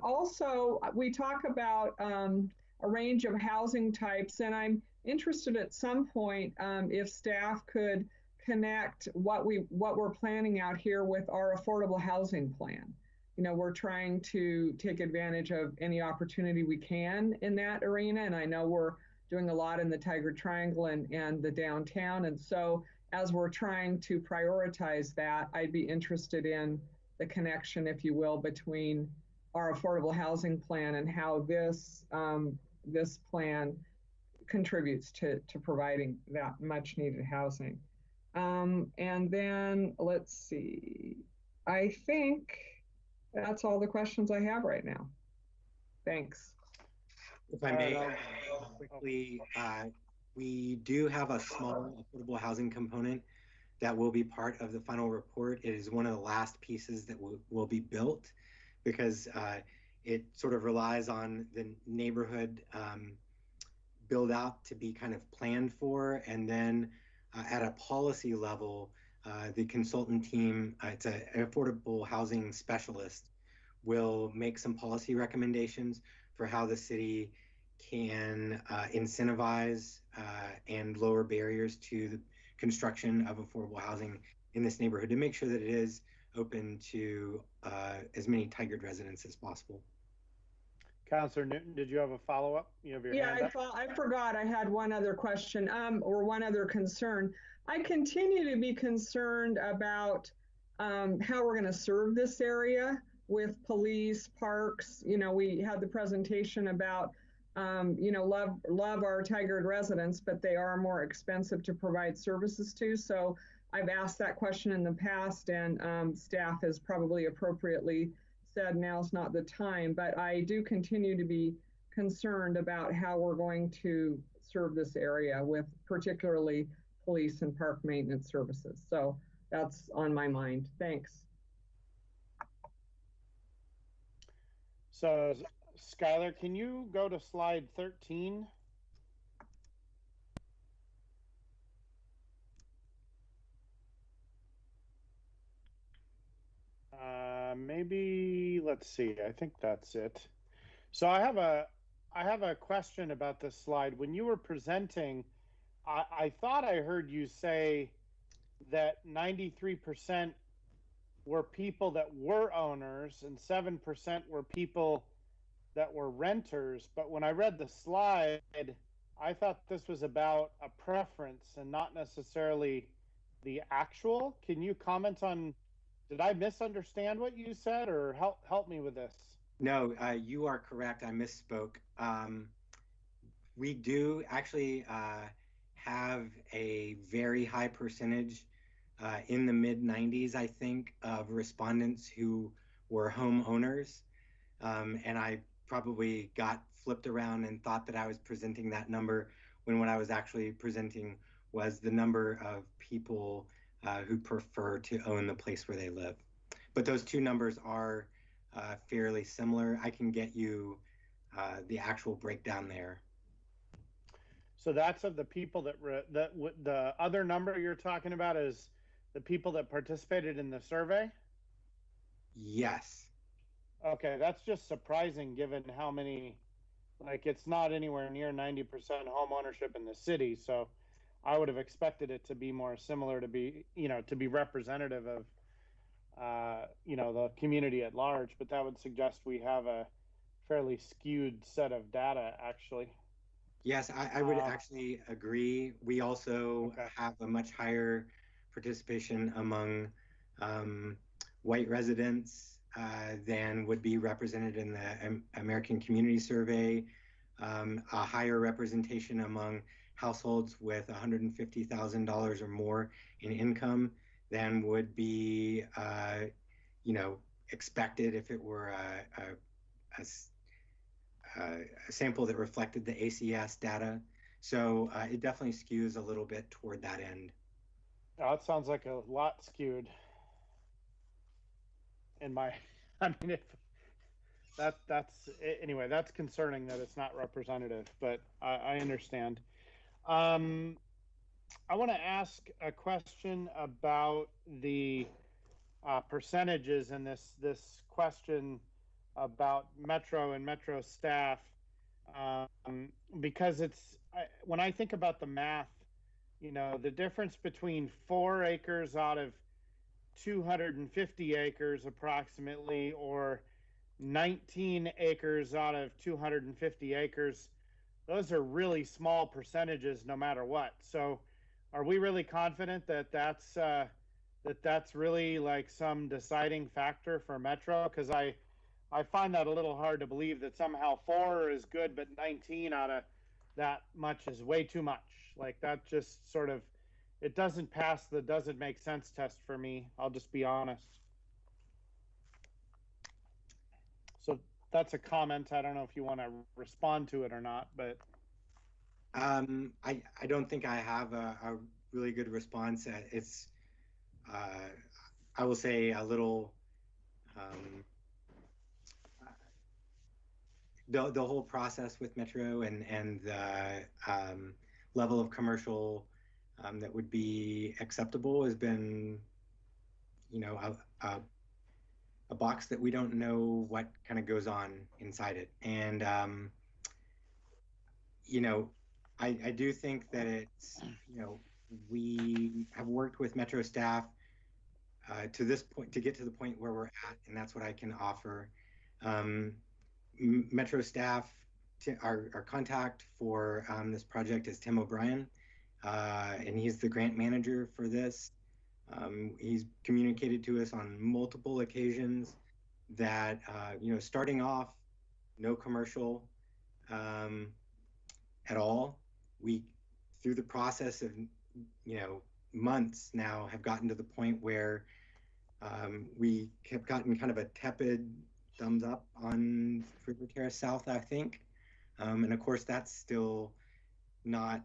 Also, we talk about a range of housing types, and I'm interested at some point if staff could connect what we're planning out here with our affordable housing plan. You know, we're trying to take advantage of any opportunity we can in that arena, and I know we're doing a lot in the Tigard Triangle and the downtown. And so as we're trying to prioritize that, I'd be interested in the connection, if you will, between our affordable housing plan and how this plan contributes to providing that much needed housing. And then let's see, I think that's all the questions I have right now. Thanks. If I may, quickly, we do have a small affordable housing component that will be part of the final report. It is one of the last pieces that will be built because it sort of relies on the neighborhood build out to be kind of planned for. And then at a policy level, the consultant team, it's an affordable housing specialist, will make some policy recommendations for how the city can incentivize and lower barriers to the construction of affordable housing in this neighborhood to make sure that it is open to as many Tigard residents as possible. Councilor Newton, did you have a follow-up? You have your hand up? I forgot I had one other question, or one other concern. I continue to be concerned about how we're going to serve this area with police, parks. You know, we had the presentation about, you know, love our Tigard residents, but they are more expensive to provide services to. So I've asked that question in the past, and staff has probably appropriately said now's not the time, but I do continue to be concerned about how we're going to serve this area with particularly police and park maintenance services. So that's on my mind. Thanks. So Skylar, can you go to slide 13? Maybe, let's see, I think that's it. So I have a question about this slide. When you were presenting, I thought I heard you say that 93% were people that were owners and 7% were people that were renters. But when I read the slide, I thought this was about a preference and not necessarily the actual. Can you comment on, did I misunderstand what you said, or help me with this? No, you are correct. I misspoke. We do actually have a very high percentage in the mid 90s, I think, of respondents who were homeowners. And I probably got flipped around and thought that I was presenting that number when what I was actually presenting was the number of people who prefer to own the place where they live. But those two numbers are fairly similar. I can get you the actual breakdown there. So that's of the people that the other number you're talking about is the people that participated in the survey? Yes. Okay, that's just surprising given how many, like, it's not anywhere near 90% home ownership in the city. So I would have expected it to be more similar, to be, you know, to be representative of, you know, the community at large, but that would suggest we have a fairly skewed set of data, actually. Yes, I would actually agree. We also have a much higher participation among white residents than would be represented in the American Community Survey, a higher representation among households with $150,000 or more in income than would be, you know, expected if it were a sample that reflected the ACS data. So it definitely skews a little bit toward that end. Oh, it sounds like a lot skewed. In my, I mean, if that's anyway, that's concerning that it's not representative, but I understand. I want to ask a question about the percentages in this question about Metro and Metro staff, because when I think about the math, you know, the difference between 4 acres out of 250 acres approximately, or 19 acres out of 250 acres, those are really small percentages no matter what. So are we really confident that that's really like some deciding factor for Metro? Because I find that a little hard to believe that somehow 4 is good, but 19 out of that much is way too much. Like, that just sort of, it doesn't pass the doesn't make sense test for me. I'll just be honest. So that's a comment. I don't know if you want to respond to it or not, but. I don't think I have a really good response. It's, I will say a little, the whole process with Metro and the level of commercial that would be acceptable has been, you know, a box that we don't know what kind of goes on inside it. And, you know, I do think that it's, you know, we have worked with Metro staff to this point, to get to the point where we're at, and that's what I can offer. Metro staff, our contact for this project is Tim O'Brien, and he's the grant manager for this. He's communicated to us on multiple occasions that, starting off, no commercial at all. We, through the process of, months now, have gotten to the point where we have gotten kind of a tepid thumbs up on River Terrace South, I think. And of course, that's still not,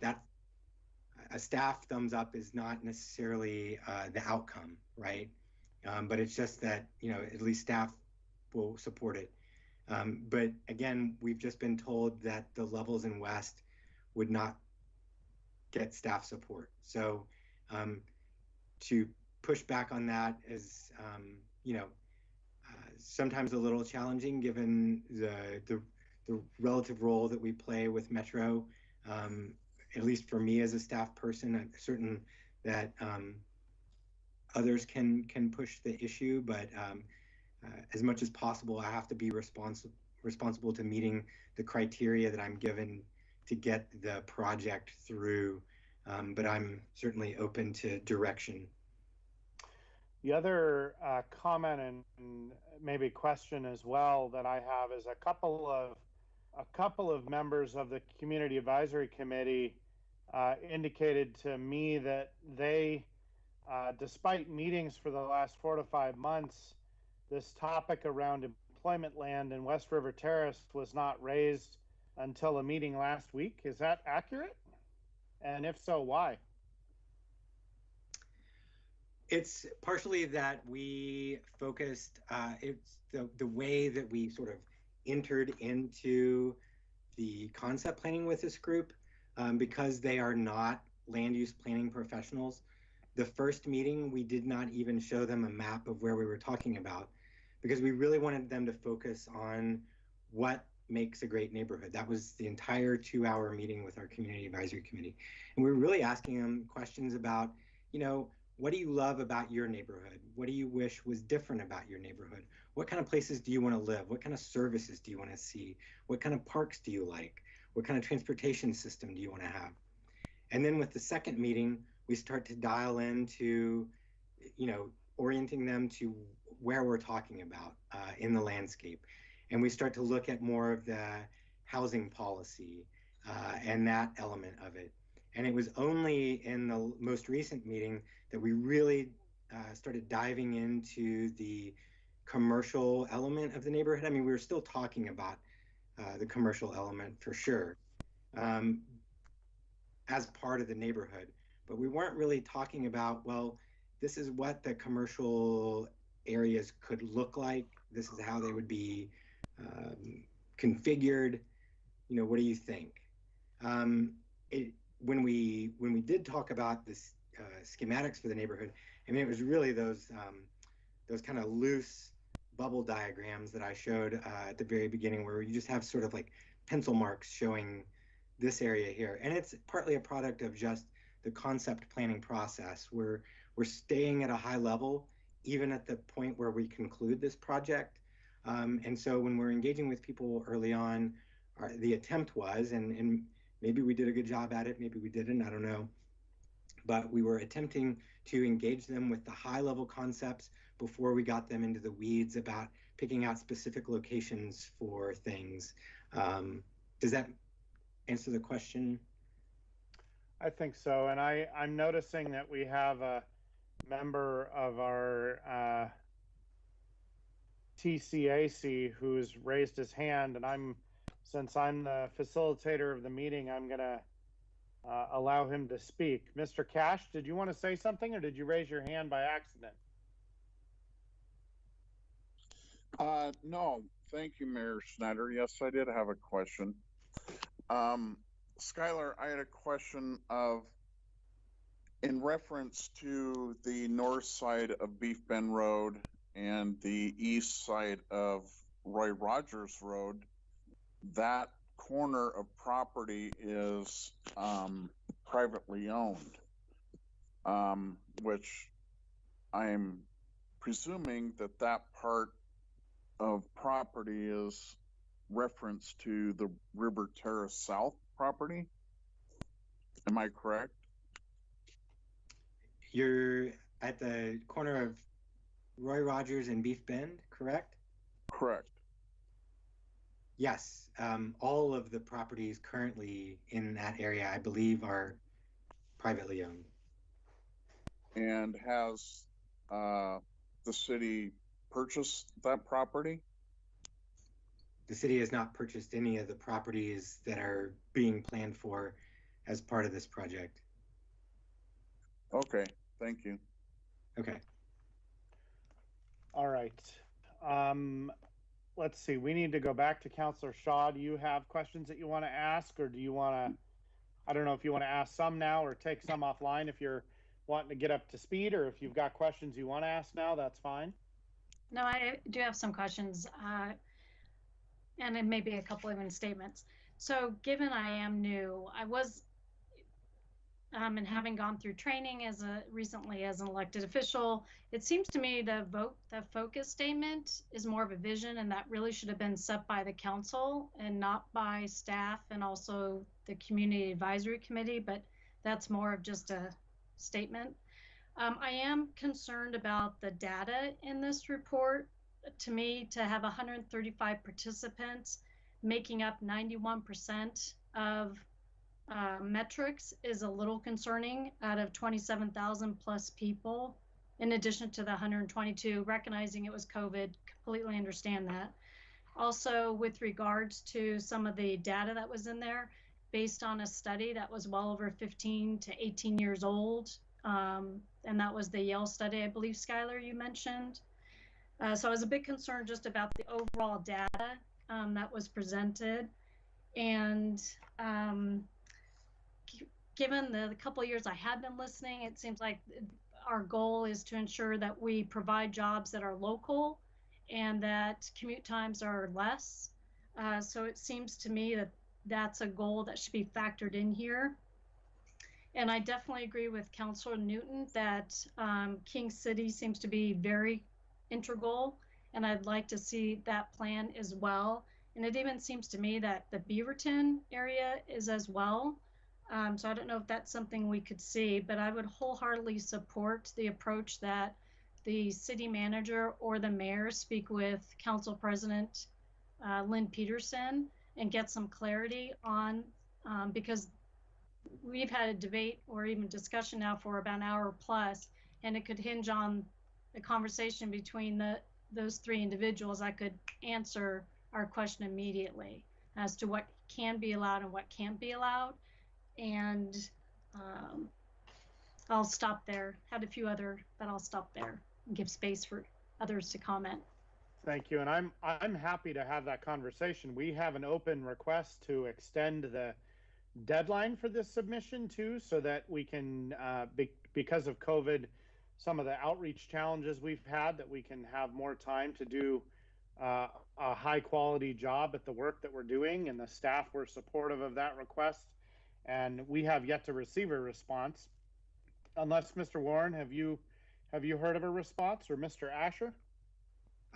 that a staff thumbs up is not necessarily the outcome, right? But it's just that, at least staff will support it. But again, we've just been told that the levels in West would not get staff support. So to push back on that is, sometimes a little challenging given the relative role that we play with Metro. At least for me as a staff person, I'm certain that others can push the issue, but as much as possible, I have to be responsible to meeting the criteria that I'm given to get the project through. But I'm certainly open to direction. The other comment and maybe question as well that I have is a couple of members of the Community Advisory Committee indicated to me that they, despite meetings for the last 4 to 5 months, this topic around employment land in West River Terrace was not raised until a meeting last week. Is that accurate? And if so, why? It's partially that we focused, it's the way that we sort of entered into the concept planning with this group, because they are not land use planning professionals. The first meeting, we did not even show them a map of where we were talking about, because we really wanted them to focus on what makes a great neighborhood. That was the entire 2-hour meeting with our Community Advisory Committee. And we were really asking them questions about, what do you love about your neighborhood? What do you wish was different about your neighborhood? What kind of places do you want to live? What kind of services do you want to see? What kind of parks do you like? What kind of transportation system do you want to have? And then with the second meeting, we start to dial into, orienting them to where we're talking about in the landscape. And we start to look at more of the housing policy and that element of it. And it was only in the most recent meeting that we really started diving into the commercial element of the neighborhood. I mean, we were still talking about the commercial element for sure as part of the neighborhood, but we weren't really talking about, well, this is what the commercial areas could look like. This is how they would be configured. What do you think? When we did talk about this schematics for the neighborhood, I mean, it was really those kind of loose bubble diagrams that I showed at the very beginning, where you just have sort of like pencil marks showing this area here. And it's partly a product of just the concept planning process, where we're staying at a high level, even at the point where we conclude this project. And so when we're engaging with people early on, the attempt was, and maybe we did a good job at it, maybe we didn't, I don't know. But we were attempting to engage them with the high level concepts before we got them into the weeds about picking out specific locations for things. Does that answer the question? I think so. And I'm noticing that we have a member of our TCAC who's raised his hand, and since I'm the facilitator of the meeting, I'm gonna allow him to speak. Mr. Cash, did you want to say something, or did you raise your hand by accident? No, thank you, Mayor Snyder. Yes, I did have a question. Skylar, I had a question in reference to the north side of Beef Bend Road and the east side of Roy Rogers Road. That corner of property is privately owned, which I'm presuming that part of property is reference to the River Terrace South property. Am I correct? You're at the corner of Roy Rogers and Beef Bend, correct? Correct. Yes. All of the properties currently in that area, I believe, are privately owned. And has the city purchased that property? The city has not purchased any of the properties that are being planned for as part of this project. Okay, thank you. Okay. All right. Let's see. We need to go back to Councilor Shaw. Do you have questions that you want to ask, or do you want to, I don't know if you want to ask some now or take some offline if you're wanting to get up to speed, or if you've got questions you want to ask now, that's fine. No, I do have some questions, and it may be a couple even statements. So given I am new, I was, and having gone through training recently as an elected official, it seems to me the focus statement is more of a vision, and that really should have been set by the council and not by staff and also the community advisory committee, but that's more of just a statement. I am concerned about the data in this report. To me, to have 135 participants making up 91% of metrics is a little concerning out of 27,000 plus people, in addition to the 122, recognizing it was COVID, completely understand that. Also, with regards to some of the data that was in there, based on a study that was well over 15 to 18 years old, and that was the Yale study, I believe, Skylar, you mentioned. So I was a bit concerned just about the overall data that was presented. And given the couple of years I have been listening, it seems like our goal is to ensure that we provide jobs that are local and that commute times are less. So it seems to me that that's a goal that should be factored in here. And I definitely agree with Councilor Newton that King City seems to be very integral, and I'd like to see that plan as well. And it even seems to me that the Beaverton area is as well. So I don't know if that's something we could see, but I would wholeheartedly support the approach that the city manager or the mayor speak with Council President Lynn Peterson and get some clarity on, because we've had a debate or even discussion now for about an hour plus, and it could hinge on the conversation between those three individuals. I could answer our question immediately as to what can be allowed and what can't be allowed. And I'll stop there. Had a few other, but I'll stop there and give space for others to comment. Thank you. And I'm happy to have that conversation. We have an open request to extend the deadline for this submission too, so that we can, because of COVID, some of the outreach challenges we've had, that we can have more time to do a high quality job at the work that we're doing, and the staff were supportive of that request. And we have yet to receive a response. Unless, Mr. Warren, have you heard of a response, or Mr. Asher?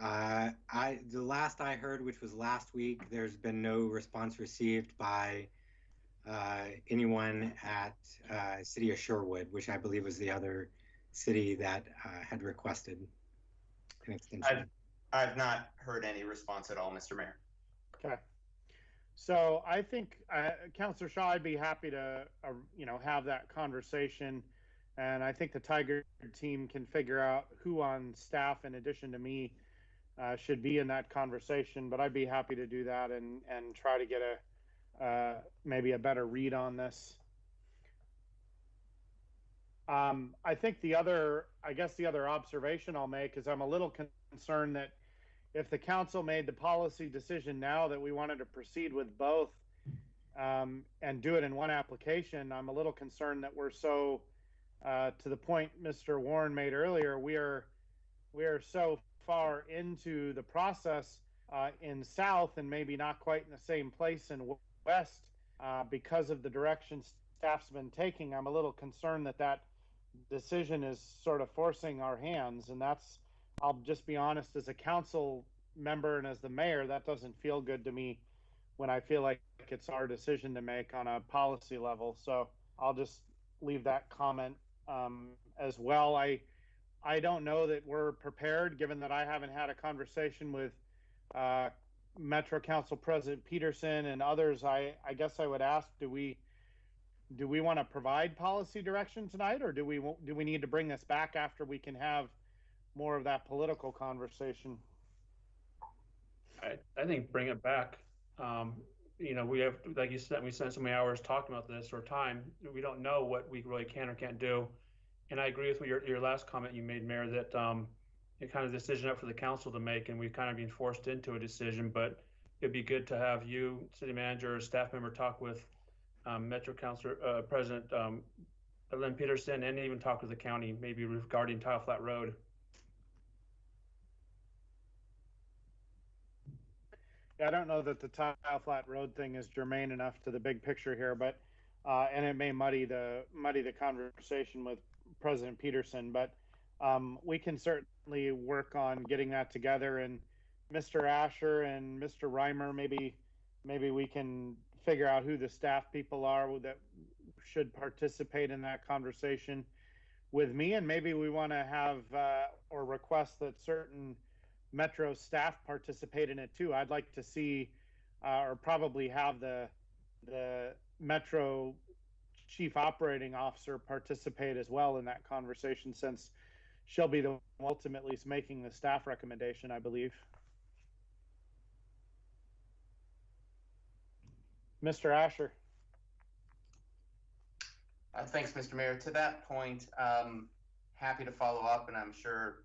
The last I heard, which was last week, there's been no response received by anyone at City of Shorewood, which I believe was the other city that had requested an extension. I've not heard any response at all, Mr. Mayor. Okay. So I think, Councilor Shaw, I'd be happy to, have that conversation. And I think the Tiger team can figure out who on staff, in addition to me, should be in that conversation. But I'd be happy to do that and try to get maybe a better read on this. I think the other observation I'll make is I'm a little concerned that if the council made the policy decision now that we wanted to proceed with both and do it in one application, I'm a little concerned that we're so, to the point Mr. Warren made earlier, we are so far into the process in South and maybe not quite in the same place in West because of the direction staff's been taking. I'm a little concerned that decision is sort of forcing our hands, and that's, I'll just be honest, as a council member and as the mayor, that doesn't feel good to me when I feel like it's our decision to make on a policy level. So I'll just leave that comment as well. I don't know that we're prepared, given that I haven't had a conversation with Metro Council President Peterson and others. I guess I would ask, do we want to provide policy direction tonight, or do we need to bring this back after we can have more of that political conversation? I think bring it back. You know, we have, like you said, we spent so many hours talking about this, or time. We don't know what we really can or can't do. And I agree with your last comment you made, Mayor, that it kind of decision up for the council to make, and we've kind of been forced into a decision. But it'd be good to have you, city manager, or staff member, talk with Metro Council President Lynn Peterson, and even talk with the county, maybe regarding Tile Flat Road. I don't know that the Tile Flat Road thing is germane enough to the big picture here, but and it may muddy the conversation with President Peterson, but we can certainly work on getting that together. And Mr. Asher and Mr. Reimer, maybe we can figure out who the staff people are that should participate in that conversation with me, and maybe we want to have or request that certain Metro staff participate in it too. I'd like to see or probably have the Metro Chief Operating Officer participate as well in that conversation, since she'll be the one ultimately making the staff recommendation, I believe. Mr. Asher. Thanks, Mr. Mayor. To that point, happy to follow up, and I'm sure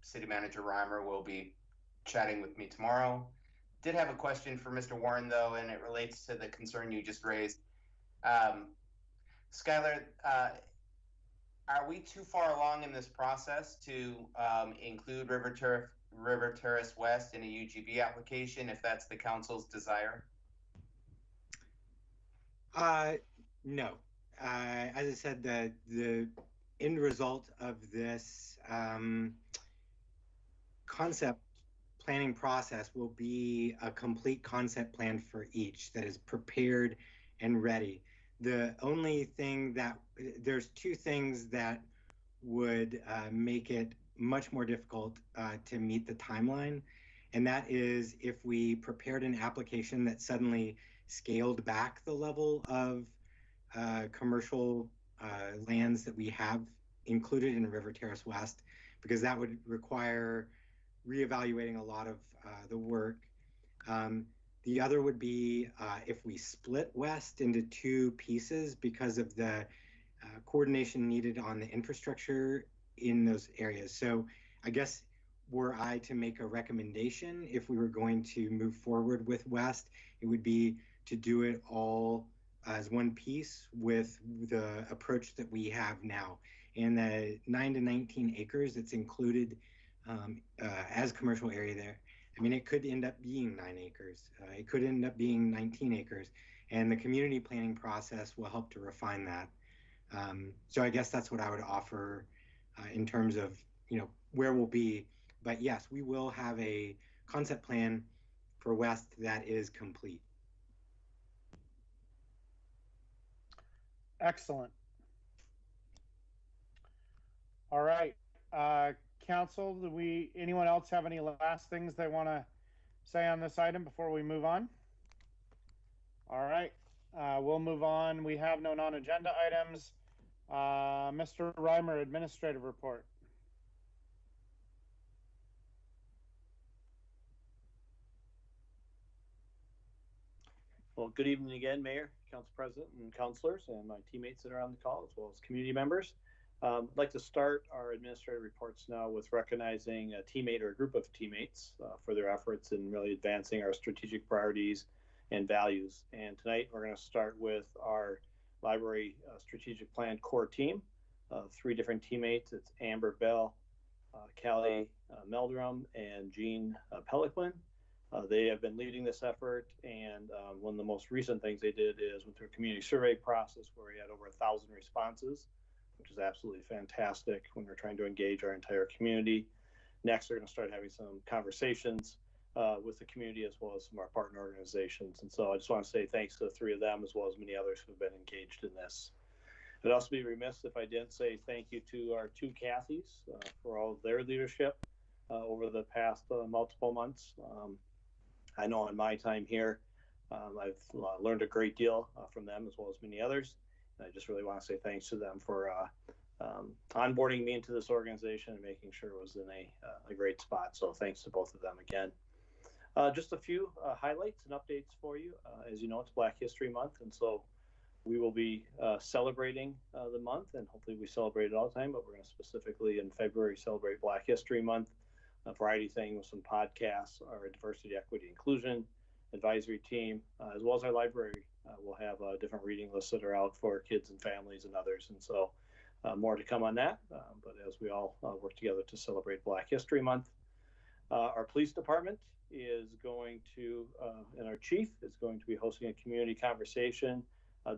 City Manager Reimer will be chatting with me tomorrow. Did have a question for Mr. Warren, though, and it relates to the concern you just raised. Skylar, are we too far along in this process to include River Terrace West in a UGB application, if that's the council's desire? No. As I said, the end result of this concept planning process will be a complete concept plan for each that is prepared and ready. The only thing that there's two things that would make it much more difficult to meet the timeline, and that is if we prepared an application that suddenly scaled back the level of commercial lands that we have included in River Terrace West, because that would require reevaluating a lot of the work. The other would be if we split West into two pieces because of the coordination needed on the infrastructure in those areas. So I guess were I to make a recommendation, if we were going to move forward with West, it would be to do it all as one piece with the approach that we have now. And the 9 to 19 acres that's included as commercial area there, I mean, it could end up being 9 acres. It could end up being 19 acres. And the community planning process will help to refine that. So I guess that's what I would offer in terms of, where we'll be. But yes, we will have a concept plan for West that is complete. Excellent. All right. Council, do anyone else have any last things they want to say on this item before we move on? All right. We'll move on. We have no non-agenda items. Mr. Reimer, administrative report. Well, good evening again, Mayor, Council President, and councilors, and my teammates that are on the call, as well as community members. I'd like to start our administrative reports now with recognizing a teammate or a group of teammates for their efforts in really advancing our strategic priorities and values. And tonight we're going to start with our library strategic plan core team, 3 different teammates. It's Amber Bell, Callie Meldrum, and Jean Peliquin. They have been leading this effort, and one of the most recent things they did is went through a community survey process where we had over 1,000 responses, which is absolutely fantastic when we're trying to engage our entire community. next are going to start having some conversations with the community as well as some of our partner organizations. And so I just want to say thanks to the three of them as well as many others who have been engaged in this. I'd also be remiss if I didn't say thank you to our two Kathys for all of their leadership over the past multiple months. I know in my time here, I've learned a great deal from them as well as many others. And I just really want to say thanks to them for onboarding me into this organization and making sure it was in a great spot. So thanks to both of them again. Just a few highlights and updates for you. As you know, it's Black History Month, and so we will be celebrating the month, and hopefully we celebrate it all the time, but we're going to specifically in February celebrate Black History Month, a variety of things, some podcasts, our diversity, equity, inclusion advisory team, as well as our library. We'll have different reading lists that are out for kids and families and others, and so more to come on that, but as we all work together to celebrate Black History Month. Our police department is going to, and our chief is going to be hosting a community conversation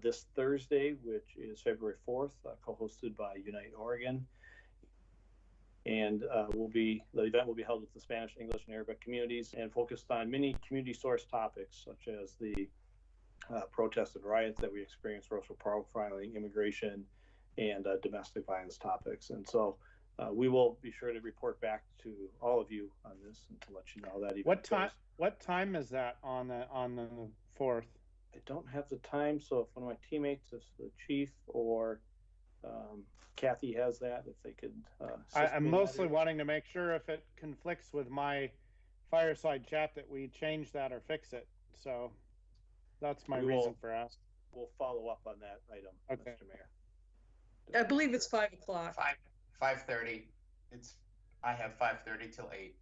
this Thursday, which is February 4th, co-hosted by Unite Oregon. And the event will be held with the Spanish, English, and Arabic communities and focused on many community source topics, such as the protests and riots that we experienced, racial profiling, immigration, and domestic violence topics. And so we will be sure to report back to all of you on this and to let you know that event. What time is that on the 4th? I don't have the time, so if one of my teammates, if the chief or Kathy has that, if they could. I'm mostly wanting to make sure if it conflicts with my fireside chat that we change that or fix it. So that's my reason for asking. We'll follow up on that item, okay. Mr. Mayor. I believe it's 5 o'clock. 5:30. I have 5:30 till 8.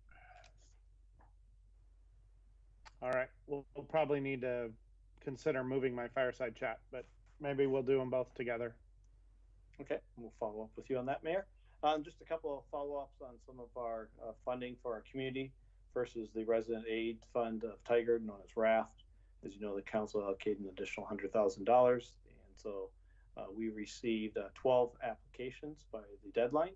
All right. We'll probably need to consider moving my fireside chat, but maybe we'll do them both together. Okay, we'll follow up with you on that, Mayor. Just a couple of follow-ups on some of our funding for our community. First is the Resident Aid Fund of Tigard, known as RAFT. As you know, the council allocated an additional $100,000, and so we received 12 applications by the deadline,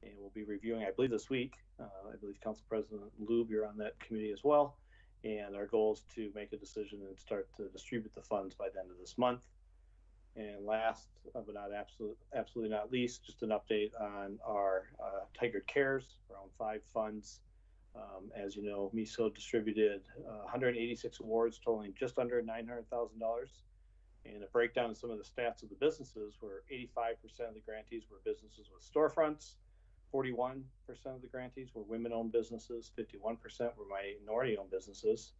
and we'll be reviewing, I believe, this week. I believe Council President Lube, you're on that committee as well. And our goal is to make a decision and start to distribute the funds by the end of this month. And last, but not absolutely not least, just an update on our Tigard Cares, around 5 funds. As you know, MISO distributed 186 awards totaling just under $900,000. And a breakdown of some of the stats of the businesses where 85% of the grantees were businesses with storefronts, 41% of the grantees were women-owned businesses, 51% were minority-owned businesses,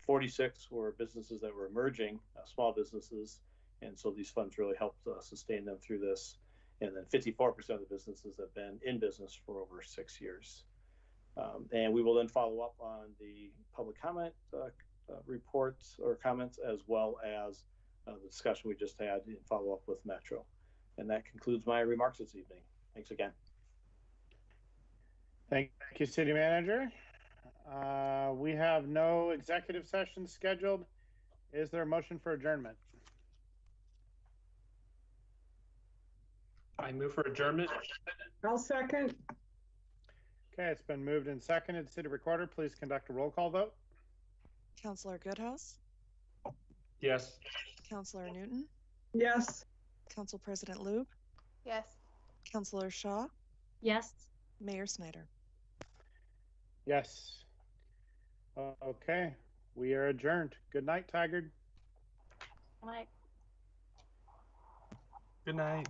46 were businesses that were emerging, small businesses, and so these funds really helped sustain them through this. And then 54% of the businesses have been in business for over 6 years. And we will then follow up on the public comment reports or comments, as well as the discussion we just had in follow-up with Metro. And that concludes my remarks this evening. Thanks again. Thank you, City Manager. We have no executive session scheduled. Is there a motion for adjournment? I move for adjournment. I'll second. Okay, it's been moved and seconded. City Recorder, please conduct a roll call vote. Councilor Goodhouse? Yes. Councilor Newton? Yes. Council President Lube? Yes. Councilor Shaw? Yes. Mayor Snyder? Yes. Okay, we are adjourned. Good night, Tigard. Good night. Good night.